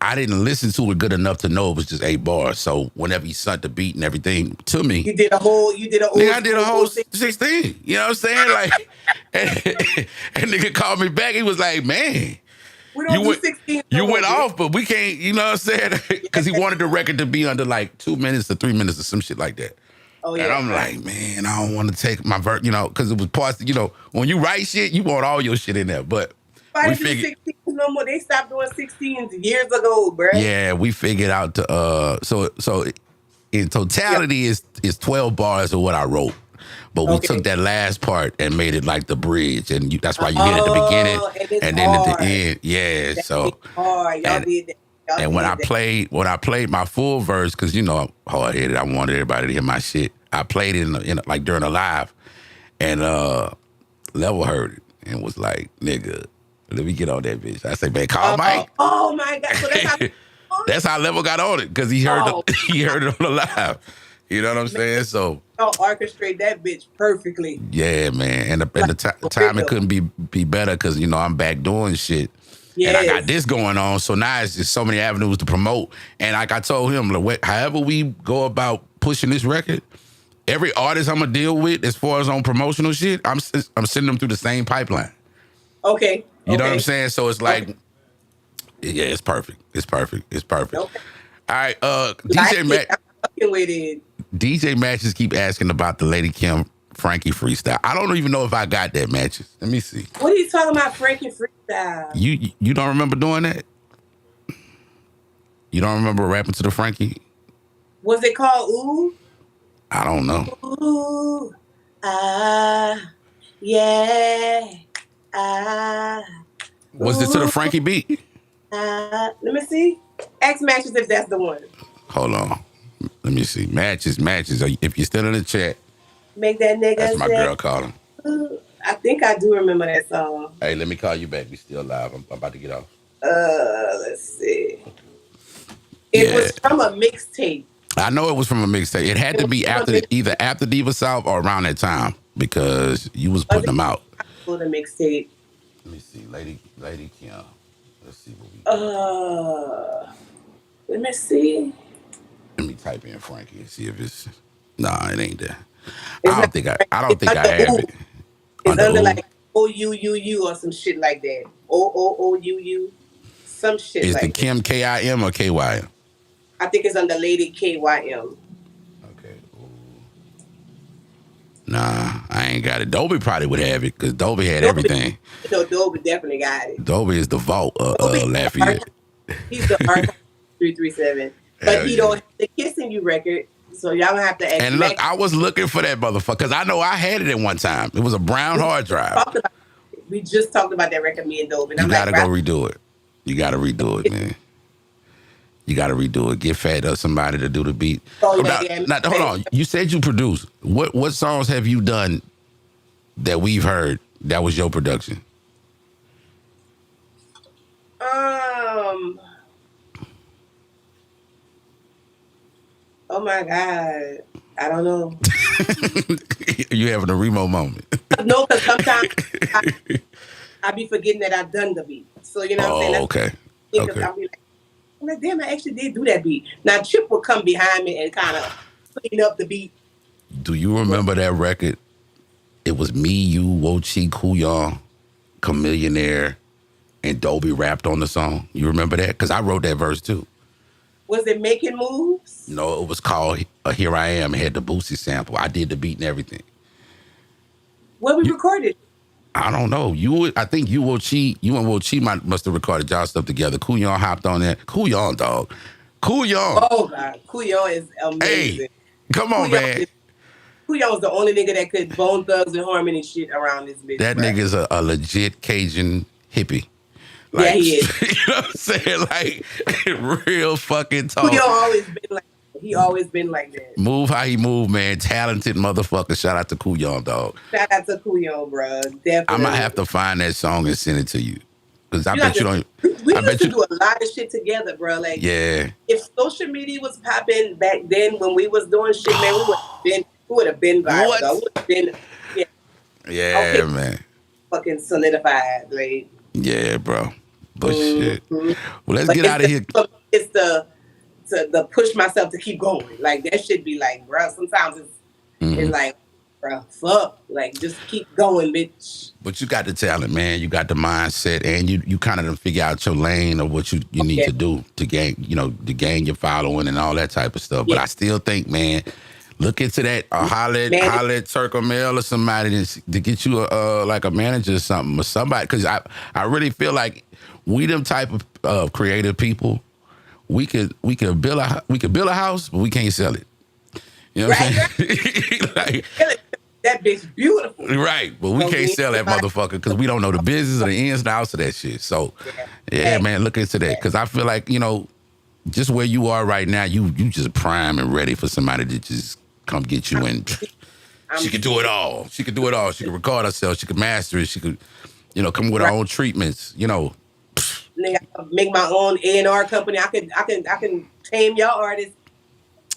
I didn't listen to it good enough to know it was just 8 bars. So whenever he sent the beat and everything to me, you did a whole. Nigga, I did a whole 16. You know what I'm saying? Like, and nigga called me back. He was like, man, we don't do 16. You went off, but we can't. You know what I'm saying? Because he wanted the record to be under like 2 minutes or 3 minutes or some shit like that. Oh yeah. And I'm like, man, I don't want to take my verse, because it was parts. When you write shit, you want all your shit in there, but. We figured 16s no more. They stopped doing 16s years ago, bro. Yeah, we figured out to so in totality is 12 bars of what I wrote, but we took that last part and made it like the bridge, and that's why you hit at the beginning and then at the end. Yeah, so hard. Y'all did that. And when I played my full verse, because I'm hard headed, I wanted everybody to hear my shit. I played it in like during a live, and Level heard it and was like, nigga. Let me get on that bitch. I say, man, call Mike. Oh my God! So that's how Level got on it, because he heard he heard it on the live. You know what I'm saying? So I'll orchestrate that bitch perfectly. Yeah, man. And the timing couldn't be better, because I'm back doing shit. Yes. And I got this going on, so now it's just so many avenues to promote. And like I told him, like, however we go about pushing this record, every artist I'm gonna deal with as far as on promotional shit, I'm sending them through the same pipeline. Okay. You know what I'm saying? So it's like, yeah, it's perfect. It's perfect. It's perfect. Okay. All right, DJ Matches keep asking about the Lady Kim Frankie freestyle. I don't even know if I got that, Matches. Let me see. What are you talking about, Frankie freestyle? You don't remember doing that? You don't remember rapping to the Frankie? Was it called Ooh? I don't know. Ooh, yeah. Was it to the Frankie beat? Let me see. Ask Matches if that's the one. Hold on. Let me see. Matches. If you're still in the chat. Make that nigga. That's my girl calling. I think I do remember that song. Hey, let me call you back. We still live. I'm about to get off. Let's see. It was from a mixtape. I know it was from a mixtape. It had to be either after Diva South or around that time because you was putting them out. For the mixtape. Let me see, Lady Kim. Let's see what we. Let me see. Let me type in Frankie and see if it's. Nah, it ain't there. It's I don't think I have it. It's under like OUUU or some shit like that. OOOUU. Some shit Is like the that. Kim KIM or KYM? I think it's under Lady KYM. Okay. Ooh. Nah, I ain't got it. Dobie probably would have it because Dobie had everything. Dobie definitely got it. Dobie is the vault of Lafayette. He's the archive 337. But he don't have the Kissing You record, so y'all gonna have to ask. And look, I was looking for that motherfucker because I know I had it at one time. It was a brown hard drive. We just talked about that record, me and Dobie. You gotta go redo it. You gotta redo it, man. You gotta redo it. Get Fat or somebody to do the beat. Hold on. You said you produced. What songs have you done that we've heard that was your production? Oh my God. I don't know. You having a Remo moment. No, because sometimes I be forgetting that I've done the beat. So you know what I'm saying? Okay. I'll be like, damn, I actually did do that beat. Now Chip will come behind me and kind of clean up the beat. Do you remember that record? It was me, you, Wochi, Kuyon, Chamillionaire, and Dobie rapped on the song. You remember that? Because I wrote that verse too. Was it Making Moves? No, it was called Here I Am. It had the Boosie sample. I did the beat and everything. Where we recorded? I don't know. I think you and Wochi must have recorded y'all stuff together. Kuyon hopped on that. Kuyon, dog. Kuyon. Oh, God. Kuyon is amazing. Hey, come on, man. Kuyon was the only nigga that could Bone Thugs and Harmony shit around this bitch. That nigga's a legit Cajun hippie. Like, yeah, he is. You know what I'm saying? Like, real fucking talk. Kuyon always been like that. He always been like that. Move how he move, man. Talented motherfucker. Shout out to Kuyon, dog. Shout out to Kuyon, bro. Definitely. I might have to find that song and send it to you. Because I bet you don't. We used to do a lot of shit together, bro. Like, yeah. If social media was popping back then when we was doing shit, man, we would have been viral. What? Yeah, man. Fucking solidified, like. Yeah, bro. But shit. Well, let's get out of here. It's the push myself to keep going. Like, that should be like, bro, sometimes it's like, bro, fuck. Like, just keep going, bitch. But you got the talent, man. You got the mindset, and you kind of figure out your lane of what you need to do to gain, to gain your following and all that type of stuff. But I still think, man, look into that. Holler at Circle Mail or somebody to get you like a manager or something or somebody. Because I really feel like we them type of creative people. We could build a house, but we can't sell it. You know what I'm saying? Like, that bitch beautiful. Right, but we can't sell that motherfucker because we don't know the business or the ins and outs of that shit. So, yeah, man, look into that. Because I feel like, just where you are right now, you just prime and ready for somebody to just come get you and she could do it all. She could do it all. She could record herself. She could master it. She could, come with her own treatments, Nigga, I make my own A&R company. I can tame y'all artists.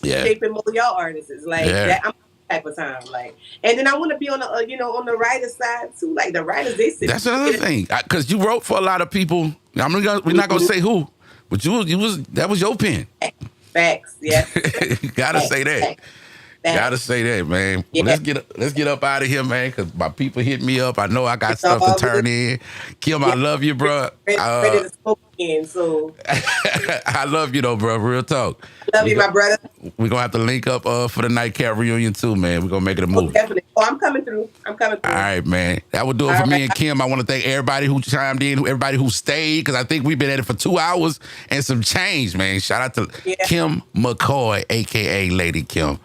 Yeah. Shape and mold y'all artists. Like that. I'm type of time. Like, and then I want to be on the on the writer's side too. Like the writers, they sit. That's another thing. Because you wrote for a lot of people. We're not gonna say who, but that was your pen. Facts. Yes. You gotta say that. Facts. Gotta say that, man. Well, let's get up out of here, man, because my people hit me up. I know I got stuff to turn in. Kim, I love you, bro. Ready to smoke again, so. I love you, though, bro. Real talk. Love you, my brother. We're going to have to link up for the Nightcap reunion, too, man. We're going to make it a movie. Definitely. Oh, I'm coming through. All right, man. That would do it for me and Kim. I want to thank everybody who chimed in, everybody who stayed, because I think we've been at it for 2 hours and some change, man. Shout out to Kim McCoy, a.k.a. Lady Kim.